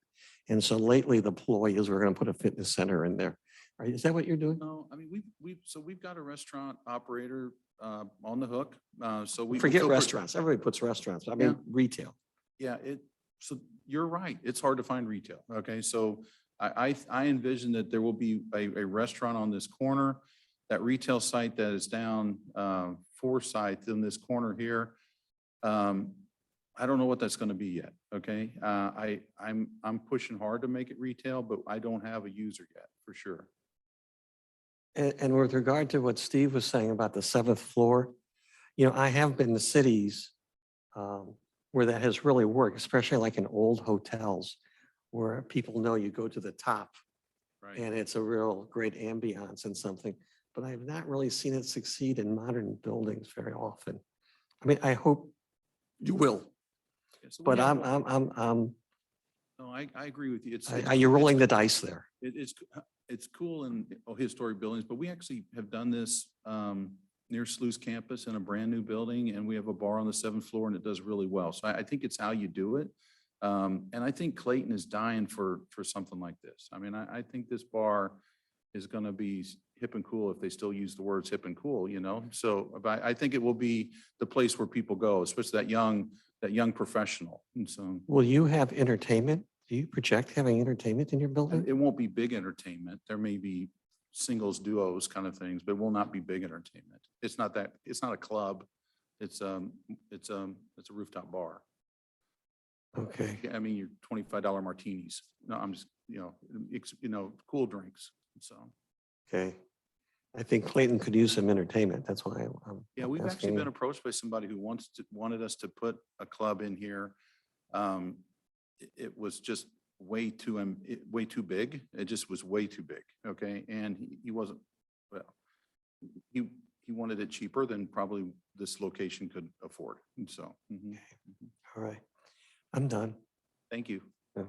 And so lately the ploy is we're going to put a fitness center in there. Right? Is that what you're doing? No, I mean, we've got a restaurant operator on the hook. So we Forget feel restaurants. Everybody puts restaurants. I mean, retail. Yeah, so you're right. It's hard to find retail. Okay, so I envision that there will be a restaurant on this corner, that retail site that is down Forsyth in this corner here. I don't know what that's going to be yet. Okay, I'm pushing hard to make it retail, but I don't have a user yet for sure. And with regard to what Steve was saying about the 7th floor, I have been to cities where that has really worked, especially like in old hotels where people know you go to the top and it's a real great ambiance and something. But I've not really seen it succeed in modern buildings very often. I mean, I hope you will. Yeah, so But we have- I'm No, I agree with you. are you rolling the dice there? It's cool in historic buildings, but we actually have done this near Sluice campus in a brand new building, and we have a bar on the 7th floor, and it does really well. So I think it's how you do it. And I think Clayton is dying for something like this. I mean, I think this bar is going to be hip and cool if they still use the words hip and cool, So but I think it will be the place where people go, especially that young professional. And so Will you have entertainment? Do you project having entertainment in your building? it won't be big entertainment. There may be singles, duos kind of things, but it will not be big entertainment. It's not a club. It's a rooftop bar. Okay. I mean, your $25 martinis. No, I'm just, cool drinks. So. Okay. I think Clayton could use some entertainment. That's why I'm Yeah, we've actually asking been you. approached by somebody who wanted us to put a club in here. It was just way too big. It just was way too big. Okay, and he wasn't. Well, he wanted it cheaper than probably this location could afford. And so. All right. I'm done. Thank you.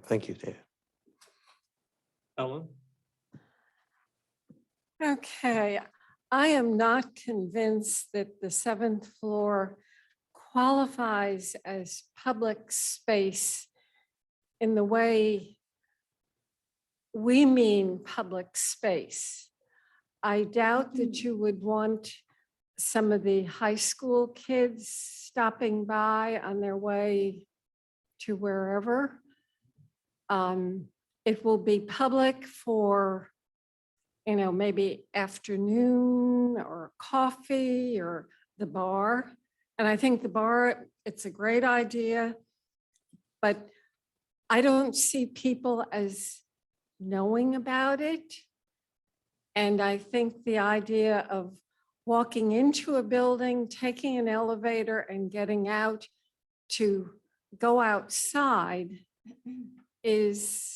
Thank you, Dave. Ellen? Okay, I am not convinced that the 7th floor qualifies as public space in the way we mean public space. I doubt that you would want some of the high school kids stopping by on their way to wherever. It will be public for, maybe afternoon or coffee or the bar. And I think the bar, it's a great idea, but I don't see people as knowing about it. And I think the idea of walking into a building, taking an elevator and getting out to go outside is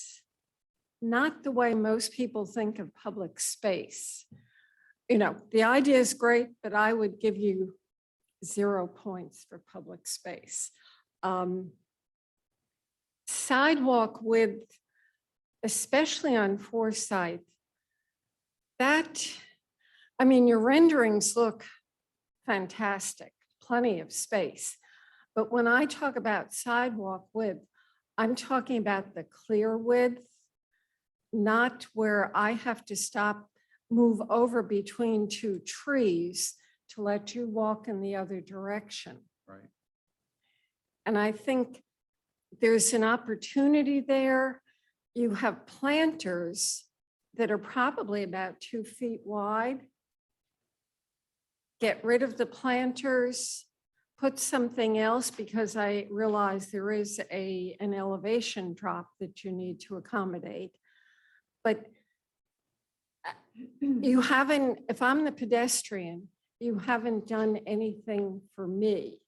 not the way most people think of public space. The idea is great, but I would give you 0 points for public space. Sidewalk width, especially on Forsyth, your renderings look fantastic, plenty of space. But when I talk about sidewalk width, I'm talking about the clear width, not where I have to stop, move over between 2 trees to let you walk in the other direction. Right. And I think there's an opportunity there. You have planters that are probably about 2 feet wide. Get rid of the planters, put something else, because I realize there is an elevation drop that you need to accommodate. But you haven't, if I'm the pedestrian, you haven't done anything for me.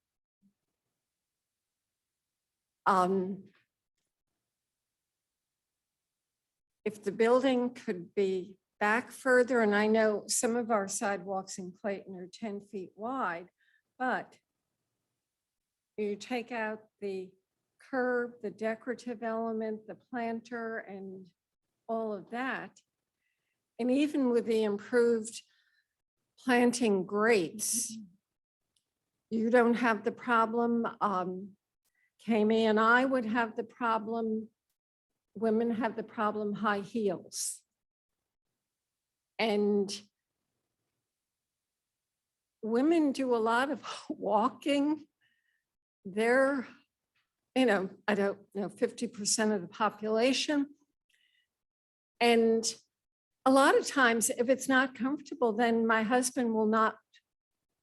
If the building could be back further, and I know some of our sidewalks in Clayton are 10 feet wide, but you take out the curb, the decorative element, the planter, and all of that. And even with the improved planting grates, you don't have the problem. Kami and I would have the problem. Women have the problem, high heels. And women do a lot of walking. They're, I don't know, 50% of the population. And a lot of times, if it's not comfortable, then my husband will not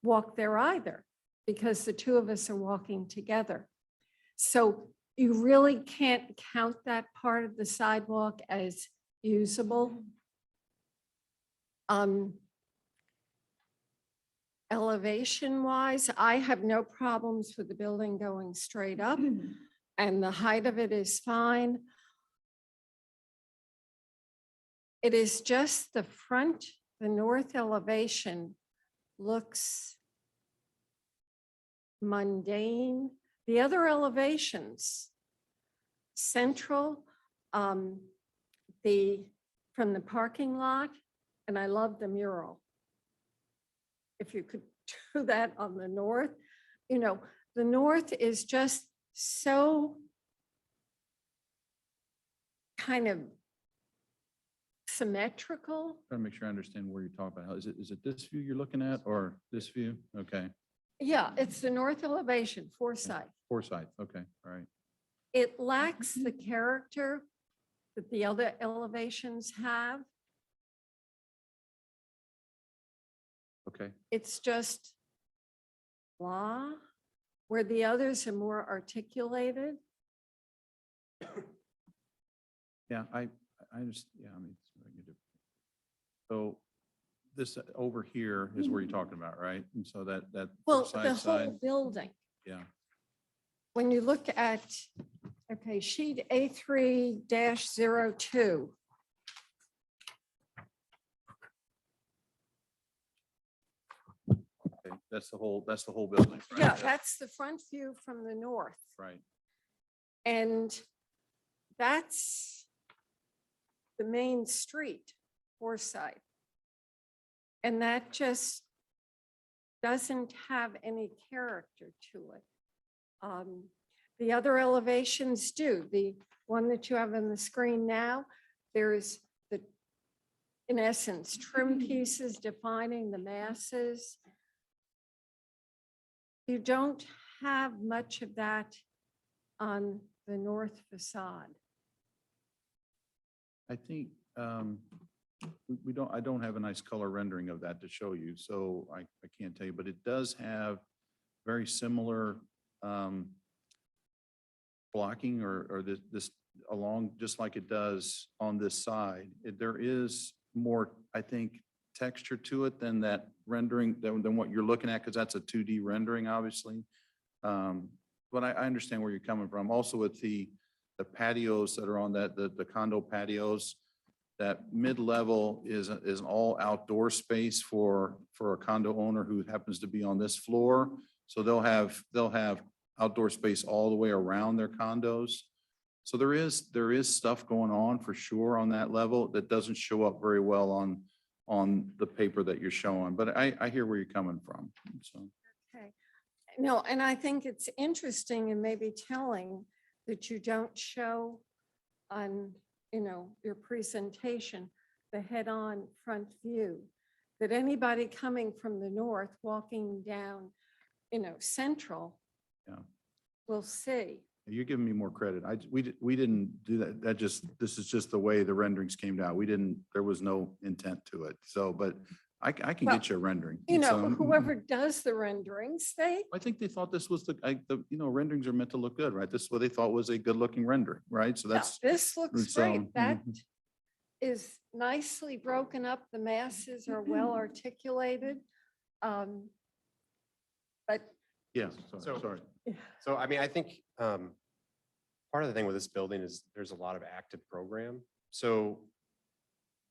walk there either, because the 2 of us are walking together. So you really can't count that part of the sidewalk as usable. Elevation wise, I have no problems with the building going straight up, and the height of it is fine. It is just the front, the north elevation looks mundane. The other elevations, central, from the parking lot, and I love the mural. If you could do that on the north, the north is just so kind of symmetrical. Trying to make sure I understand where you're talking about. Is it this view you're looking at or this view? Okay. Yeah, it's the north elevation, Forsyth. Forsyth. Okay. All right. It lacks the character that the other elevations have. Okay. It's just blah, where the others are more articulated. Yeah, I understand. Yeah, so this over here is where you're talking about, right? And so that Well, Forsyth the whole side. building. Yeah. When you look at, okay, sheet A3-02. Okay, that's the whole building. Right? Yeah, that's the front view from the north. Right. And that's the main street, Forsyth. And that just doesn't have any character to it. The other elevations do. The one that you have on the screen now, there's the, in essence, trim pieces defining the masses. You don't have much of that on the north facade. I think I don't have a nice color rendering of that to show you, so I can't tell you, but it does have very similar blocking or this along, just like it does on this side. There is more, I think, texture to it than that rendering, than what you're looking at, because that's a 2D rendering, obviously. But I understand where you're coming from. Also with the patios that are on that, the condo patios, that mid-level is an all outdoor space for a condo owner who happens to be on this floor. So they'll have outdoor space all the way around their condos. So there is stuff going on for sure on that level that doesn't show up very well on the paper that you're showing, but I hear where you're coming from. So. Okay. No, and I think it's interesting and maybe telling that you don't show on, your presentation, the head-on front view, that anybody coming from the north walking down, Central will see. You're giving me more credit. We didn't do that. This is just the way the renderings came out. There was no intent to it. So, but I can get you a rendering. Whoever does the renderings, I think they thought this was renderings are meant to look good, right? This is what they thought was a good looking rendering, right? So this looks great. That is nicely broken up. The masses are well articulated. But yeah, sorry. So, I mean, I think part of the thing with this building is there's a lot of active program. So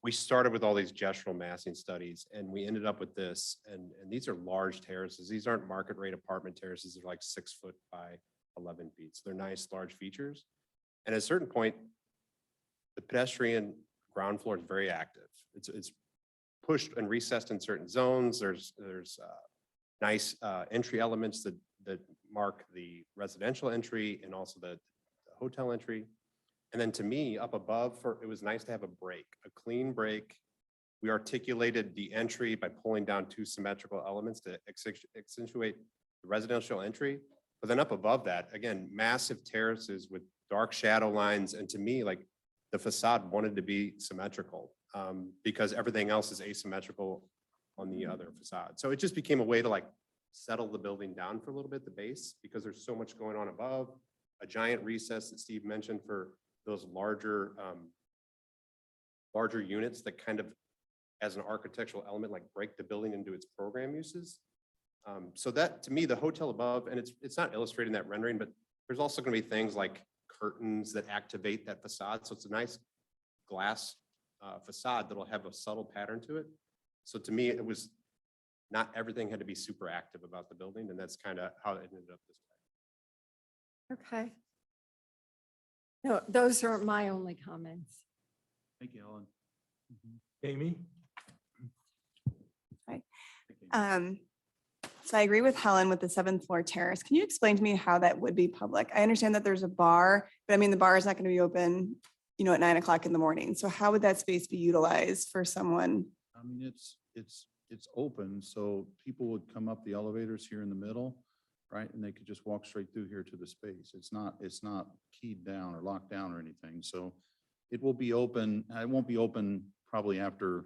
we started with all these gestural massing studies and we ended up with this. And these are large terraces. These aren't market rate apartment terraces. They're like 6 foot by 11 feet. So they're nice, large features. And at a certain point, the pedestrian ground floor is very active. It's pushed and recessed in certain zones. There's nice entry elements that mark the residential entry and also the hotel entry. And then to me, up above, it was nice to have a break, a clean break. We articulated the entry by pulling down 2 symmetrical elements to accentuate the residential entry. But then up above that, again, massive terraces with dark shadow lines. And to me, like the facade wanted to be symmetrical because everything else is asymmetrical on the other facade. So it just became a way to like settle the building down for a little bit, the base, because there's so much going on above. A giant recess that Steve mentioned for those larger units that kind of, as an architectural element, like break the building into its program uses. So that, to me, the hotel above, and it's not illustrating that rendering, but there's also going to be things like curtains that activate that facade. So it's a nice glass facade that'll have a subtle pattern to it. So to me, it was not everything had to be super active about the building, and that's kind of how it ended up this way. okay. No, those are my only comments. Thank you, Ellen. Amy? So I agree with Helen with the 7th floor terrace. Can you explain to me how that would be public? I understand that there's a bar, but I mean, the bar is not going to be open, at 9 o'clock in the morning. So how would that space be utilized for someone? I mean, it's open, so people would come up the elevators here in the middle, right? And they could just walk straight through here to the space. It's not keyed down or locked down or anything. So it will be open. It won't be open probably after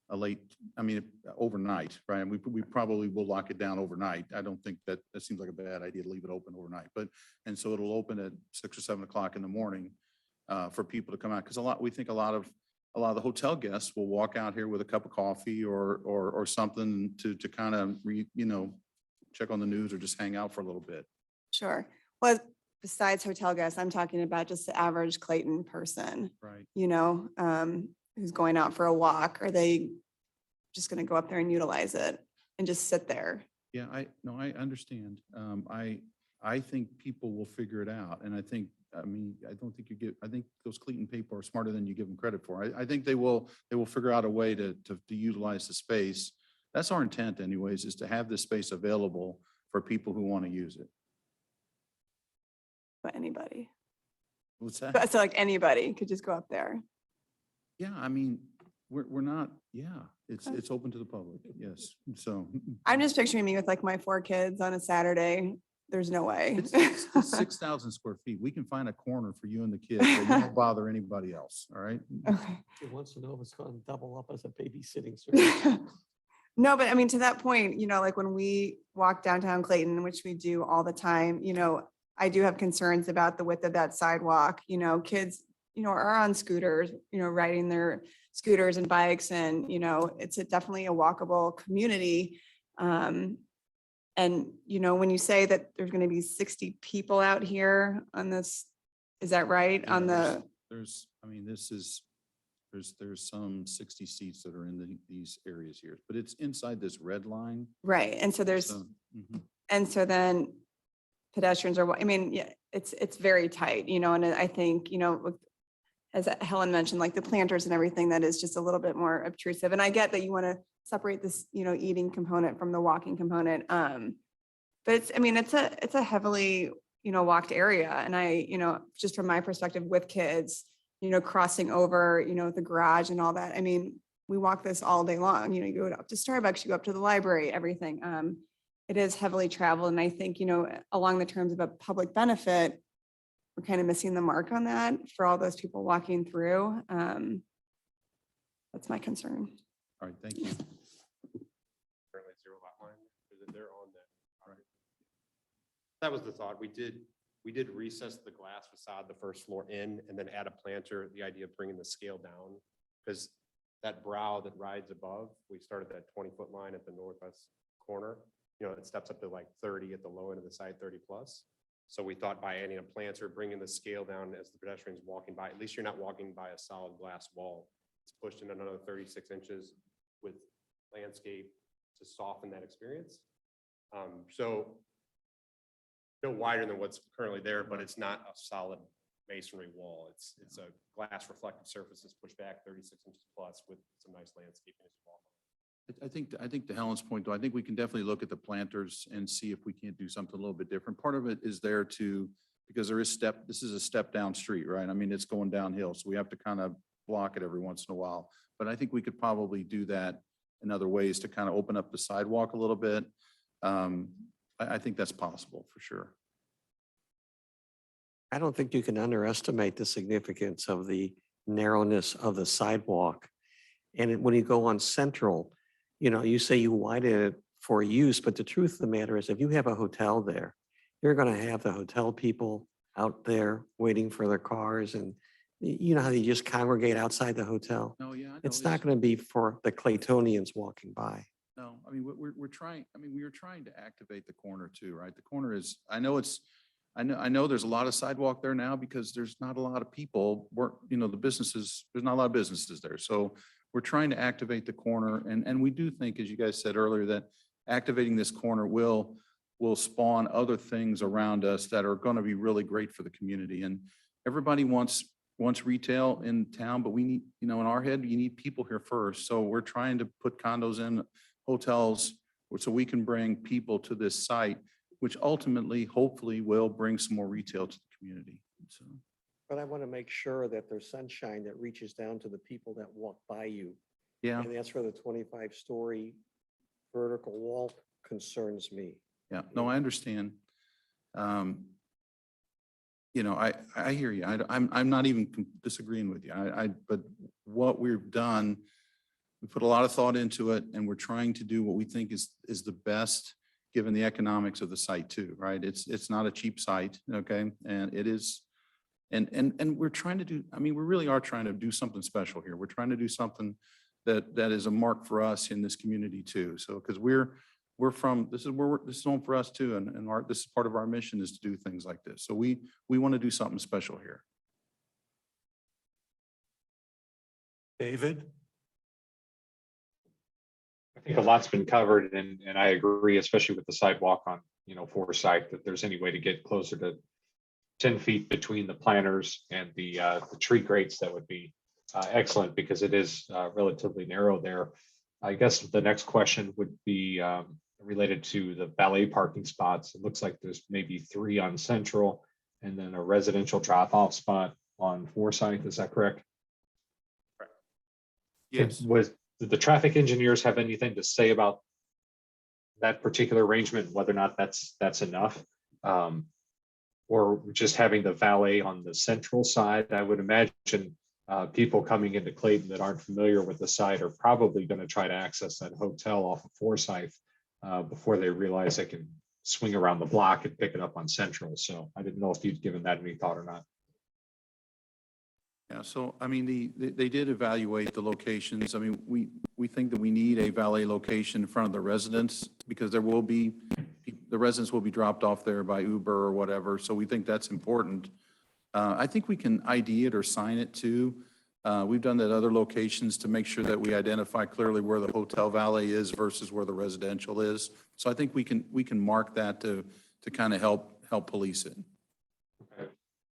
overnight, right? And we probably will lock it down overnight. I don't think that seems like a bad idea to leave it open overnight, and so it'll open at 6 or 7 o'clock in the morning for people to come out. Because we think a lot of the hotel guests will walk out here with a cup of coffee or something to kind of check on the news or just hang out for a little bit. Sure. Well, besides hotel guests, I'm talking about just the average Clayton person, right? Who's going out for a walk. Are they just going to go up there and utilize it and just sit there? Yeah, I understand. I think people will figure it out. And I think, I mean, I don't think I think those Clayton people are smarter than you give them credit for. I think they will figure out a way to utilize the space. That's our intent anyways, is to have this space available for people who want to use it. But anybody. What's that? So like anybody could just go up there. Yeah, I mean, we're not, yeah, Okay. it's open to the public, yes. So I'm just picturing me with like my 4 kids on a Saturday. There's no way. it's 6,000 square feet. We can find a corner for you and the kids, but you won't bother anybody else, all right? He wants to know if it's going to double up as a babysitting service. No, but I mean, to that point, like when we walk downtown Clayton, which we do all the time, I do have concerns about the width of that sidewalk. Kids, are on scooters, riding their scooters and bikes, and, it's definitely a walkable community. And, when you say that there's going to be 60 people out here on this, is that right? Yeah, On the, there's some 60 seats that are in these areas here, but it's inside this red line. right. And so there's, Mhm. and so then pedestrians are, yeah, it's very tight, and I think, as Helen mentioned, like the planters and everything, that is just a little bit more obtrusive. And I get that you want to separate this, eating component from the walking component. But it's a heavily, walked area. And just from my perspective with kids, crossing over, the garage and all that. We walk this all day long, you go up to Starbucks, you go up to the library, everything. It is heavily traveled. And I think, along the terms of a public benefit, we're kind of missing the mark on that for all those people walking through. That's my concern. All right, thank you. Currently 0 lot line, because they're on that. Right. That was the thought. We did recess the glass facade the first floor in and then add a planter, the idea of bringing the scale down, because that brow that rides above, we started that 20-foot line at the northwest corner. It steps up to like 30 at the low end of the side, 30 plus. So we thought by adding a planter, bringing the scale down as the pedestrian's walking by, at least you're not walking by a solid glass wall. It's pushed in another 36 inches with landscape to soften that experience. So no wider than what's currently there, but it's not a solid masonry wall. It's a glass reflective surface that's pushed back 36 inches plus with some nice landscaping as well. I think to Helen's point, though, I think we can definitely look at the planters and see if we can't do something a little bit different. Part of it is there because this is a step down street, right? It's going downhill, so we have to kind of block it every once in a while. But I think we could probably do that in other ways to kind of open up the sidewalk a little bit. I think that's possible for sure. I don't think you can underestimate the significance of the narrowness of the sidewalk. And when you go on Central, you say you widen it for use, but the truth of the matter is if you have a hotel there, you're going to have the hotel people out there waiting for their cars, and you know how you just congregate outside the hotel? No, yeah, I know. It's not going to be for the Claytonians walking by. No, we're trying, we are trying to activate the corner too, right? The corner is, I know there's a lot of sidewalk there now because there's not a lot of people the businesses, there's not a lot of businesses there. So we're trying to activate the corner. And we do think, as you guys said earlier, that activating this corner will spawn other things around us that are going to be really great for the community. And everybody wants retail in town, but we need, in our head, you need people here first. So we're trying to put condos in hotels so we can bring people to this site, which ultimately, hopefully, will bring some more retail to the community. So. But I want to make sure that there's sunshine that reaches down to the people that walk by you. Yeah. And that's where the 25-story vertical wall concerns me. Yeah, no, I understand. I hear you. I'm not even disagreeing with you. But what we've done, we put a lot of thought into it, and we're trying to do what we think is the best given the economics of the site too, right? It's not a cheap site, okay? And it is, and we're trying to do, we really are trying to do something special here. We're trying to do something that is a mark for us in this community too. So, because we're from, this is home for us too. And this is part of our mission is to do things like this. So we want to do something special here. David? I think a lot's been covered and I agree, especially with the sidewalk on Forsyth, if there's any way to get closer to 10 feet between the planters and the tree grates, that would be excellent, because it is relatively narrow there. I guess the next question would be related to the valet parking spots. It looks like there's maybe 3 on Central and then a residential drop-off spot on Forsyth. Is that correct? Yes. Did the traffic engineers have anything to say about that particular arrangement, whether or not that's enough? Or just having the valet on the central side? I would imagine people coming into Clayton that aren't familiar with the site are probably going to try to access that hotel off of Forsyth before they realize they can swing around the block and pick it up on Central. So I didn't know if you'd given that any thought or not. Yeah, so I mean, they did evaluate the locations. I mean, we think that we need a valet location in front of the residents, because the residents will be dropped off there by Uber or whatever. So we think that's important. I think we can ID it or sign it too. We've done that at other locations to make sure that we identify clearly where the hotel valet is versus where the residential is. So I think we can mark that to kind of help police it.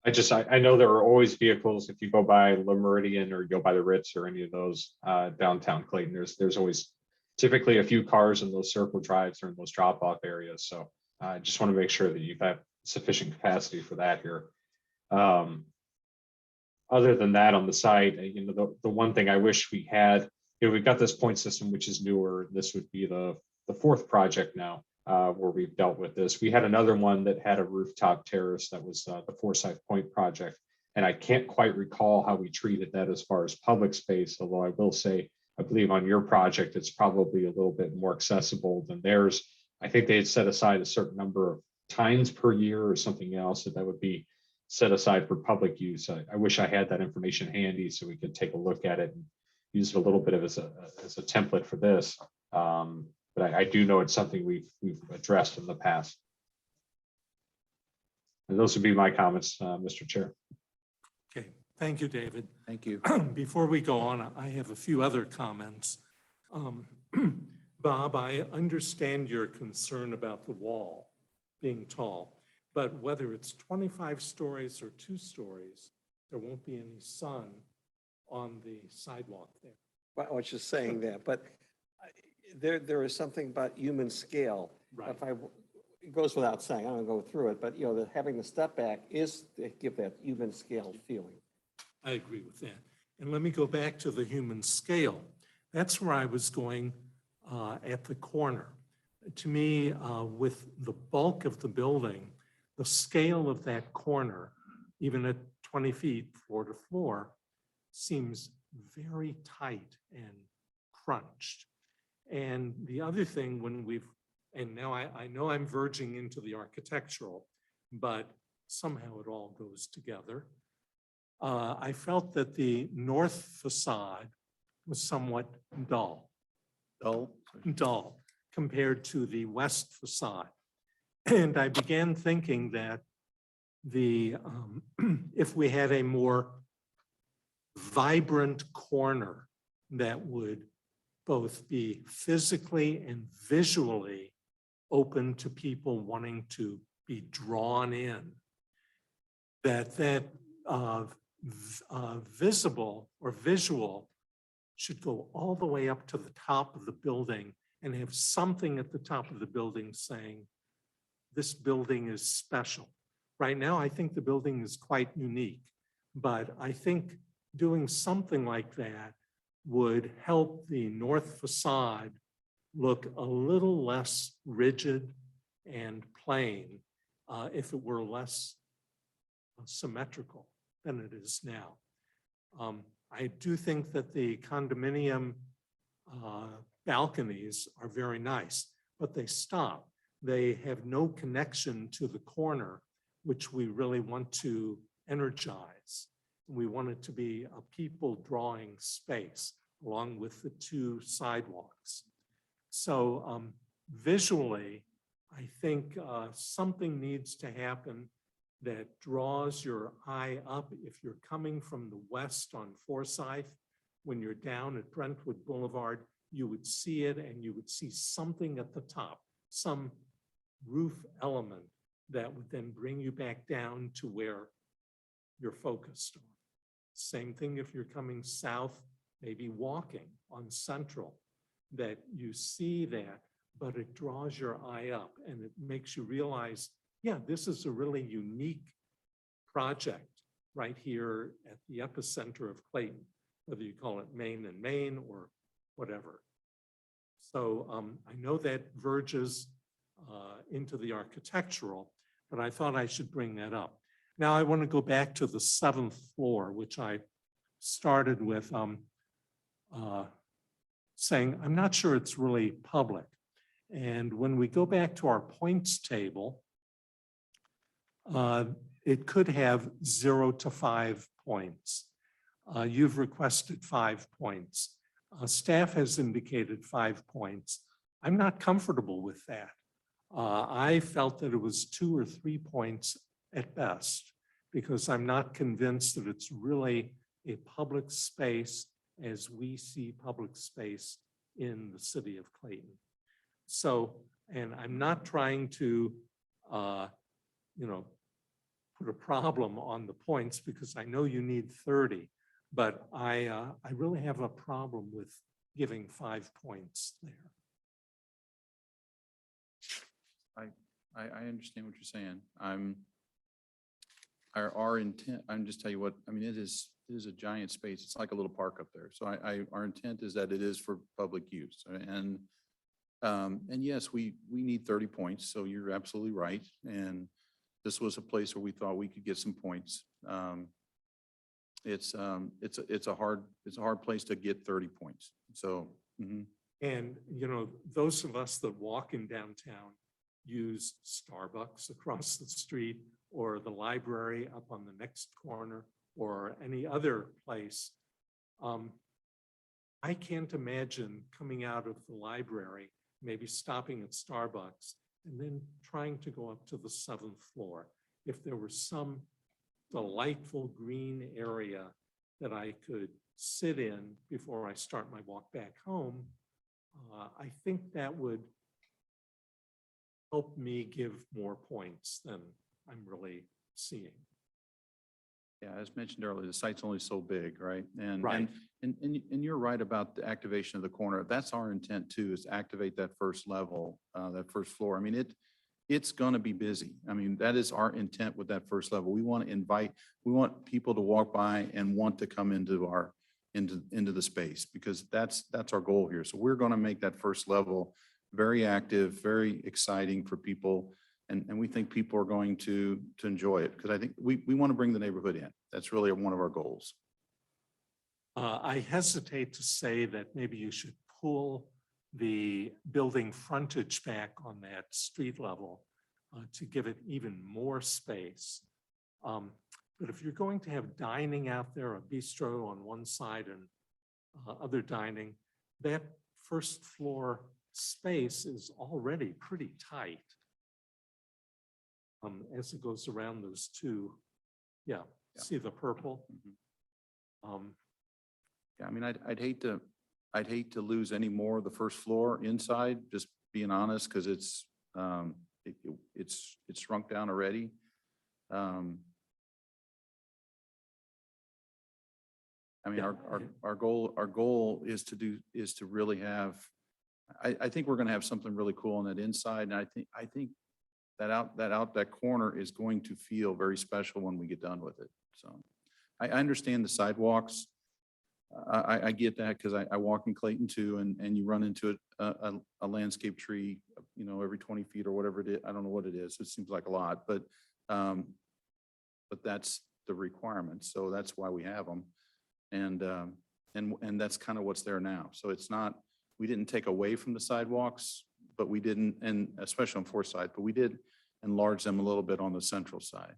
I know there are always vehicles if you go by Le Meridian or you go by the Ritz or any of those downtown Clayton. There's always typically a few cars in those circle drives or in those drop-off areas. So I just want to make sure that you've got sufficient capacity for that here. Other than that, on the site, the one thing I wish we had, we've got this point system, which is newer. This would be the 4th project now where we've dealt with this. We had another one that had a rooftop terrace. That was the Forsyth Point project. And I can't quite recall how we treated that as far as public space, although I will say, I believe on your project, it's probably a little bit more accessible than theirs. I think they had set aside a certain number of times per year or something else that would be set aside for public use. I wish I had that information handy so we could take a look at it and use it a little bit as a template for this. But I do know it's something we've addressed in the past. And those would be my comments, Mr. Chair. Okay, thank you, David. Thank you. Before we go on, I have a few other comments. Bob, I understand your concern about the wall being tall, but whether it's 25 stories or 2 stories, there won't be any sun on the sidewalk there. Well, I was just saying that, but there is something about human scale. Right. It goes without saying, I don't go through it, but having the step back is to give that human scale feeling. I agree with that. And let me go back to the human scale. That's where I was going at the corner. To me, with the bulk of the building, the scale of that corner, even at 20 feet floor to floor, seems very tight and crunched. And the other thing, and now I know I'm verging into the architectural, but somehow it all goes together. I felt that the north facade was somewhat dull compared to the west facade. And I began thinking that if we had a more vibrant corner that would both be physically and visually open to people wanting to be drawn in, that visible or visual should go all the way up to the top of the building and have something at the top of the building saying, this building is special. Right now, I think the building is quite unique, but I think doing something like that would help the north facade look a little less rigid and plain if it were less symmetrical than it is now. I do think that the condominium balconies are very nice, but they stop. They have no connection to the corner, which we really want to energize. We want it to be a people drawing space along with the 2 sidewalks. So visually, I think something needs to happen that draws your eye up. If you're coming from the west on Forsyth, when you're down at Brentwood Boulevard, you would see it and you would see something at the top, some roof element that would then bring you back down to where you're focused on. Same thing if you're coming south, maybe walking on Central, that you see that, but it draws your eye up and it makes you realize, yeah, this is a really unique project right here at the epicenter of Clayton, whether you call it Main and Main or whatever. So I know that verges into the architectural, but I thought I should bring that up. Now I want to go back to the 7th floor, which I started with saying, I'm not sure it's really public. And when we go back to our points table, it could have 0 to 5 points. You've requested 5 points. Staff has indicated 5 points. I'm not comfortable with that. I felt that it was 2 or 3 points at best, because I'm not convinced that it's really a public space as we see public space in the city of Clayton. So, and I'm not trying to, put a problem on the points, because I know you need 30, but I really have a problem with giving 5 points there. I understand what you're saying. Our intent, I'm just tell you what, I mean, it is a giant space. It's like a little park up there. So our intent is that it is for public use. And yes, we need 30 points. So you're absolutely right. And this was a place where we thought we could get some points. It's a hard place to get 30 points. So. And, those of us that walk in downtown use Starbucks across the street, or the library up on the next corner, or any other place. I can't imagine coming out of the library, maybe stopping at Starbucks, and then trying to go up to the 7th floor. If there was some delightful green area that I could sit in before I start my walk back home, I think that would help me give more points than I'm really seeing. Yeah, as mentioned earlier, the site's only so big, right? Right. And you're right about the activation of the corner. That's our intent too, is to activate that first level, that first floor. I mean, it's gonna be busy. I mean, that is our intent with that first level. We want people to walk by and want to come into the space, because that's our goal here. So we're gonna make that first level very active, very exciting for people. And we think people are going to enjoy it, because I think we want to bring the neighborhood in. That's really one of our goals. I hesitate to say that maybe you should pull the building frontage back on that street level to give it even more space. But if you're going to have dining out there, a bistro on one side and other dining, that first floor space is already pretty tight. As it goes around those two, see the purple? Yeah, I mean, I'd hate to lose any more of the first floor inside, just being honest, because it's shrunk down already. I mean, our goal is to really have, I think we're going to have something really cool on that inside. And I think that corner is going to feel very special when we get done with it. So I understand the sidewalks. I get that, because I walk in Clayton too, and you run into a landscape tree, every 20 feet or whatever it is. I don't know what it is. It seems like a lot, but that's the requirement. So that's why we have them. And that's kind of what's there now. So it's not, we didn't take away from the sidewalks, but we didn't, and especially on Forsyth, but we did enlarge them a little bit on the central side.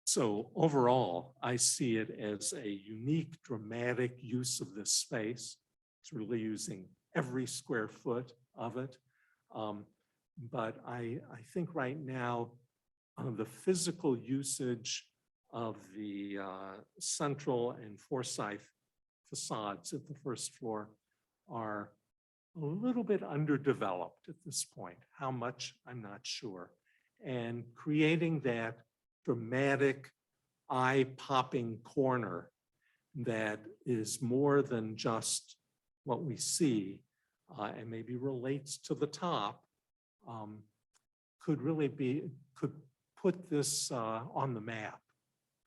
So overall, I see it as a unique, dramatic use of this space. It's really using every square foot of it. But I think right now, the physical usage of the central and Forsyth facades at the first floor are a little bit underdeveloped at this point. How much, I'm not sure. And creating that dramatic, eye-popping corner that is more than just what we see and maybe relates to the top could put this on the map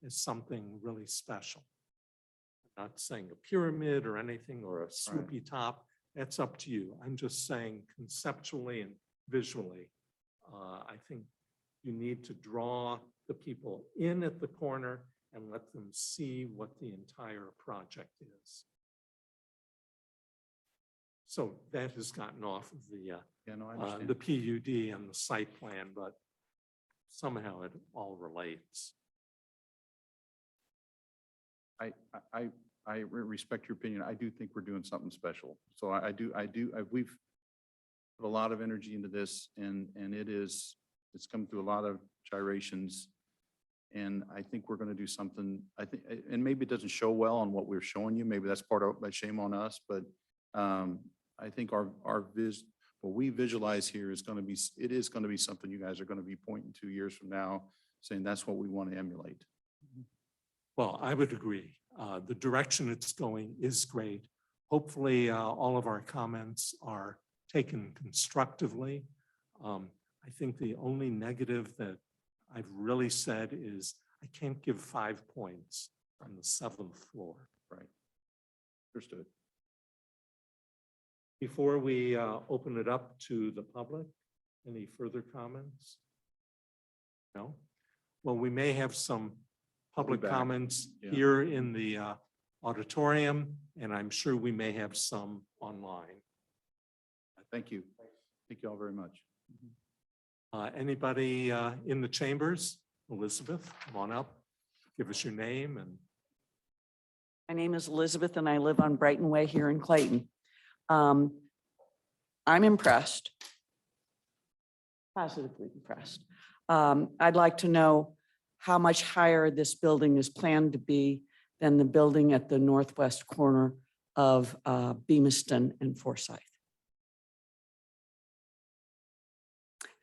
as something really special. I'm not saying a pyramid or anything or a swoopy top. That's up to you. I'm just saying conceptually and visually, I think you need to draw the people in at the corner and let them see what the entire project is. So that has gotten off of the PUD and the site plan, but somehow it all relates. I respect your opinion. I do think we're doing something special. So we've put a lot of energy into this and it's come through a lot of gyrations. And I think we're going to do something, and maybe it doesn't show well on what we're showing you. Maybe that's part of that, shame on us, but I think what we visualize here is going to be something you guys are going to be pointing to years from now, saying that's what we want to emulate. Well, I would agree. The direction it's going is great. Hopefully, all of our comments are taken constructively. I think the only negative that I've really said is I can't give 5 points on the 7th floor. Right. Understood. Before we open it up to the public, any further comments? No? Well, we may have some public comments here in the auditorium, and I'm sure we may have some online. Thank you. Thank you all very much. Anybody in the chambers? Elizabeth, come on up. Give us your name and. My name is Elizabeth and I live on Brighton Way here in Clayton. I'm impressed, positively impressed. I'd like to know how much higher this building is planned to be than the building at the northwest corner of Beamiston and Forsyth.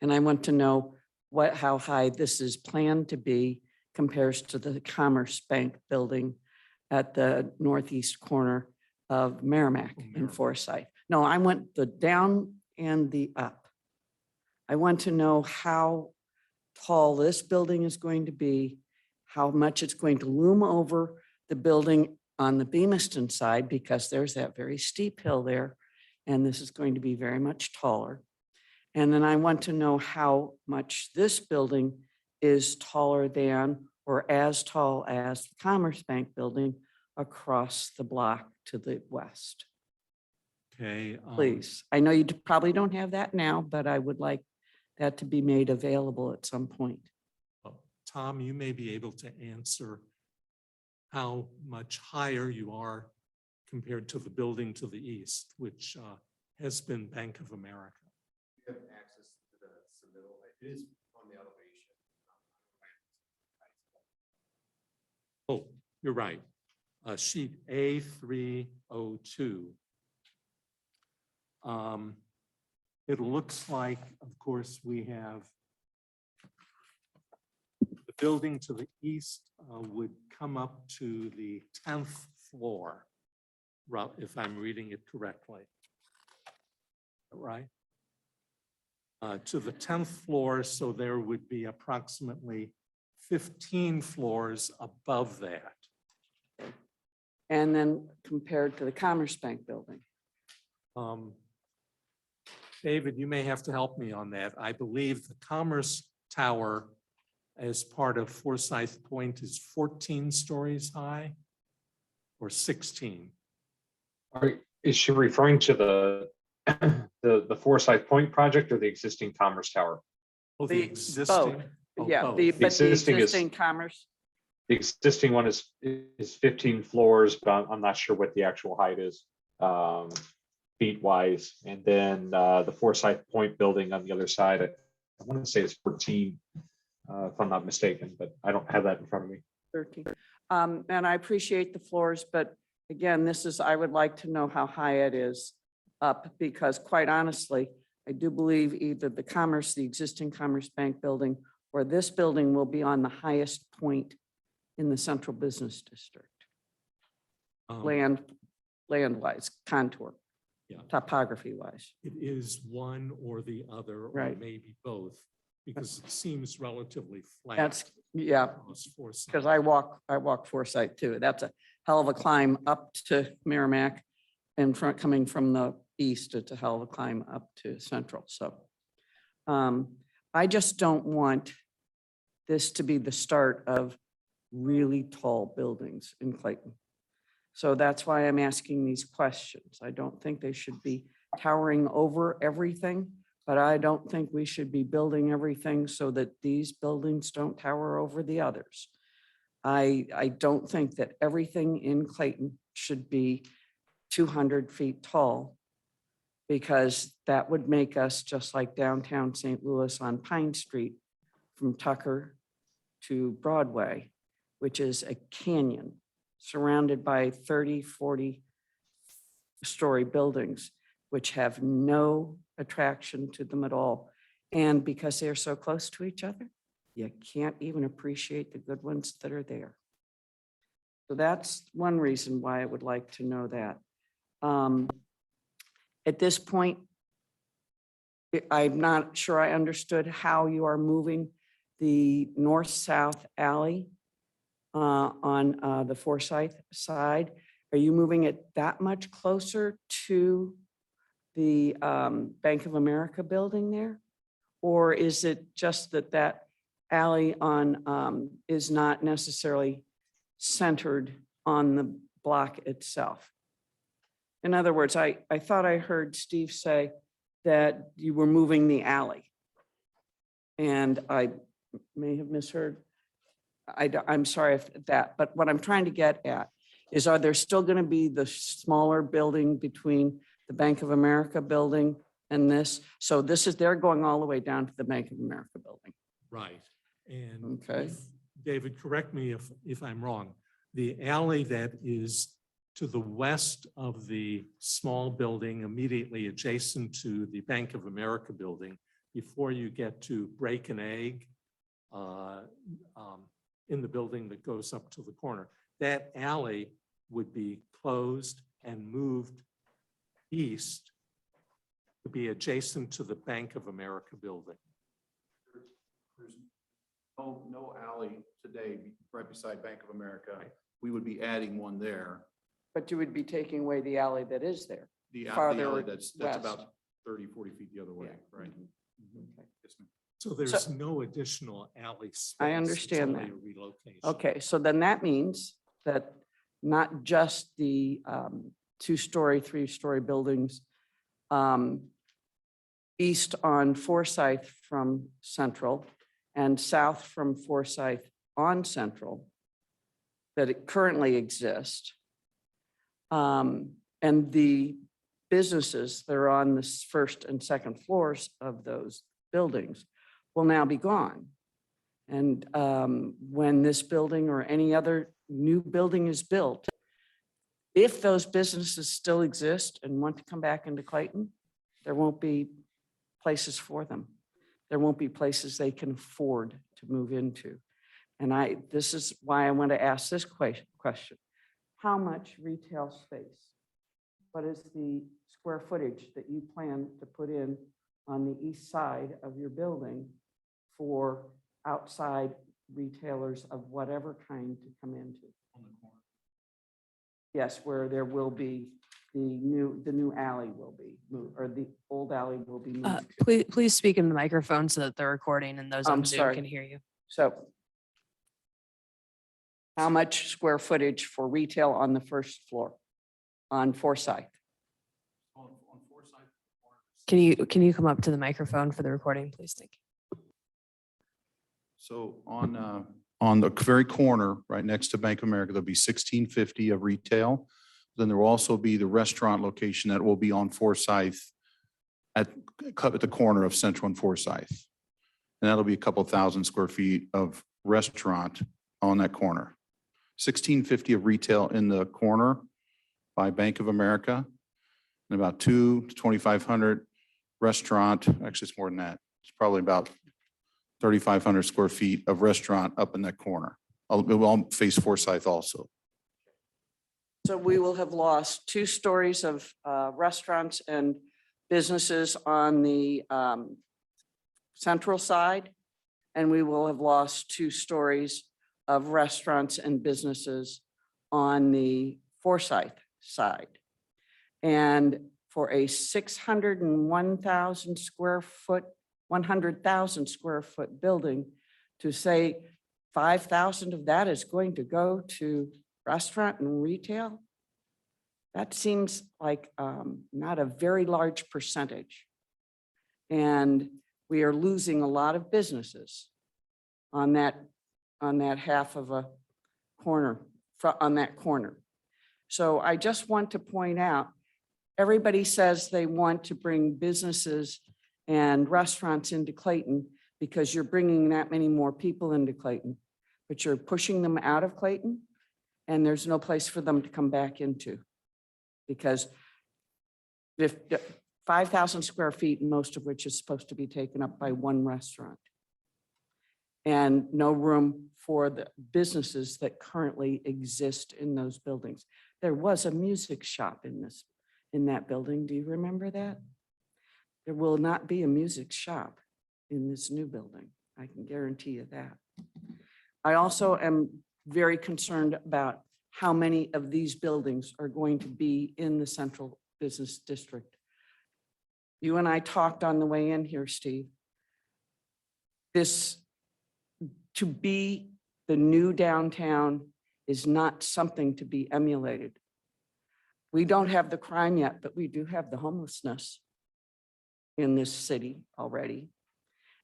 And I want to know how high this is planned to be compares to the Commerce Bank building at the northeast corner of Merrimack and Forsyth. No, I want the down and the up. I want to know how tall this building is going to be, how much it's going to loom over the building on the Beamiston side, because there's that very steep hill there, and this is going to be very much taller. And then I want to know how much this building is taller than or as tall as the Commerce Bank building across the block to the west. Okay. Please. I know you probably don't have that now, but I would like that to be made available at some point. Tom, you may be able to answer how much higher you are compared to the building to the east, which has been Bank of America. You have access to the submittal. It is on the elevation. Oh, you're right. Sheet A302. It looks like, of course, we have the building to the east would come up to the 10th floor, if I'm reading it correctly. Right? To the 10th floor, so there would be approximately 15 floors above that. And then compared to the Commerce Bank building. David, you may have to help me on that. I believe the Commerce Tower as part of Forsyth Point is 14 stories high or 16. Is she referring to the Forsyth Point project or the existing Commerce Tower? Oh, the existing. Yeah, the existing Commerce. The existing one is 15 floors, but I'm not sure what the actual height is feet wise. And then the Forsyth Point building on the other side, I want to say it's 14, if I'm not mistaken, but I don't have that in front of me. 13. And I appreciate the floors, but again, I would like to know how high it is up because quite honestly, I do believe either the existing Commerce Bank building, or this building will be on the highest point in the central business district. Land-wise, contour, Yeah. topography-wise. It is one or the other, or Right. maybe both, because it seems relatively flat. That's, yeah, across Forsyth. because I walk Forsyth too. That's a hell of a climb up to Merrimack, and coming from the east, it's a hell of a climb up to Central. So I just don't want this to be the start of really tall buildings in Clayton. So that's why I'm asking these questions. I don't think they should be towering over everything, but I don't think we should be building everything so that these buildings don't tower over the others. I don't think that everything in Clayton should be 200 feet tall, because that would make us just like downtown St. Louis on Pine Street from Tucker to Broadway, which is a canyon surrounded by 30, 40-story buildings, which have no attraction to them at all. And because they're so close to each other, you can't even appreciate the good ones that are there. So that's one reason why I would like to know that. At this point, I'm not sure I understood how you are moving the north-south alley on the Forsyth side. Are you moving it that much closer to the Bank of America building there? Or is it just that that alley on is not necessarily centered on the block itself? In other words, I thought I heard Steve say that you were moving the alley. And I may have misheard. I'm sorry if that, but what I'm trying to get at is, are there still going to be the smaller building between the Bank of America building and this? So they're going all the way down to the Bank of America building. Right. And Okay. David, correct me if I'm wrong. The alley that is to the west of the small building immediately adjacent to the Bank of America building, before you get to Break an Egg in the building that goes up to the corner, that alley would be closed and moved east to be adjacent to the Bank of America building. There's no alley today right beside Bank of America. We would be adding one there. But you would be taking away the alley that is there. The farther alley that's west. about 30, 40 feet the other way, right? Okay. Yes, ma'am. So there's no additional alley space. I It's understand only that. a relocation. Okay, so then that means that not just the 2-story, 3-story buildings east on Forsyth from Central and south from Forsyth on Central that it currently exist, and the businesses that are on the first and second floors of those buildings will now be gone. And when this building or any other new building is built, if those businesses still exist and want to come back into Clayton, there won't be places for them. There won't be places they can afford to move into. And this is why I want to ask this question. How much retail space? What is the square footage that you plan to put in on the east side of your building for outside retailers of whatever kind to come into? On the corner. Yes, where there will be the new alley will be moved, or the old alley will be moved. Please speak in the microphone so that the recording and those I'm on Zoom sorry. can hear you. So how much square footage for retail on the first floor on Forsyth? On Forsyth. Can you come up to the microphone for the recording, please? Thank you. So on the very corner, right next to Bank of America, there'll be 1650 of retail. Then there will also be the restaurant location that will be on Forsyth at the corner of Central and Forsyth. And that'll be a couple thousand square feet of restaurant on that corner. 1650 of retail in the corner by Bank of America. and about 2,000 to 2,500 restaurant. Actually, it's more than that. It's probably about 3,500 square feet of restaurant up in that corner. It will all face Forsyth also. So we will have lost 2 stories of restaurants and businesses on the central side, and we will have lost 2 stories of restaurants and businesses on the Forsyth side. And for a 601,000 square foot, 100,000 square foot building, to say 5,000 of that is going to go to restaurant and retail, that seems like not a very large percentage. And we are losing a lot of businesses on that half of a corner, on that corner. So I just want to point out, everybody says they want to bring businesses and restaurants into Clayton because you're bringing that many more people into Clayton, but you're pushing them out of Clayton and there's no place for them to come back into. Because if 5,000 square feet, most of which is supposed to be taken up by 1 restaurant, and no room for the businesses that currently exist in those buildings. There was a music shop in that building. Do you remember that? There will not be a music shop in this new building. I can guarantee you that. I also am very concerned about how many of these buildings are going to be in the central business district. You and I talked on the way in here, Steve. This, to be the new downtown, is not something to be emulated. We don't have the crime yet, but we do have the homelessness in this city already.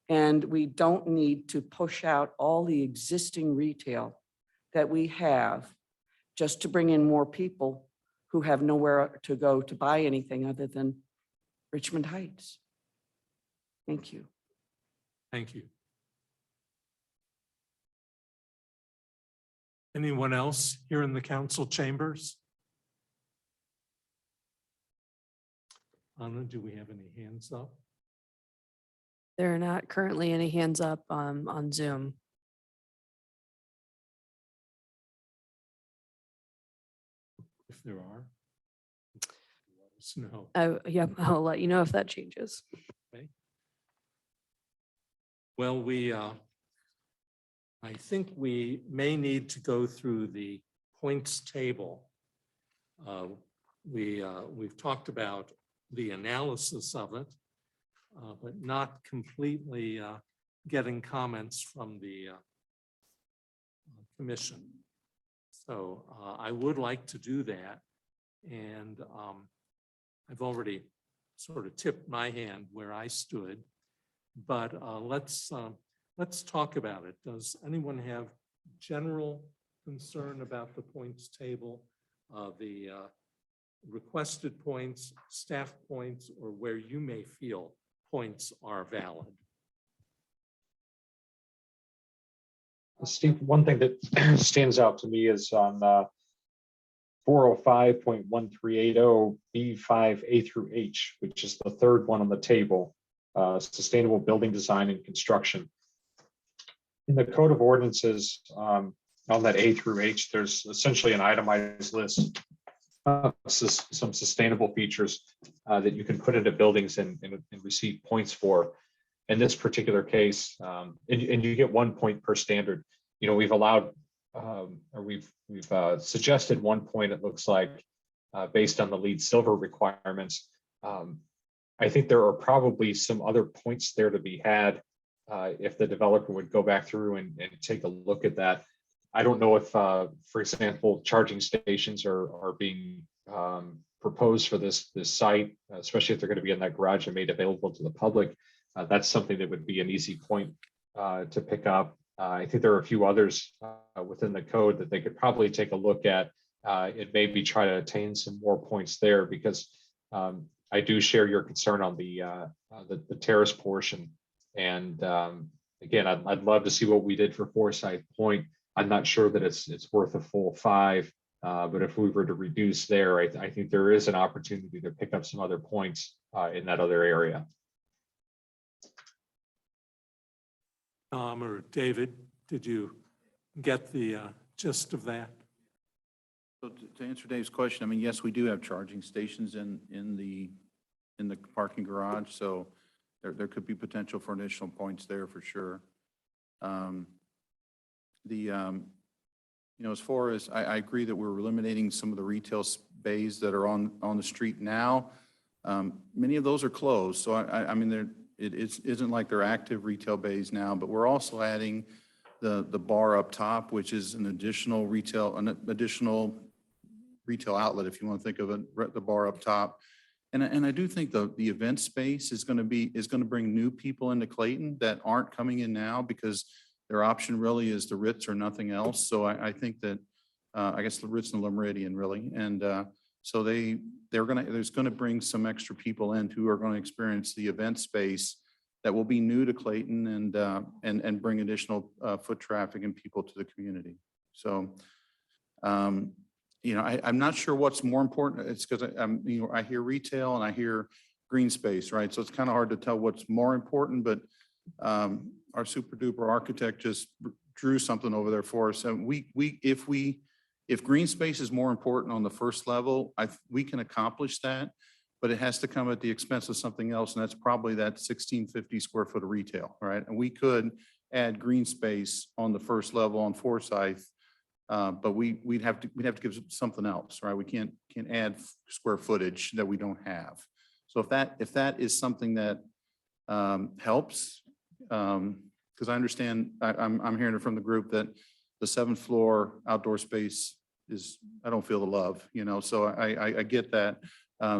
And we don't need to push out all the existing retail that we have just to bring in more people who have nowhere to go to buy anything other than Richmond Heights. Thank you. Thank you. Anyone else here in the council chambers? Anna, do we have any hands up? There are not currently any hands up on Zoom. If there are, let us know. Yeah, I'll let you know if that changes. Okay. Well, I think we may need to go through the points table. We've talked about the analysis of it, but not completely getting comments from the commission. So I would like to do that. And I've already sort of tipped my hand where I stood, but let's talk about it. Does anyone have general concern about the points table, the requested points, staff points, or where you may feel points are valid? Steve, one thing that stands out to me is on 405.1380 B5A through H, which is the 3rd one on the table, sustainable building design and construction. In the Code of Ordinances, on that A through H, there's essentially an itemized list of some sustainable features that you can put into buildings and receive points for. In this particular case, and you get 1 point per standard. You know, we've allowed, or we've suggested 1 point, it looks like, based on the LEED Silver requirements. I think there are probably some other points there to be had if the developer would go back through and take a look at that. I don't know if, for example, charging stations are being proposed for this site, especially if they're going to be in that garage and made available to the public. That's something that would be an easy point to pick up. I think there are a few others within the code that they could probably take a look at and maybe try to attain some more points there, because I do share your concern on the terrace portion. And again, I'd love to see what we did for Forsyth Point. I'm not sure that it's worth a full 5 But if we were to reduce there, I think there is an opportunity to pick up some other points in that other area. Tom or David, did you get the gist of that? So to answer Dave's question, I mean, yes, we do have charging stations in the parking garage, so there could be potential for additional points there for sure. You know, as far as I agree that we're eliminating some of the retail bays that are on the street now. Many of those are closed, so I mean, it isn't like they're active retail bays now, but we're also adding the bar up top, which is an additional retail outlet, if you want to think of it, the bar up top. And I do think the event space is going to bring new people into Clayton that aren't coming in now because their option really is the Ritz or nothing else. So I think that I guess the Ritz and the Le Méridien really, and so there's going to bring some extra people in who are going to experience the event space that will be new to Clayton and bring additional foot traffic and people to the community. So. You know, I'm not sure what's more important. It's because I hear retail and I hear green space, right? So it's kind of hard to tell what's more important, but our super duper architect just drew something over there for us. And if green space is more important on the first level, we can accomplish that, but it has to come at the expense of something else. And that's probably that 1650 square foot of retail, right? And we could add green space on the first level on Forsyth. But we'd have to give something else, right? We can't add square footage that we don't have. So if that is something that helps, because I understand I'm hearing it from the group that the 7th floor outdoor space I don't feel the love, you know. So I get that.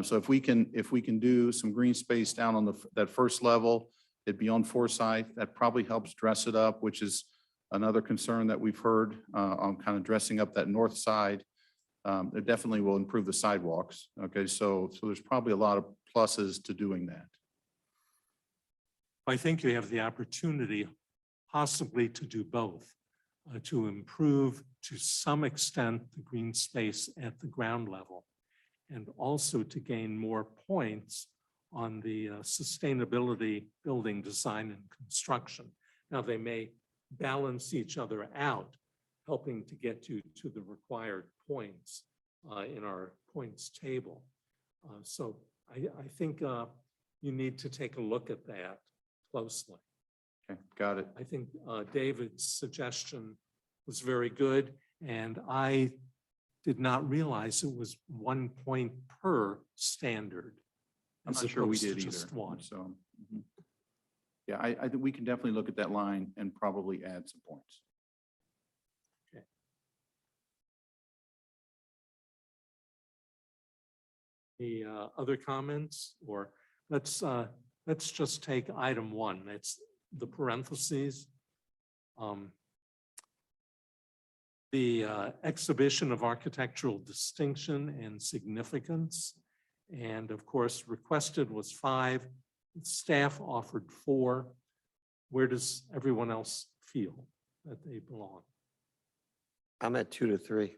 So if we can do some green space down on that first level, it'd be on Forsyth. That probably helps dress it up, which is another concern that we've heard on kind of dressing up that north side. It definitely will improve the sidewalks. Okay, so there's probably a lot of pluses to doing that. I think you have the opportunity possibly to do both, to improve to some extent the green space at the ground level, and also to gain more points on the sustainability, building design and construction. Now they may balance each other out, helping to get you to the required points in our points table. So I think you need to take a look at that closely. Okay, got it. I think David's suggestion was very good, and I did not realize it was 1 point per standard. I'm as not sure we opposed to did either. just one. So. Yeah, I think we can definitely look at that line and probably add some points. Okay. Any other comments? Or let's just take item 1. That's the parentheses. The exhibition of architectural distinction and significance. And of course, requested was 5. Staff offered 4. Where does everyone else feel that they belong? I'm at 2 to 3.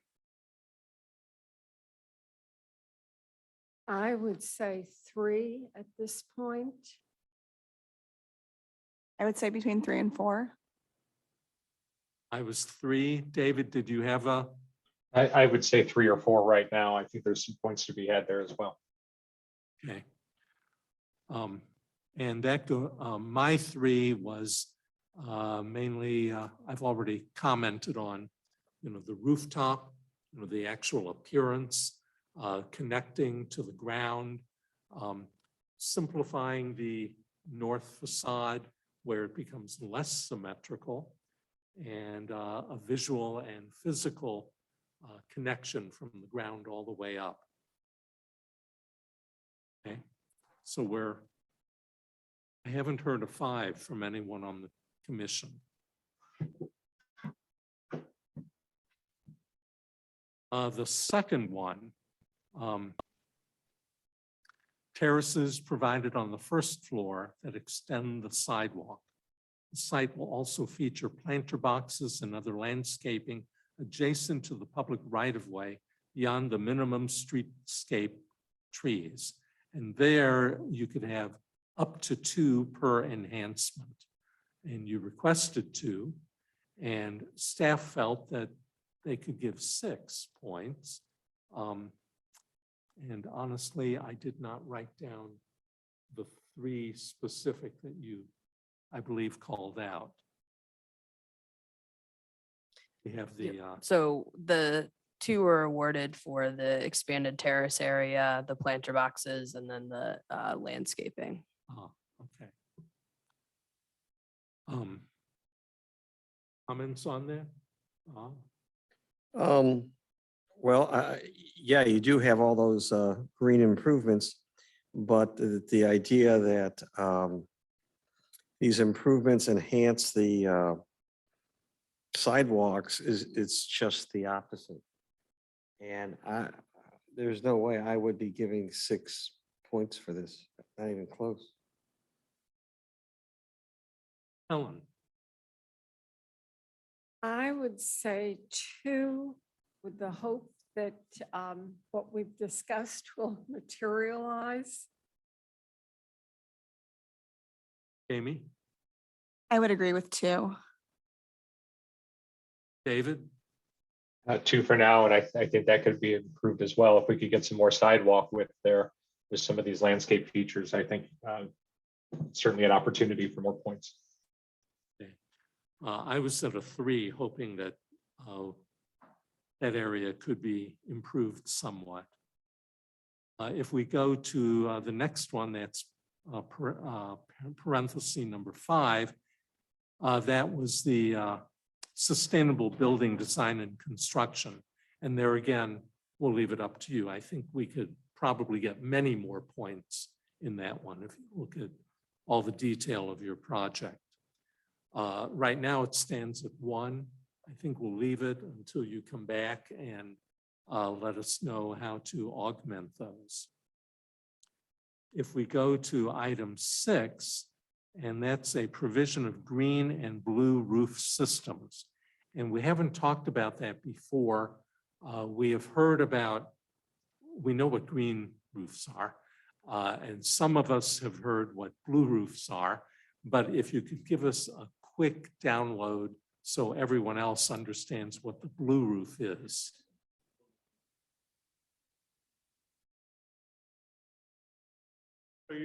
I would say 3 at this point. I would say between 3 and 4. I was 3. David, did you have a? I would say 3 or 4 right now. I think there's some points to be had there as well. Okay. And that my 3 was mainly I've already commented on, you know, the rooftop, you know, the actual appearance, connecting to the ground, simplifying the north facade where it becomes less symmetrical, and a visual and physical connection from the ground all the way up. Okay, so I haven't heard a 5 from anyone on the commission. The second one, terraces provided on the first floor that extend the sidewalk. The site will also feature planter boxes and other landscaping adjacent to the public right-of-way beyond the minimum streetscape trees. And there you could have up to 2 per enhancement. And you requested 2, and staff felt that they could give 6 points. And honestly, I did not write down the 3 specific that you, I believe, called out. We have the, So the 2 were awarded for the expanded terrace area, the planter boxes, and then the landscaping. okay. Comments on that? Well, yeah, you do have all those green improvements, but the idea that these improvements enhance the sidewalks it's just the opposite. And there's no way I would be giving 6 points for this, not even close. Helen? I would say 2 with the hope that what we've discussed will materialize. Amy? I would agree with 2. David? 2 for now, and I think that could be improved as well. If we could get some more sidewalk with some of these landscape features, I think certainly an opportunity for more points. I was at a 3, hoping that that area could be improved somewhat. If we go to the next one, that's parenthesis number 5, that was the sustainable building design and construction. And there again, we'll leave it up to you. I think we could probably get many more points in that one if you look at all the detail of your project. Right now it stands at 1. I think we'll leave it until you come back and let us know how to augment those. If we go to item 6, and that's a provision of green and blue roof systems. And we haven't talked about that before. We have heard about, we know what green roofs are, and some of us have heard what blue roofs are, but if you could give us a quick download so everyone else understands what the blue roof is. So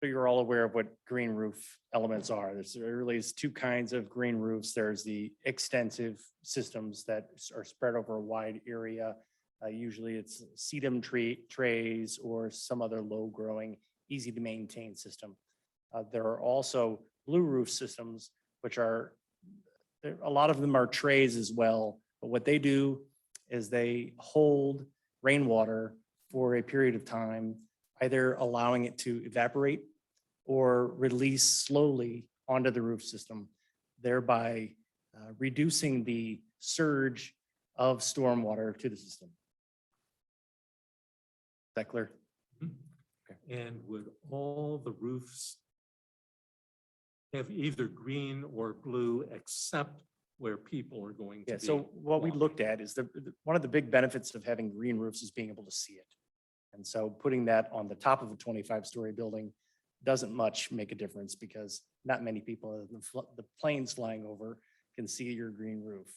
you're all aware of what green roof elements are. There really is 2 kinds of green roofs. There's the extensive systems that are spread over a wide area. Usually it's sedum trays or some other low growing, easy to maintain system. There are also blue roof systems, which are, a lot of them are trays as well. But what they do is they hold rainwater for a period of time, either allowing it to evaporate or release slowly onto the roof system, thereby reducing the surge of stormwater to the system. Is that clear? And would all the roofs have either green or blue except where people are going to be? So what we looked at is one of the big benefits of having green roofs is being able to see it. And so putting that on the top of a 25-story building doesn't much make a difference because not many people, the planes flying over can see your green roof.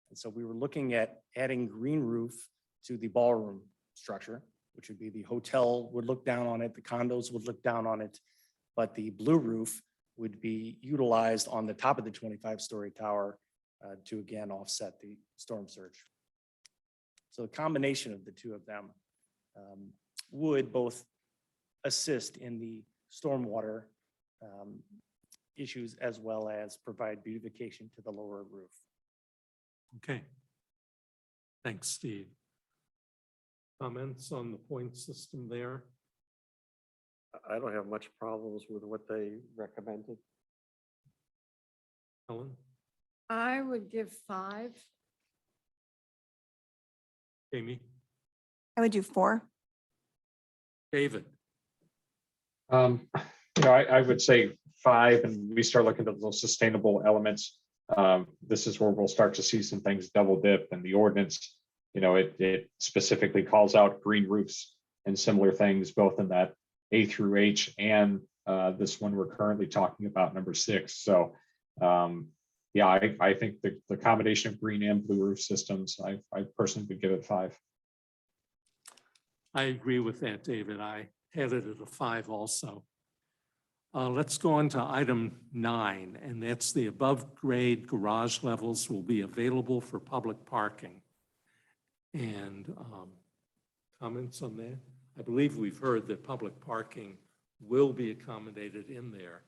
And so we were looking at adding green roof to the ballroom structure, which would be the hotel would look down on it, the condos would look down on it, but the blue roof would be utilized on the top of the 25-story tower to again offset the storm surge. So the combination of the 2 of them would both assist in the stormwater issues as well as provide beautification to the lower roof. Okay. Thanks, Steve. Comments on the point system there? I don't have much problems with what they recommended. Helen? I would give 5. Amy? I would do 4. David? I would say 5, and we start looking at those sustainable elements. This is where we'll start to see some things double dip, and the ordinance it specifically calls out green roofs and similar things, both in that A through H and this one we're currently talking about, number 6. So yeah, I think the combination of green and blue roof systems, I personally would give it 5. I agree with that, David. I had it at a 5 also. Let's go on to item 9, and that's the above grade garage levels will be available for public parking. And comments on that? I believe we've heard that public parking will be accommodated in there.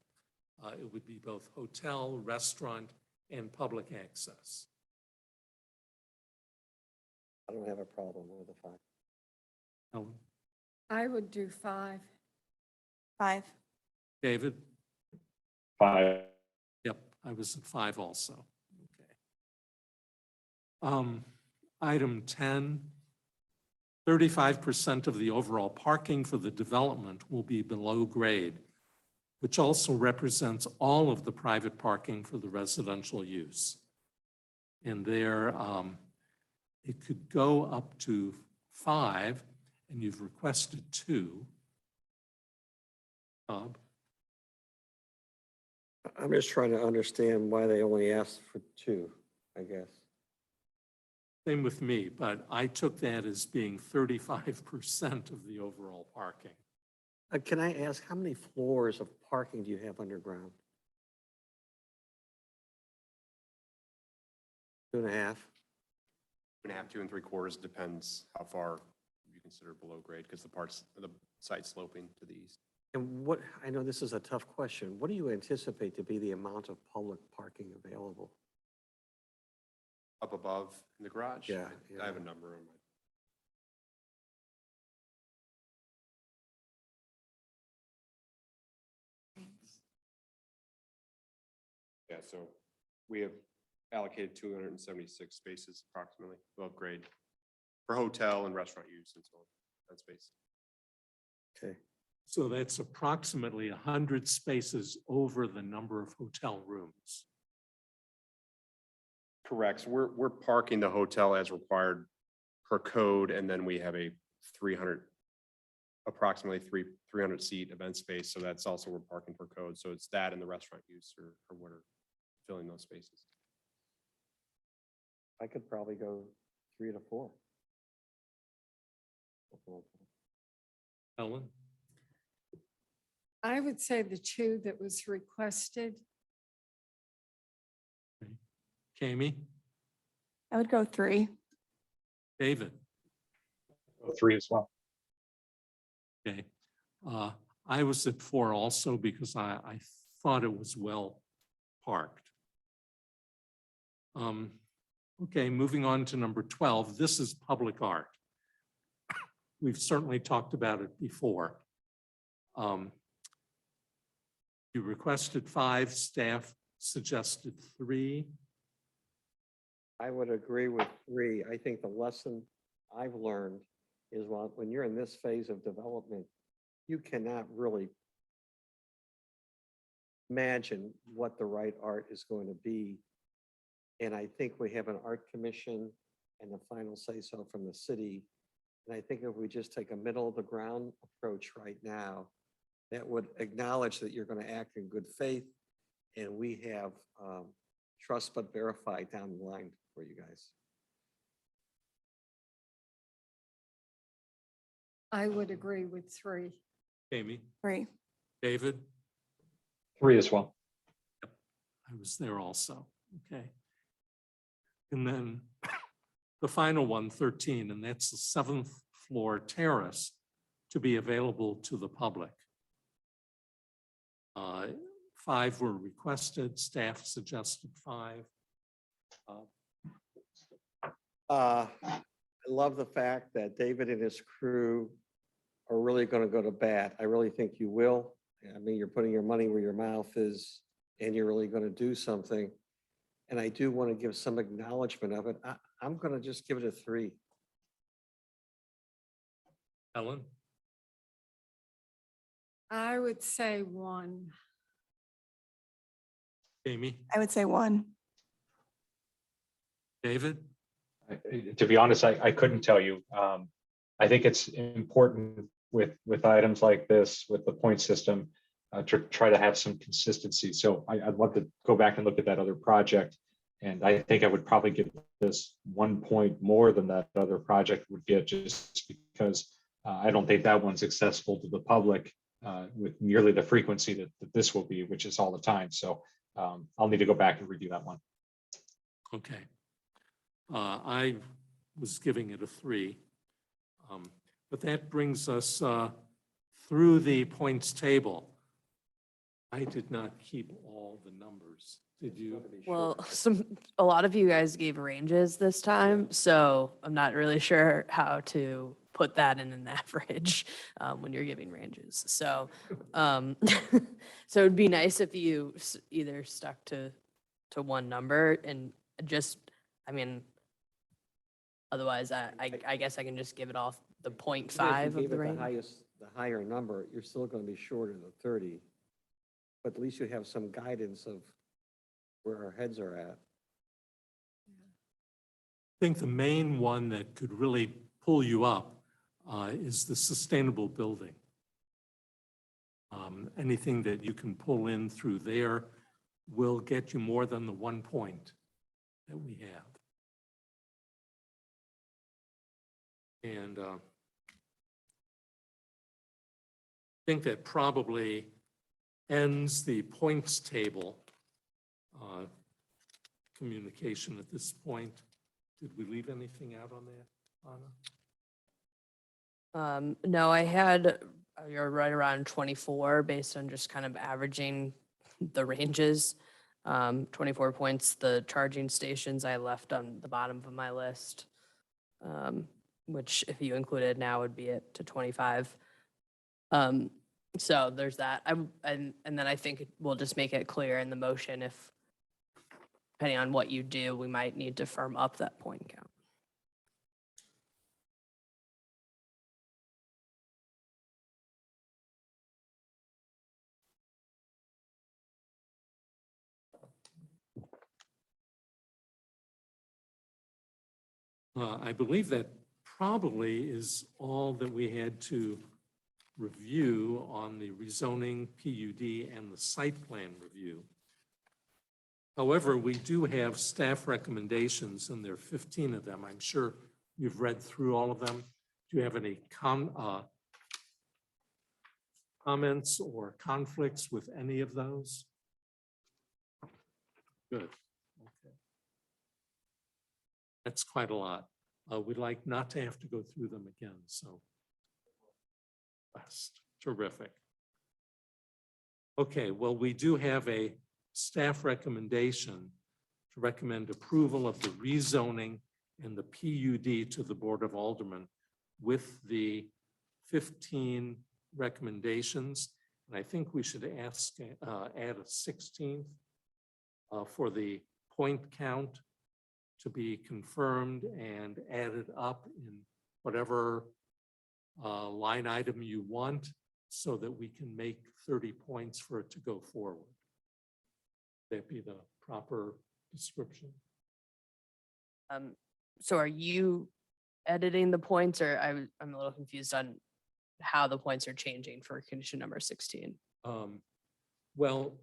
It would be both hotel, restaurant, and public access. I don't have a problem with the 5. Helen? I would do 5. 5. David? 5. Yep, I was at 5 also. Okay. Item 10, 35% of the overall parking for the development will be below grade, which also represents all of the private parking for the residential use. And there, it could go up to 5, and you've requested 2. Bob? I'm just trying to understand why they only asked for 2, I guess. Same with me, but I took that as being 35% of the overall parking. Can I ask, how many floors of parking do you have underground? 2.5? 2.5, 2 3/4 depends how far you consider below grade, because the site sloping to the east. And what, I know this is a tough question, what do you anticipate to be the amount of public parking available? Up above in the garage? Yeah, I have a number on my. Yeah, so we have allocated 276 spaces approximately above grade for hotel and restaurant use and so on, that space. Okay. So that's approximately 100 spaces over the number of hotel rooms. Correct. So we're parking the hotel as required per code, and then we have a approximately 300 seat event space. So that's also we're parking per code. So it's that and the restaurant use or what are filling those spaces. I could probably go 3 to 4. Ellen? I would say the 2 that was requested. Kami? I would go 3. David? 3 as well. Okay. I was at 4 also because I thought it was well parked. Okay, moving on to number 12. This is public art. We've certainly talked about it before. You requested 5, staff suggested 3. I would agree with 3. I think the lesson I've learned is when you're in this phase of development, you cannot really imagine what the right art is going to be. And I think we have an art commission and the final say so from the city. And I think if we just take a middle of the ground approach right now, that would acknowledge that you're going to act in good faith. And we have trust but verify down the line for you guys. I would agree with 3. Kami? 3. David? 3 as well. I was there also. Okay. And then the final one, 13, and that's the 7th floor terrace to be available to the public. 5 were requested, staff suggested 5. I love the fact that David and his crew are really going to go to bat. I really think you will. I mean, you're putting your money where your mouth is, and you're really going to do something. And I do want to give some acknowledgement of it. I'm going to just give it a 3. Ellen? I would say 1. Kami? I would say 1. David? To be honest, I couldn't tell you. I think it's important with items like this, with the point system, to try to have some consistency. So I'd love to go back and look at that other project. And I think I would probably give this 1 point more than that other project would get, just because I don't think that one's accessible to the public with nearly the frequency that this will be, which is all the time. So I'll need to go back and review that one. Okay. I was giving it a 3. But that brings us through the points table. I did not keep all the numbers. Did you? Well, a lot of you guys gave ranges this time, so I'm not really sure how to put that in an average when you're giving ranges. So, so it'd be nice if you either stuck to one number and just, I mean, otherwise I guess I can just give it off the 0.5 of the range. The higher number, you're still going to be short of the 30. But at least you have some guidance of where our heads are at. I think the main one that could really pull you up is the sustainable building. Anything that you can pull in through there will get you more than the 1 point that we have. And I think that probably ends the points table communication at this point. Did we leave anything out on that, Anna? No, I had, you're right around 24 based on just kind of averaging the ranges. 24 points, the charging stations I left on the bottom of my list, which if you included now would be to 25. So there's that. And then I think we'll just make it clear in the motion if, depending on what you do, we might need to firm up that point count. I believe that probably is all that we had to review on the rezoning, PUD, and the site plan review. However, we do have staff recommendations, and there are 15 of them. I'm sure you've read through all of them. Do you have any comments or conflicts with any of those? Good. Okay. That's quite a lot. We'd like not to have to go through them again, so that's terrific. Okay, well, we do have a staff recommendation to recommend approval of the rezoning and the PUD to the Board of Aldermen with the 15 recommendations. And I think we should add a 16th for the point count to be confirmed and added up in whatever line item you want, so that we can make 30 points for it to go forward. That be the proper description? So are you editing the points, or I'm a little confused on how the points are changing for condition number 16? Well,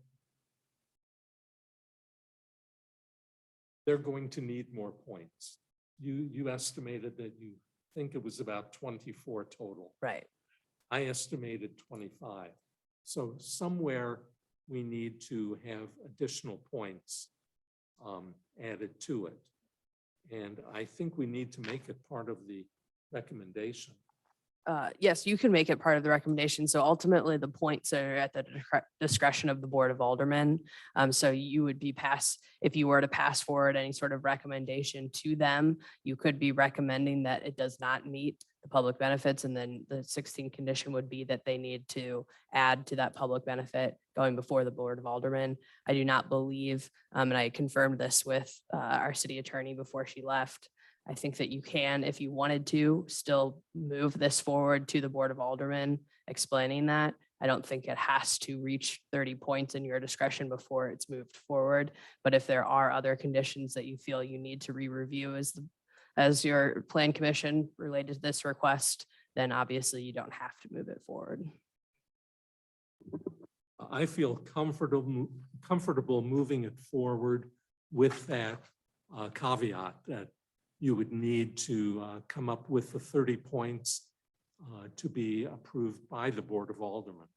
they're going to need more points. You estimated that you think it was about 24 total. Right. I estimated 25. So somewhere we need to have additional points added to it. And I think we need to make it part of the recommendation. Yes, you can make it part of the recommendation. So ultimately, the points are at the discretion of the Board of Aldermen. So you would be if you were to pass forward any sort of recommendation to them, you could be recommending that it does not meet the public benefits. And then the 16th condition would be that they need to add to that public benefit going before the Board of Aldermen. I do not believe, and I confirmed this with our city attorney before she left, I think that you can, if you wanted to, still move this forward to the Board of Aldermen, explaining that. I don't think it has to reach 30 points in your discretion before it's moved forward. But if there are other conditions that you feel you need to re-review as as your plan commission related to this request, then obviously you don't have to move it forward. I feel comfortable moving it forward with that caveat that you would need to come up with the 30 points to be approved by the Board of Aldermen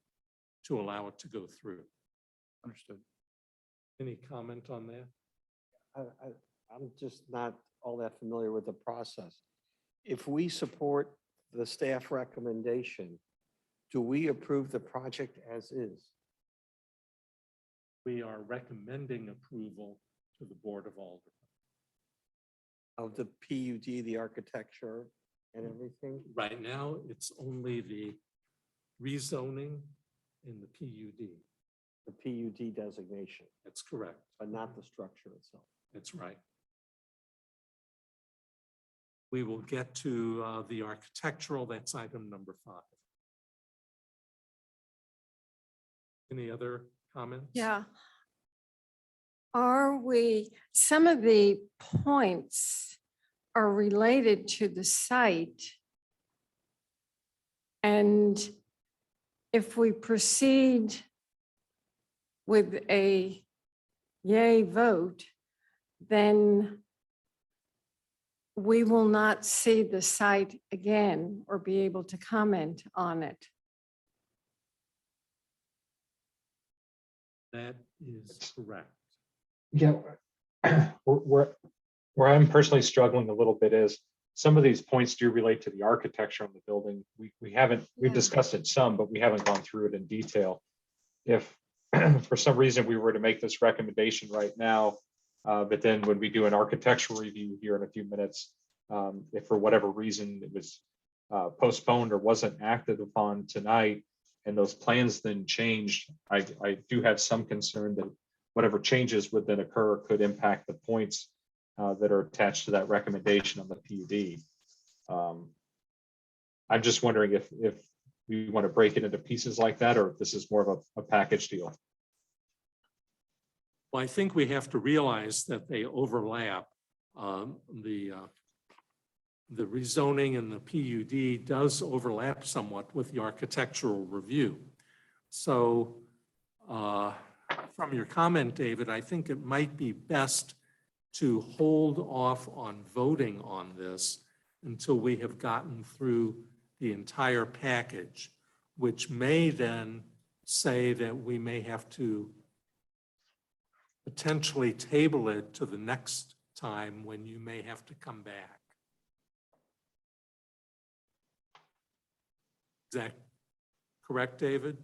to allow it to go through. Understood. Any comment on that? I'm just not all that familiar with the process. If we support the staff recommendation, do we approve the project as is? We are recommending approval to the Board of Aldermen. Of the PUD, the architecture and everything? Right now, it's only the rezoning in the PUD. The PUD designation, That's correct. but not the structure itself. That's right. We will get to the architectural, that's item number 5. Any other comments? Yeah. Some of the points are related to the site. And if we proceed with a yay vote, then we will not see the site again or be able to comment on it. That is correct. Yeah, where I'm personally struggling a little bit is some of these points do relate to the architecture of the building. We've discussed it some, but we haven't gone through it in detail. If for some reason we were to make this recommendation right now, but then when we do an architectural review here in a few minutes, if for whatever reason it was postponed or wasn't acted upon tonight, and those plans then changed, I do have some concern that whatever changes would then occur could impact the points that are attached to that recommendation on the PUD. I'm just wondering if we want to break it into pieces like that, or if this is more of a package deal. Well, I think we have to realize that they overlap. The rezoning and the PUD does overlap somewhat with the architectural review. So from your comment, David, I think it might be best to hold off on voting on this until we have gotten through the entire package, which may then say that we may have to potentially table it to the next time when you may have to come back. Is that correct, David?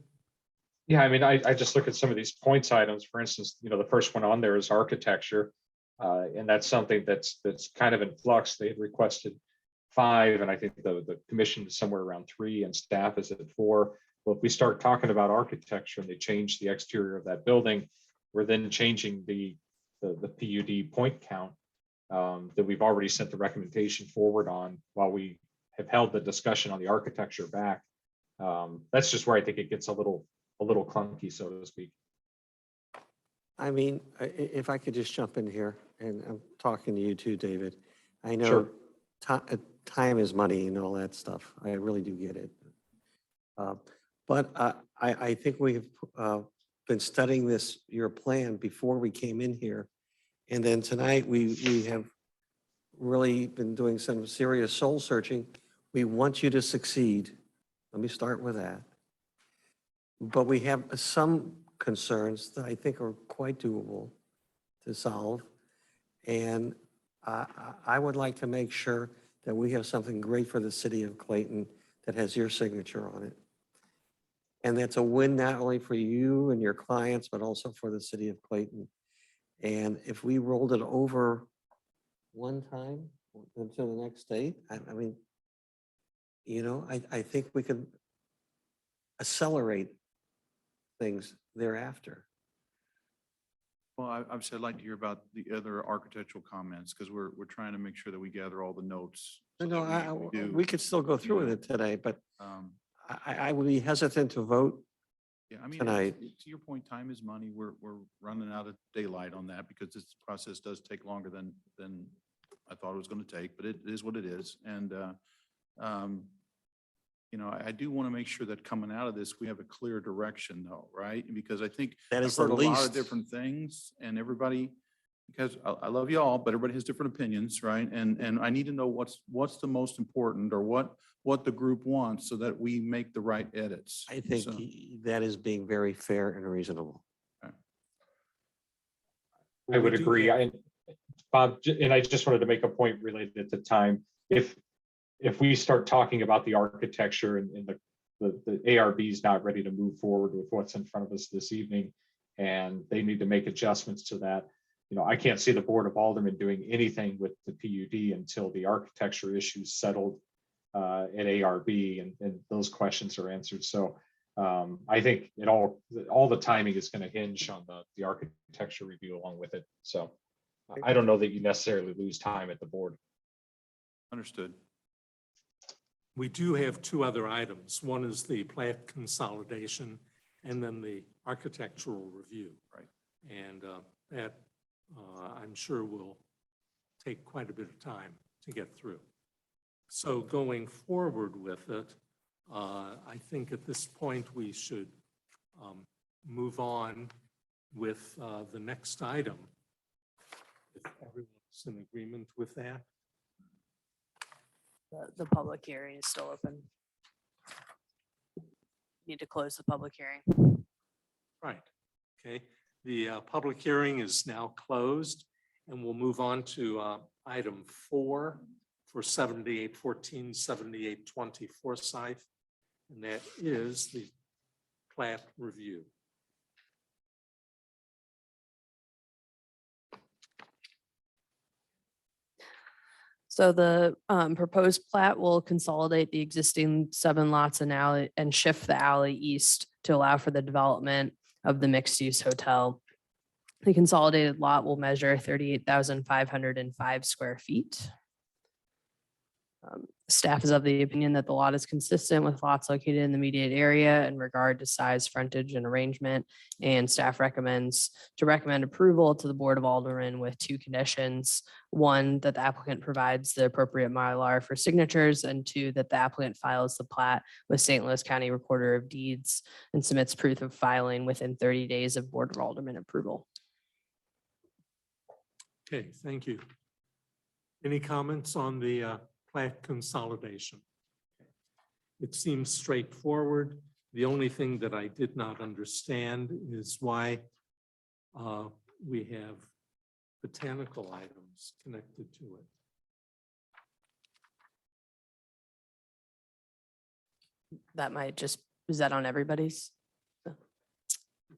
Yeah, I mean, I just look at some of these points items. For instance, the first one on there is architecture. And that's something that's kind of in flux. They had requested 5, and I think the commission is somewhere around 3, and staff is at 4. Well, if we start talking about architecture and they change the exterior of that building, we're then changing the PUD point count that we've already sent the recommendation forward on while we have held the discussion on the architecture back. That's just where I think it gets a little clunky, so to speak. I mean, if I could just jump in here, and I'm talking to you too, David. I know Sure. Time is money and all that stuff. I really do get it. But I think we've been studying your plan before we came in here. And then tonight we have really been doing some serious soul searching. We want you to succeed. Let me start with that. But we have some concerns that I think are quite doable to solve. And I would like to make sure that we have something great for the city of Clayton that has your signature on it. And that's a win not only for you and your clients, but also for the city of Clayton. And if we rolled it over one time until the next date, I mean, I think we could accelerate things thereafter. Well, obviously, I'd like to hear about the other architectural comments because we're trying to make sure that we gather all the notes. So No, that we do. we could still go through with it today, but I would be hesitant to vote Yeah, I mean, tonight. to your point, time is money. We're running out of daylight on that because this process does take longer than I thought it was going to take, but it is what it is. And, you know, I do want to make sure that coming out of this, we have a clear direction though, right? Because I think That I've is the heard a lot of least. different things and everybody, because I love you all, but everybody has different opinions, right? And I need to know what's the most important or what the group wants so that we make the right edits. I think So, that is being very fair and reasonable. I would agree. Bob, and I just wanted to make a point related to time. If we start talking about the architecture and the ARB is not ready to move forward with what's in front of us this evening, and they need to make adjustments to that, you know, I can't see the Board of Aldermen doing anything with the PUD until the architecture issues settled at ARB and those questions are answered. So I think all the timing is going to hinge on the architecture review along with it. So I don't know that you necessarily lose time at the board. understood. We do have two other items. One is the plat consolidation and then the architectural review. Right. And that I'm sure will take quite a bit of time to get through. So going forward with it, I think at this point we should move on with the next item. If everyone's in agreement with that. The public hearing is still open. Need to close the public hearing. Right, okay. The public hearing is now closed and we'll move on to item 4 for 7814, 7820 Forsyth. And that is the plat review. So the proposed plat will consolidate the existing 7 lots and alley and shift the alley east to allow for the development of the mixed-use hotel. The consolidated lot will measure 38,505 square feet. Staff is of the opinion that the lot is consistent with lots located in the immediate area in regard to size, frontage, and arrangement. And staff recommend approval to the Board of Aldermen with 2 conditions. 1, that the applicant provides the appropriate Mylar for signatures, and 2, that the applicant files the plat with St. Louis County Recorder of Deeds and submits proof of filing within 30 days of Board of Aldermen approval. Okay, thank you. Any comments on the plat consolidation? It seems straightforward. The only thing that I did not understand is why we have botanical items connected to it. That might just, is that on everybody's? Do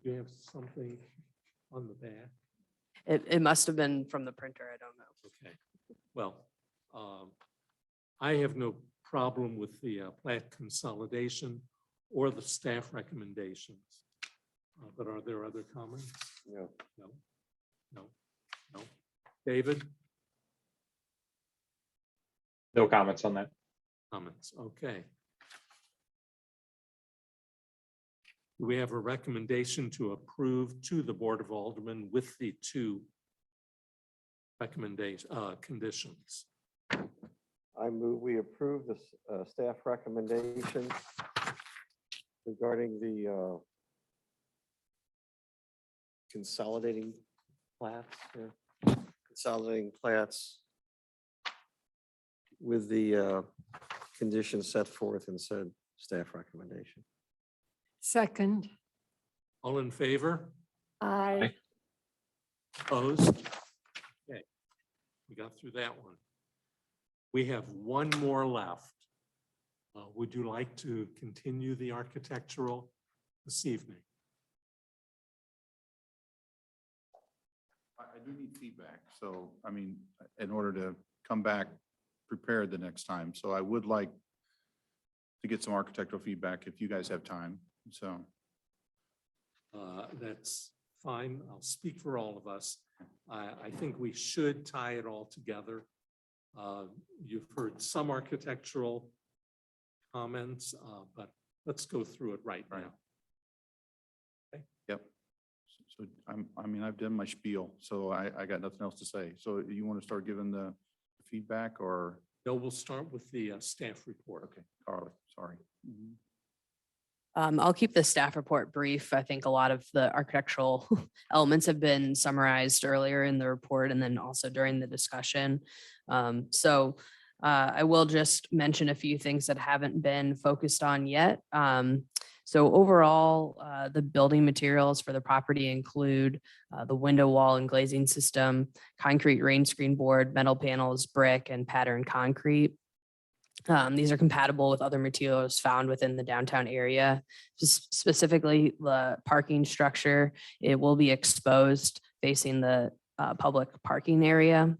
you have something on the back? It must have been from the printer. I don't know. Okay, well, I have no problem with the plat consolidation or the staff recommendations. But are there other comments? No. No, no, no. David? No comments on that. Comments, okay. Do we have a recommendation to approve to the Board of Aldermen with the 2 conditions? I move we approve the staff recommendation regarding the consolidating plats, consolidating plats with the conditions set forth in said staff recommendation. Second. All in favor? Aye. Opposed? Okay, we got through that one. We have one more left. Would you like to continue the architectural this evening? I do need feedback. So, I mean, in order to come back prepared the next time. So I would like to get some architectural feedback if you guys have time. So. That's fine. I'll speak for all of us. I think we should tie it all together. You've heard some architectural comments, but let's go through it right now. Okay. Yep. So I mean, I've done my spiel, so I got nothing else to say. So you want to start giving the feedback or? No, we'll start with the staff report. Okay, Carly, sorry. I'll keep the staff report brief. I think a lot of the architectural elements have been summarized earlier in the report and then also during the discussion. I will just mention a few things that haven't been focused on yet. So overall, the building materials for the property include the window wall and glazing system, concrete rain screen board, metal panels, brick, and patterned concrete. These are compatible with other materials found within the downtown area. Specifically, the parking structure, it will be exposed facing the public parking area.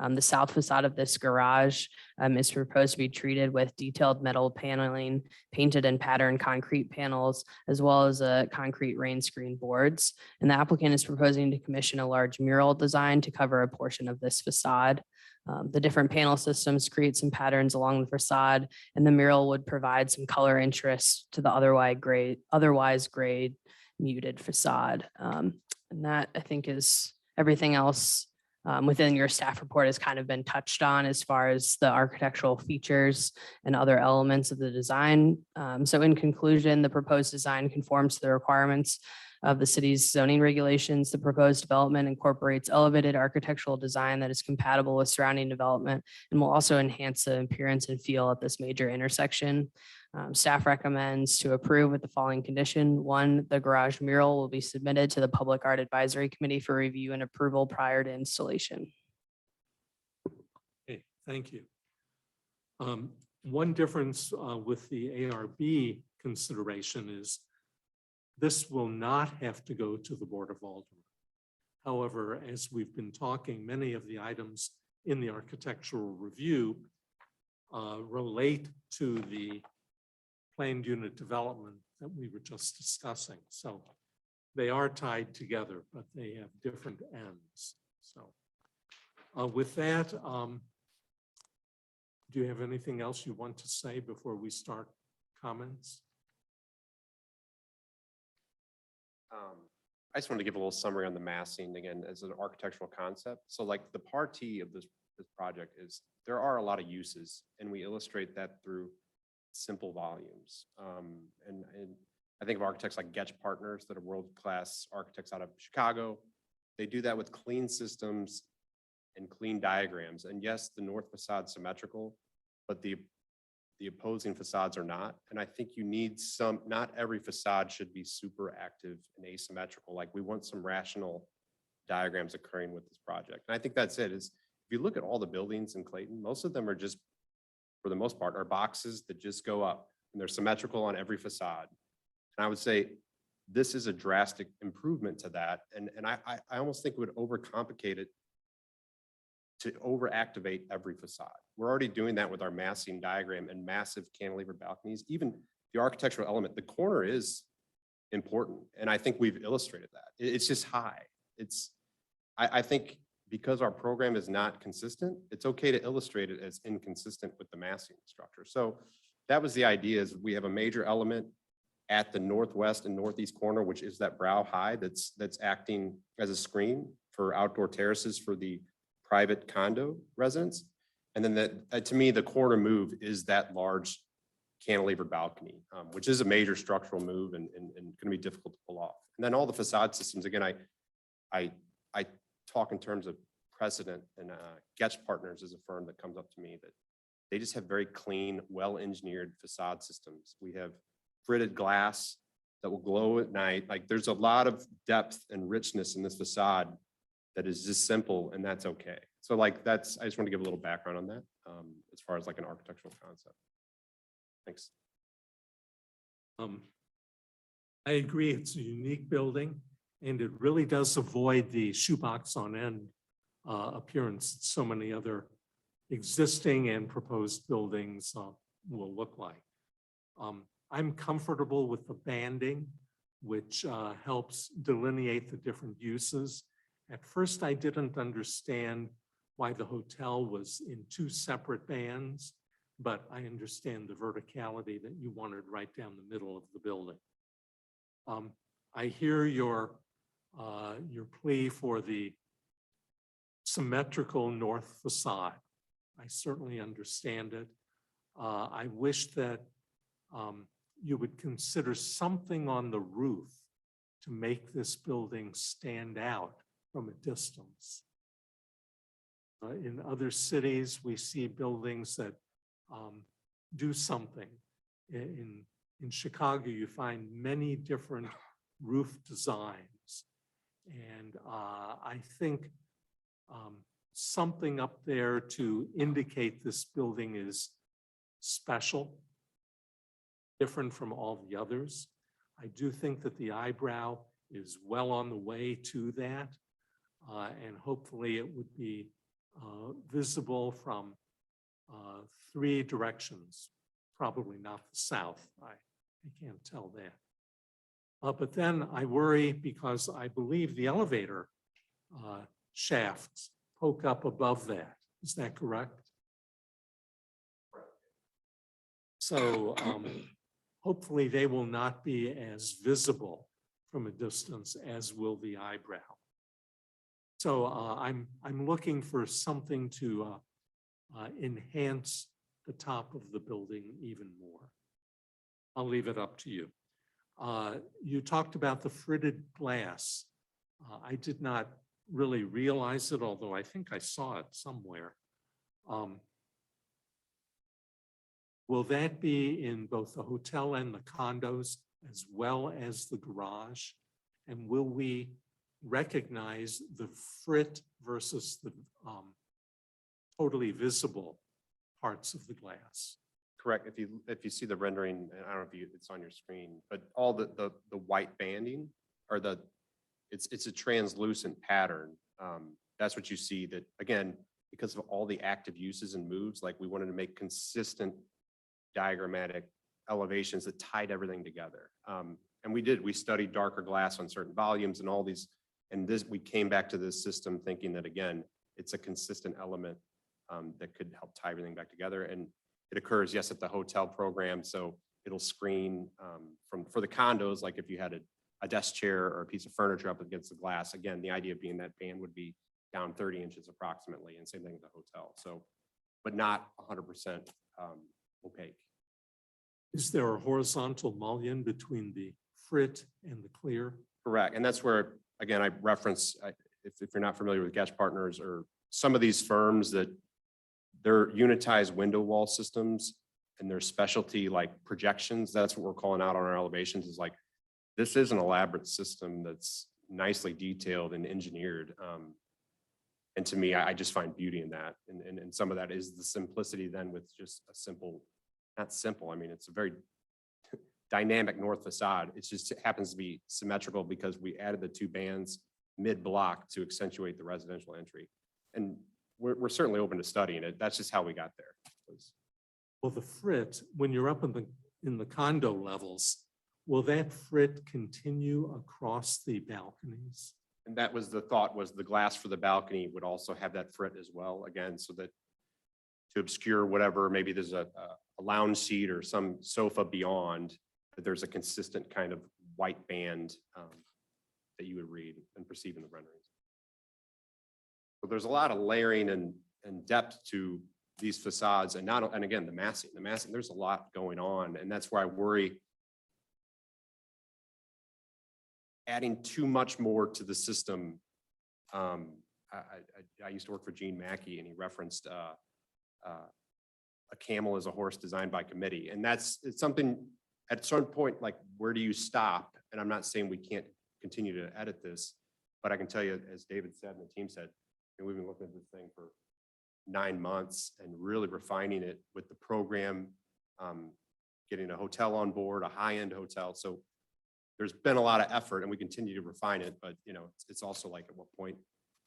The south facade of this garage is proposed to be treated with detailed metal paneling, painted and patterned concrete panels, as well as concrete rain screen boards. And the applicant is proposing to commission a large mural design to cover a portion of this facade. The different panel systems create some patterns along the facade, and the mural would provide some color interest to the otherwise grayed muted facade. And that, I think, is everything else within your staff report has kind of been touched on as far as the architectural features and other elements of the design. So in conclusion, the proposed design conforms to the requirements of the city's zoning regulations. The proposed development incorporates elevated architectural design that is compatible with surrounding development and will also enhance the appearance and feel at this major intersection. Staff recommends to approve with the following condition. 1, the garage mural will be submitted to the Public Art Advisory Committee for review and approval prior to installation. Okay, thank you. One difference with the ARB consideration is this will not have to go to the Board of Aldermen. However, as we've been talking, many of the items in the architectural review relate to the planned unit development that we were just discussing. So they are tied together, but they have different ends. So with that, do you have anything else you want to say before we start comments? I just wanted to give a little summary on the massing again as an architectural concept. So like the party of this project is there are a lot of uses, and we illustrate that through simple volumes. And I think of architects like Getch Partners that are world-class architects out of Chicago. They do that with clean systems and clean diagrams. And yes, the north facade symmetrical, but the opposing facades are not. And I think you need some, not every facade should be super active and asymmetrical. Like we want some rational diagrams occurring with this project. And I think that's it. Is if you look at all the buildings in Clayton, most of them are just, for the most part, are boxes that just go up and they're symmetrical on every facade. And I would say this is a drastic improvement to that. And I almost think it would overcomplicate it to overactivate every facade. We're already doing that with our massing diagram and massive cantilever balconies. Even the architectural element, the corner is important. And I think we've illustrated that. It's just high. I think because our program is not consistent, it's okay to illustrate it as inconsistent with the massing structure. So that was the idea, is we have a major element at the northwest and northeast corner, which is that brow high that's acting as a screen for outdoor terraces for the private condo residents. And then that to me, the corner move is that large cantilever balcony, which is a major structural move and going to be difficult to pull off. And then all the facade systems, again, I talk in terms of precedent, and Getch Partners is a firm that comes up to me that they just have very clean, well-engineered facade systems. We have fritted glass that will glow at night. Like there's a lot of depth and richness in this facade that is just simple, and that's okay. So like I just want to give a little background on that as far as like an architectural concept. Thanks. I agree, it's a unique building, and it really does avoid the shoebox on end appearance that so many other existing and proposed buildings will look like. I'm comfortable with the banding, which helps delineate the different uses. At first, I didn't understand why the hotel was in 2 separate bands, but I understand the verticality that you wanted right down the middle of the building. I hear your plea for the symmetrical north facade. I certainly understand it. I wish that you would consider something on the roof to make this building stand out from a distance. In other cities, we see buildings that do something. In Chicago, you find many different roof designs. And I think something up there to indicate this building is special, different from all the others. I do think that the eyebrow is well on the way to that. And hopefully it would be visible from 3 directions, probably not the south. I can't tell that. But then I worry because I believe the elevator shafts poke up above that. Is that correct? So hopefully they will not be as visible from a distance as will the eyebrow. So I'm looking for something to enhance the top of the building even more. I'll leave it up to you. You talked about the fritted glass. I did not really realize it, although I think I saw it somewhere. Will that be in both the hotel and the condos as well as the garage? And will we recognize the frit versus the totally visible parts of the glass? Correct. If you see the rendering, and I don't know if it's on your screen, but all the white banding or it's a translucent pattern. That's what you see. That again, because of all the active uses and moves, like we wanted to make consistent diagrammatic elevations that tied everything together. And we did. We studied darker glass on certain volumes and all these. And we came back to this system thinking that again, it's a consistent element that could help tie everything back together. And it occurs, yes, at the hotel program. So it'll screen for the condos, like if you had a desk chair or a piece of furniture up against the glass. Again, the idea being that band would be down 30 inches approximately, and same thing at the hotel. So, but not 100% opaque. Is there a horizontal mullion between the frit and the clear? Correct. And that's where, again, I reference, if you're not familiar with Getch Partners or some of these firms that they're unitized window wall systems and their specialty like projections, that's what we're calling out on our elevations is like, this is an elaborate system that's nicely detailed and engineered. And to me, I just find beauty in that. And some of that is the simplicity then with just a simple, not simple, I mean, it's a very dynamic north facade. It just happens to be symmetrical because we added the 2 bands mid-block to accentuate the residential entry. And we're certainly open to studying it. That's just how we got there. Well, the frit, when you're up in the condo levels, will that frit continue across the balconies? And that was the thought, was the glass for the balcony would also have that frit as well, again, so that to obscure whatever, maybe there's a lounge seat or some sofa beyond, that there's a consistent kind of white band that you would read and perceive in the renderings. So there's a lot of layering and depth to these facades, and again, the massing, there's a lot going on, and that's where I worry adding too much more to the system. I used to work for Gene Mackey, and he referenced a camel as a horse designed by committee, and it's something at a certain point, like where do you stop? And I'm not saying we can't continue to edit this, but I can tell you, as David said and the team said, and we've been looking at this thing for 9 months and really refining it with the program, getting a hotel on board, a high-end hotel. So there's been a lot of effort and we continue to refine it, but you know, it's also like at what point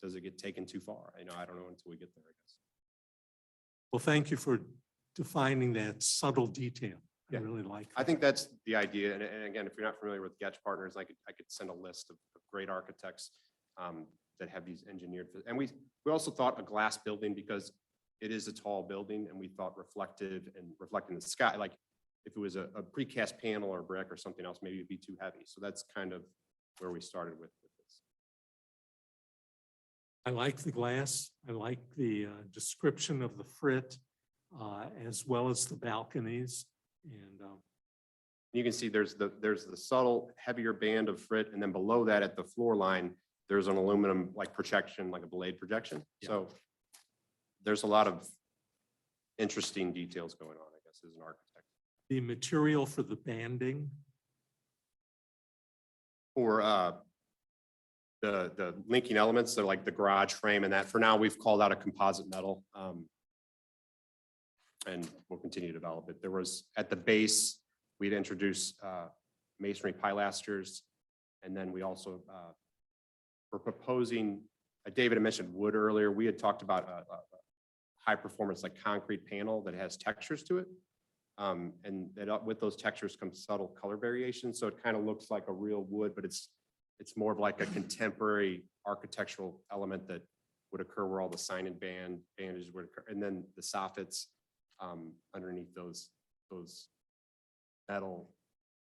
does it get taken too far? I don't know until we get there, I guess. Well, thank you for defining that subtle detail. I Yeah. really like that. I think that's the idea. And again, if you're not familiar with Getch Partners, I could send a list of great architects that have these engineered. And we also thought a glass building because it is a tall building, and we thought reflective and reflecting the sky. Like if it was a precast panel or brick or something else, maybe it'd be too heavy. So that's kind of where we started with this. I like the glass. I like the description of the frit as well as the balconies. And You can see there's the subtle heavier band of frit, and then below that at the floor line, there's an aluminum like projection, like a blade projection. So there's a lot of interesting details going on, I guess, as an architect. the material for the banding, Or the linking elements, so like the garage frame and that, for now, we've called out a composite metal. And we'll continue to develop it. There was, at the base, we'd introduce masonry pilasters. And then we also were proposing, David had mentioned wood earlier. We had talked about a high performance like concrete panel that has textures to it. And that with those textures come subtle color variations. So it kind of looks like a real wood, but it's more of like a contemporary architectural element that would occur where all the sign and bandages would occur. And then the soffits underneath those metal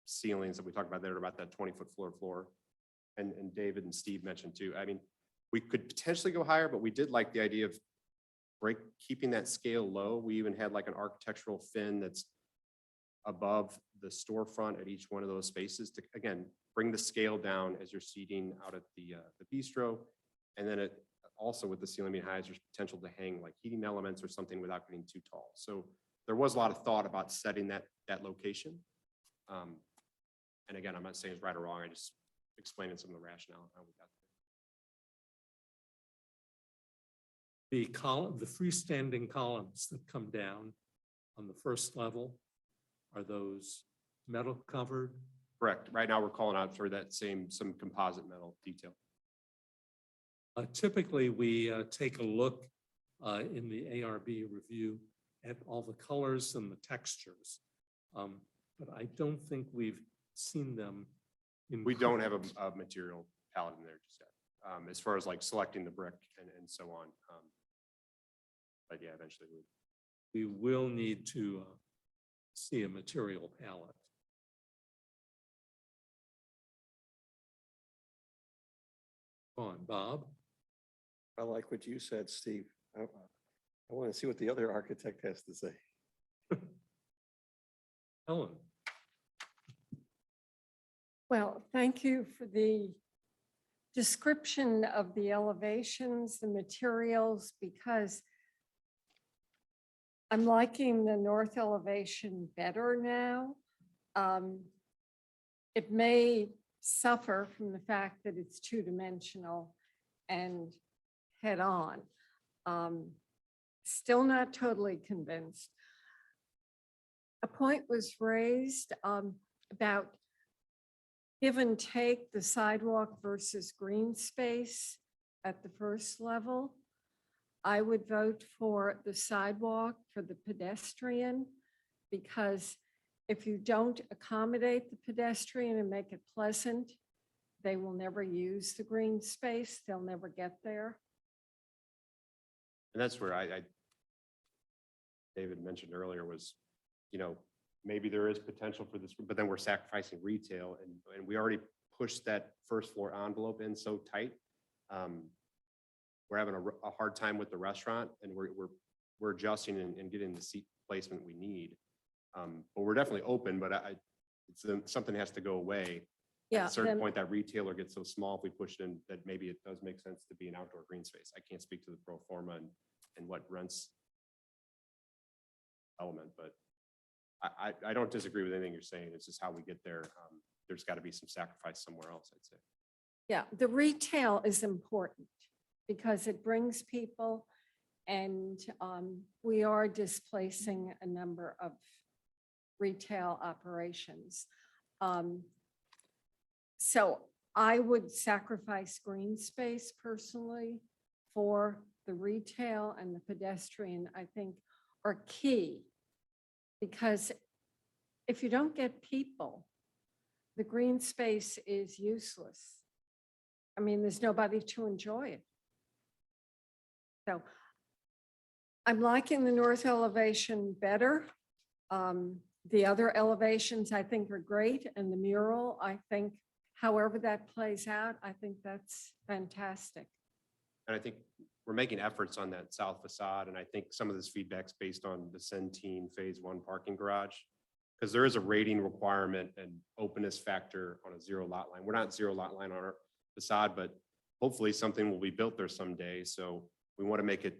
ceilings that we talked about there, about that 20-foot floor. And David and Steve mentioned too. I mean, we could potentially go higher, but we did like the idea of keeping that scale low. We even had like an architectural fin that's above the storefront at each one of those spaces to, again, bring the scale down as you're seating out at the bistro. And then it also, with the ceiling being high, there's potential to hang like heating elements or something without getting too tall. So there was a lot of thought about setting that location. And again, I'm not saying it's right or wrong. I just explaining some of the rationale how we got there. the freestanding columns that come down on the first level, are those metal covered? Correct. Right now, we're calling out for that some composite metal detail. Typically, we take a look in the ARB review at all the colors and the textures, but I don't think we've seen them. We don't have a material palette in there just yet, as far as like selecting the brick and so on. But yeah, eventually we will need to see a material palette. Go on, Bob. I like what you said, Steve. I want to see what the other architect has to say. Ellen. Well, thank you for the description of the elevations, the materials, because I'm liking the north elevation better now. It may suffer from the fact that it's two-dimensional and head-on. Still not totally convinced. A point was raised about give and take the sidewalk versus green space at the first level. I would vote for the sidewalk for the pedestrian, because if you don't accommodate the pedestrian and make it pleasant, they will never use the green space. They'll never get there. And that's where David mentioned earlier was, maybe there is potential for this, but then we're sacrificing retail, and we already pushed that first floor envelope in so tight. We're having a hard time with the restaurant, and we're adjusting and getting the seat placement we need. But we're definitely open, but something has to go away. Yeah, At a certain point, that retailer gets so small, if we push it in, that maybe it does make sense to be an outdoor green space. I can't speak to the pro forma and what rents element, but I don't disagree with anything you're saying. It's just how we get there. There's got to be some sacrifice somewhere else, I'd say. Yeah, the retail is important because it brings people, and we are displacing a number of retail operations. So I would sacrifice green space personally for the retail, and the pedestrian, I think, are key. Because if you don't get people, the green space is useless. I mean, there's nobody to enjoy it. So I'm liking the north elevation better. The other elevations I think are great, and the mural, I think, however that plays out, I think that's fantastic. And I think we're making efforts on that south facade. And I think some of this feedback's based on the Centene Phase 1 parking garage. Because there is a rating requirement and openness factor on a zero lot line. We're not zero lot line on our facade, but hopefully something will be built there someday. So we want to make it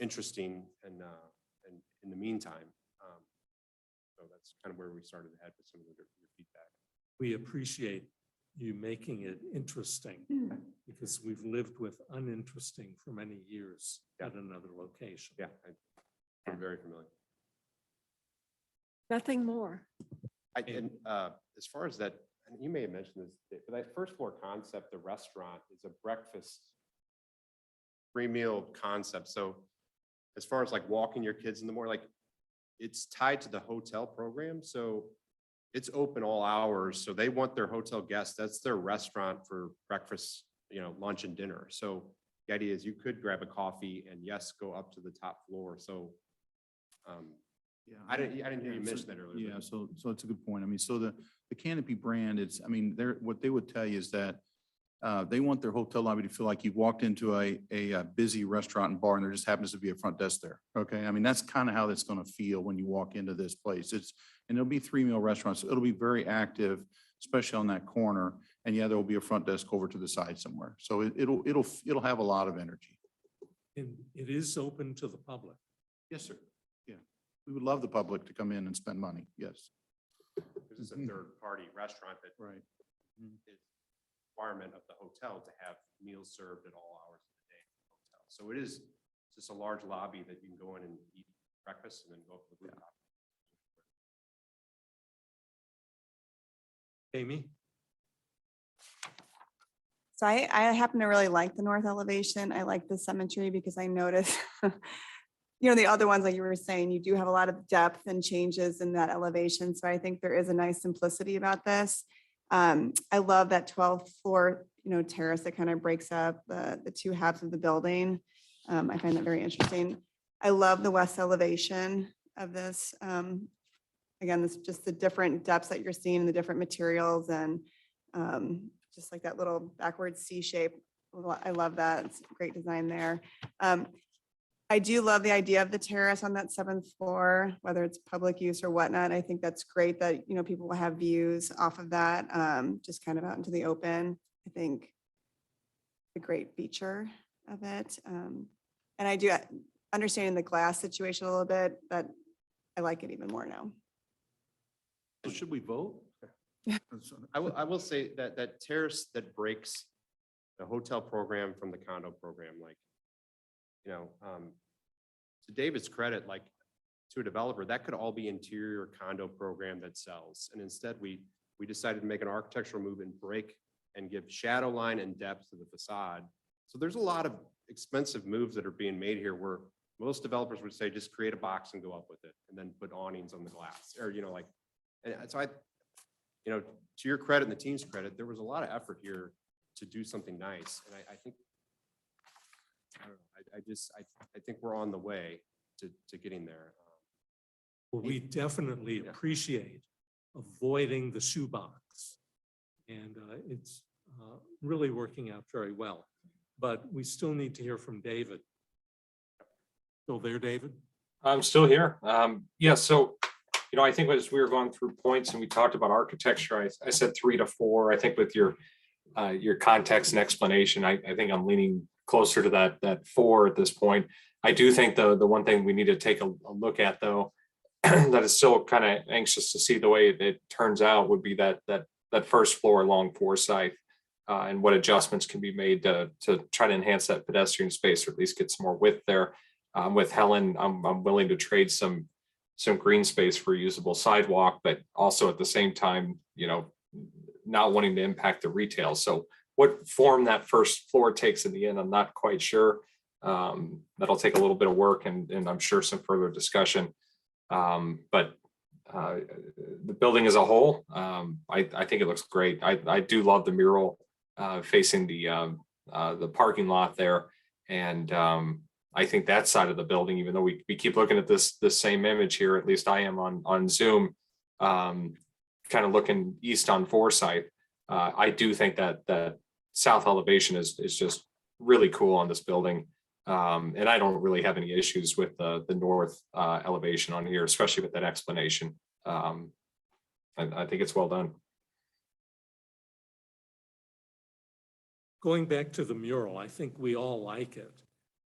interesting and in the meantime. So that's kind of where we started to head with some of your feedback. We appreciate you making it interesting because we've lived with uninteresting for many years at another location. Yeah, I'm very familiar. Nothing more. And as far as that, and you may have mentioned this, but that first floor concept, the restaurant is a breakfast free meal concept. So as far as like walking your kids in the morning, like it's tied to the hotel program. So it's open all hours. So they want their hotel guests. That's their restaurant for breakfast, lunch and dinner. So the idea is you could grab a coffee and yes, go up to the top floor. So Yeah, I didn't hear you mention that earlier. Yeah, so it's a good point. I mean, so the Canopy brand, what they would tell you is that they want their hotel lobby to feel like you've walked into a busy restaurant and bar and there just happens to be a front desk there. Okay, I mean, that's kind of how that's going to feel when you walk into this place. And it'll be 3-meal restaurants. So it'll be very active, especially on that corner. And yeah, there will be a front desk over to the side somewhere. So it'll have a lot of energy. And it is open to the public. Yes, sir. Yeah, we would love the public to come in and spend money. Yes. This is a third-party restaurant that Right. is requirement of the hotel to have meals served at all hours of the day at the hotel. So it is just a large lobby that you can go in and eat breakfast and then go up to the rooftop. Amy? So I happen to really like the north elevation. I like the symmetry because I noticed, the other ones, like you were saying, you do have a lot of depth and changes in that elevation. So I think there is a nice simplicity about this. I love that 12th floor, terrace that kind of breaks up the two halves of the building. I find that very interesting. I love the west elevation of this. Again, this just the different depths that you're seeing and the different materials and just like that little backwards C shape. I love that. It's great design there. I do love the idea of the terrace on that 7th floor, whether it's public use or whatnot. I think that's great that, people will have views off of that, just kind of out into the open. I think a great feature of it. And I do understanding the glass situation a little bit, but I like it even more now. So should we vote? I will say that terrace that breaks the hotel program from the condo program, to David's credit, like to a developer, that could all be interior condo program that sells. And instead we decided to make an architectural move and break and give shadow line and depth to the facade. So there's a lot of expensive moves that are being made here where most developers would say, just create a box and go up with it and then put awnings on the glass or, and so to your credit and the team's credit, there was a lot of effort here to do something nice. And I think, I don't know, I think we're on the way to getting there. Well, we definitely appreciate avoiding the shoebox. And it's really working out very well. But we still need to hear from David. Still there, David? I'm still here. Yeah, so, I think as we were going through points and we talked about architecture, I said 3 to 4. I think with your context and explanation, I think I'm leaning closer to that 4 at this point. I do think the one thing we need to take a look at though, that is still kind of anxious to see the way it turns out would be that first floor along Forsyth and what adjustments can be made to try to enhance that pedestrian space or at least get some more width there. With Helen, I'm willing to trade some green space for a usable sidewalk, but also at the same time, not wanting to impact the retail. So what form that first floor takes in the end, I'm not quite sure. That'll take a little bit of work and I'm sure some further discussion. But the building as a whole, I think it looks great. I do love the mural facing the parking lot there. And I think that side of the building, even though we keep looking at this same image here, at least I am on Zoom, kind of looking east on Forsyth. I do think that south elevation is just really cool on this building. And I don't really have any issues with the north elevation on here, especially with that explanation. I think it's well done. Going back to the mural, I think we all like it.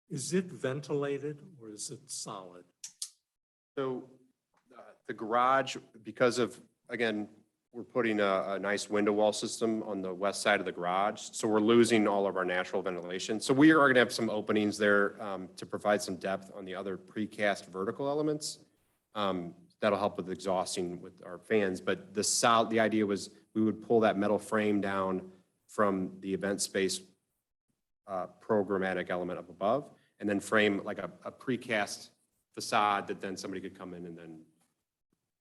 Is it ventilated or is it solid? So the garage, because of, again, we're putting a nice window wall system on the west side of the garage. So we're losing all of our natural ventilation. So we are going to have some openings there to provide some depth on the other precast vertical elements. That'll help with exhausting with our fans. But the idea was we would pull that metal frame down from the event space programmatic element up above, and then frame like a precast facade that then somebody could come in and then,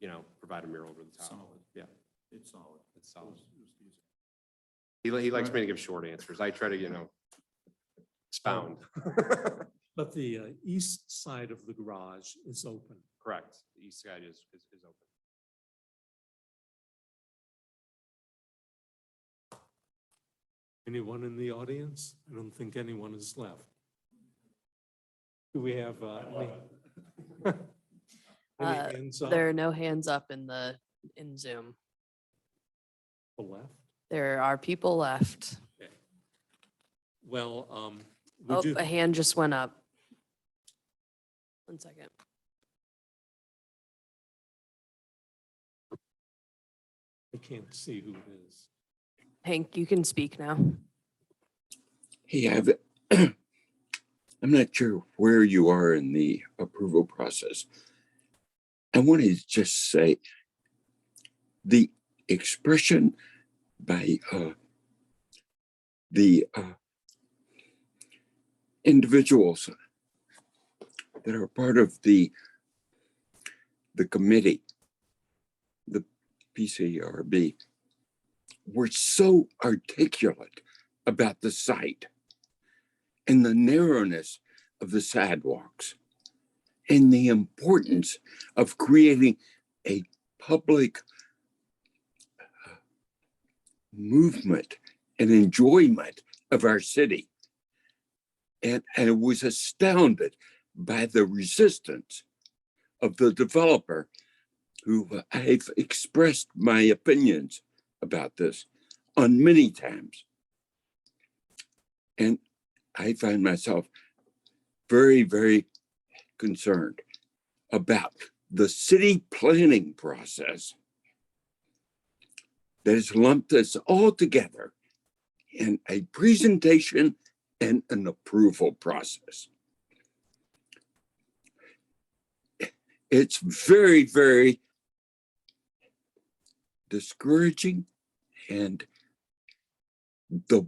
you know, provide a mural over the top. Solid. Yeah. It's solid. It's solid. He likes me to give short answers. I try to, you know, expound. But the east side of the garage is open. Correct. The east side is open. Anyone in the audience? I don't think anyone is left. Do we have any hands up? There are no hands up in Zoom. The left? There are people left. Okay. Well, Oh, a hand just went up. 1 second. I can't see who it is. Hank, you can speak now. Hey, I'm not sure where you are in the approval process. I want to just say the expression by the individuals that are part of the committee, the PCRB, were so articulate about the site and the narrowness of the sidewalks and the importance of creating a public movement and enjoyment of our city. And I was astounded by the resistance of the developer, who I've expressed my opinions about this on many times. And I find myself very, very concerned about the city planning process that has lumped us all together in a presentation and an approval process. It's very, very discouraging, and the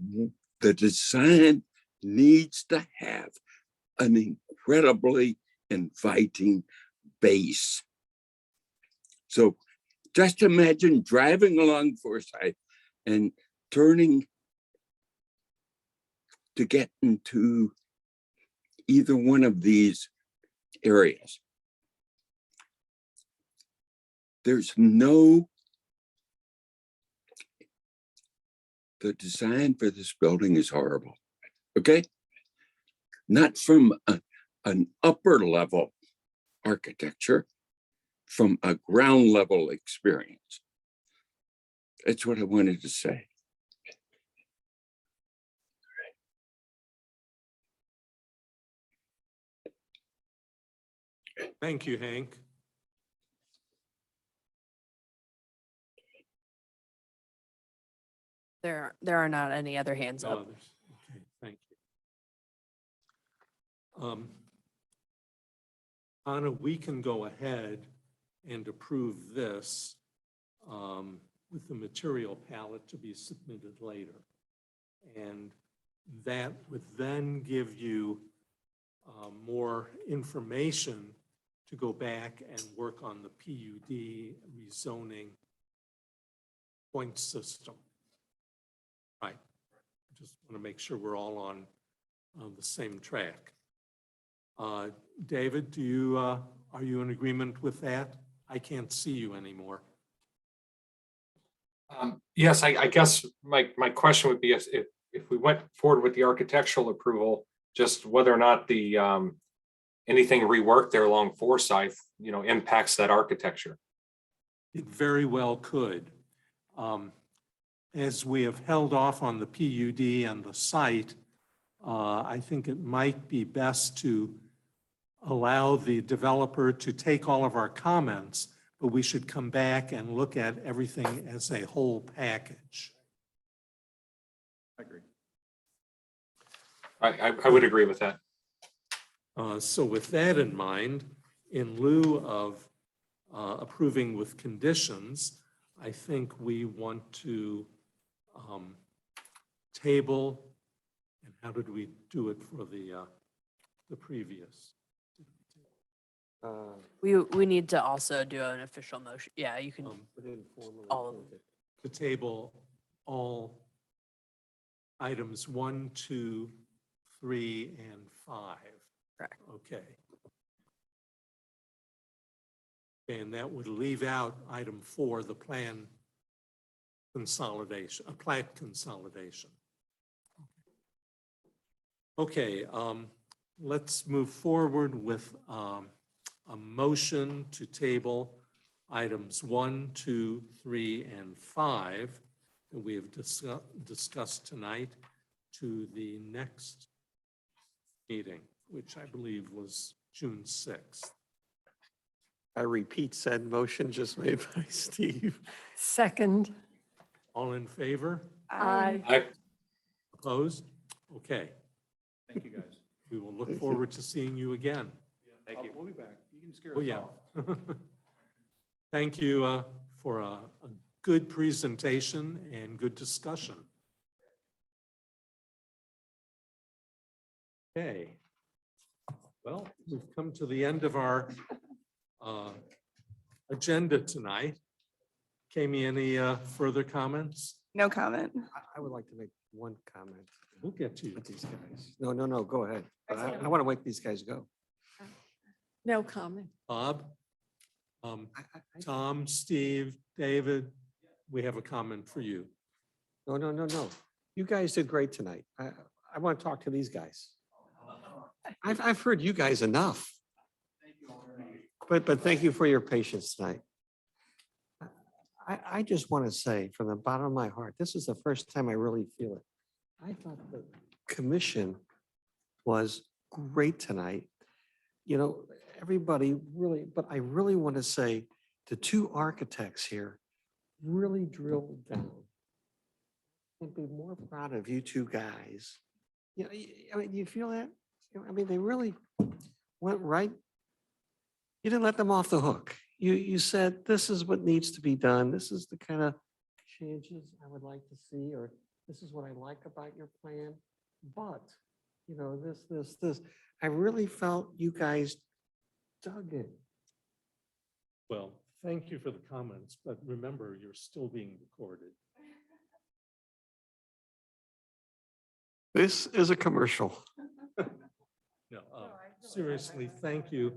design needs to have an incredibly inviting base. So just imagine driving along Forsyth and turning to get into either one of these areas. There's no, the design for this building is horrible, okay? Not from an upper level architecture, from a ground level experience. That's what I wanted to say. Thank you, Hank. There are not any other hands No up. others. Okay, thank you. Anna, we can go ahead and approve this with the material palette to be submitted later. And that would then give you more information to go back and work on the PUD rezoning point system. Right. Just want to make sure we're all on the same track. David, do you are you in agreement with that? I can't see you anymore. Yes, I guess my question would be if we went forward with the architectural approval, just whether or not the anything reworked there along Forsyth, impacts that architecture. It very well could. As we have held off on the PUD and the site, I think it might be best to allow the developer to take all of our comments, but we should come back and look at everything as a whole package. I agree. I would agree with that. So with that in mind, in lieu of approving with conditions, I think we want to table, and how did we do it for the previous? We need to also do an official motion. Yeah, you can. All of them. To table all items 1, 2, 3, and 5. Correct. Okay. And that would leave out item 4, the plan consolidation, a plat consolidation. Okay, let's move forward with a motion to table items 1, 2, 3, and 5 that we have discussed tonight to the next meeting, which I believe was June 6th. I repeat said motion just made by Steve. Second. All in favor? Aye. Opposed? Okay, Thank you, guys. we will look forward to seeing you again. Thank you. We'll be back. You can scare Oh, us yeah. off. Thank you for a good presentation and good discussion. Okay. Well, we've come to the end of our agenda tonight. Kami, any further comments? No comment. I would like to make one comment We'll get to you. with these guys. No, go ahead. But I want to make these guys go. No comment. Bob? Tom, Steve, David, we have a comment for you. No. You guys did great tonight. I want to talk to these guys. I've heard you guys enough. But thank you for your patience tonight. I just want to say from the bottom of my heart, this is the first time I really feel it. I thought the commission was great tonight. Everybody really, but I really want to say the 2 architects here really drilled down. I'd be more proud of you 2 guys. I mean, do you feel that? I mean, they really went right. You didn't let them off the hook. You said, this is what needs to be done. This is the kind of changes I would like to see, or this is what I like about your plan. But, this. I really felt you guys dug in. Well, thank you for the comments, but remember, you're still being recorded. This is a commercial. No, seriously, thank you.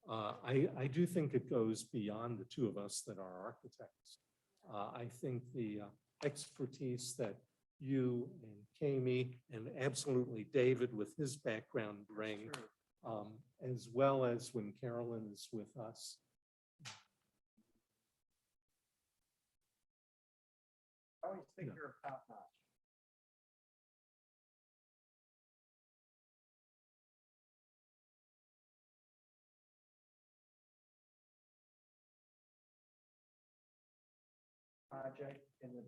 I do think it goes beyond the 2 of us that are architects. I think the expertise that you and Kami and absolutely David with his background bring, as well as when Carolyn is with us. I always think you're top notch. Project in the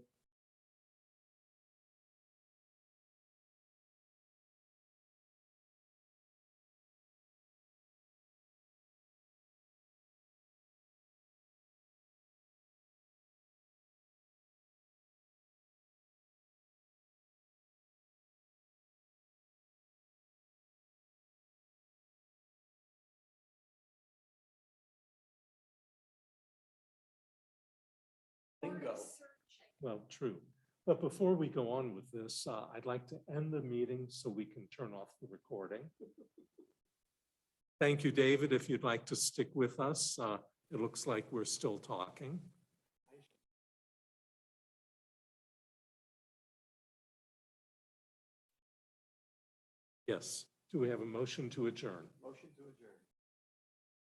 Bingo. Well, true. But before we go on with this, I'd like to end the meeting so we can turn off the recording. Thank you, David. If you'd like to stick with us, it looks like we're still talking. Yes. Do we have a motion to adjourn? Motion to adjourn.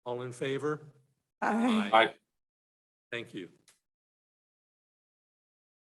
All in favor? Aye. Aye. Thank you.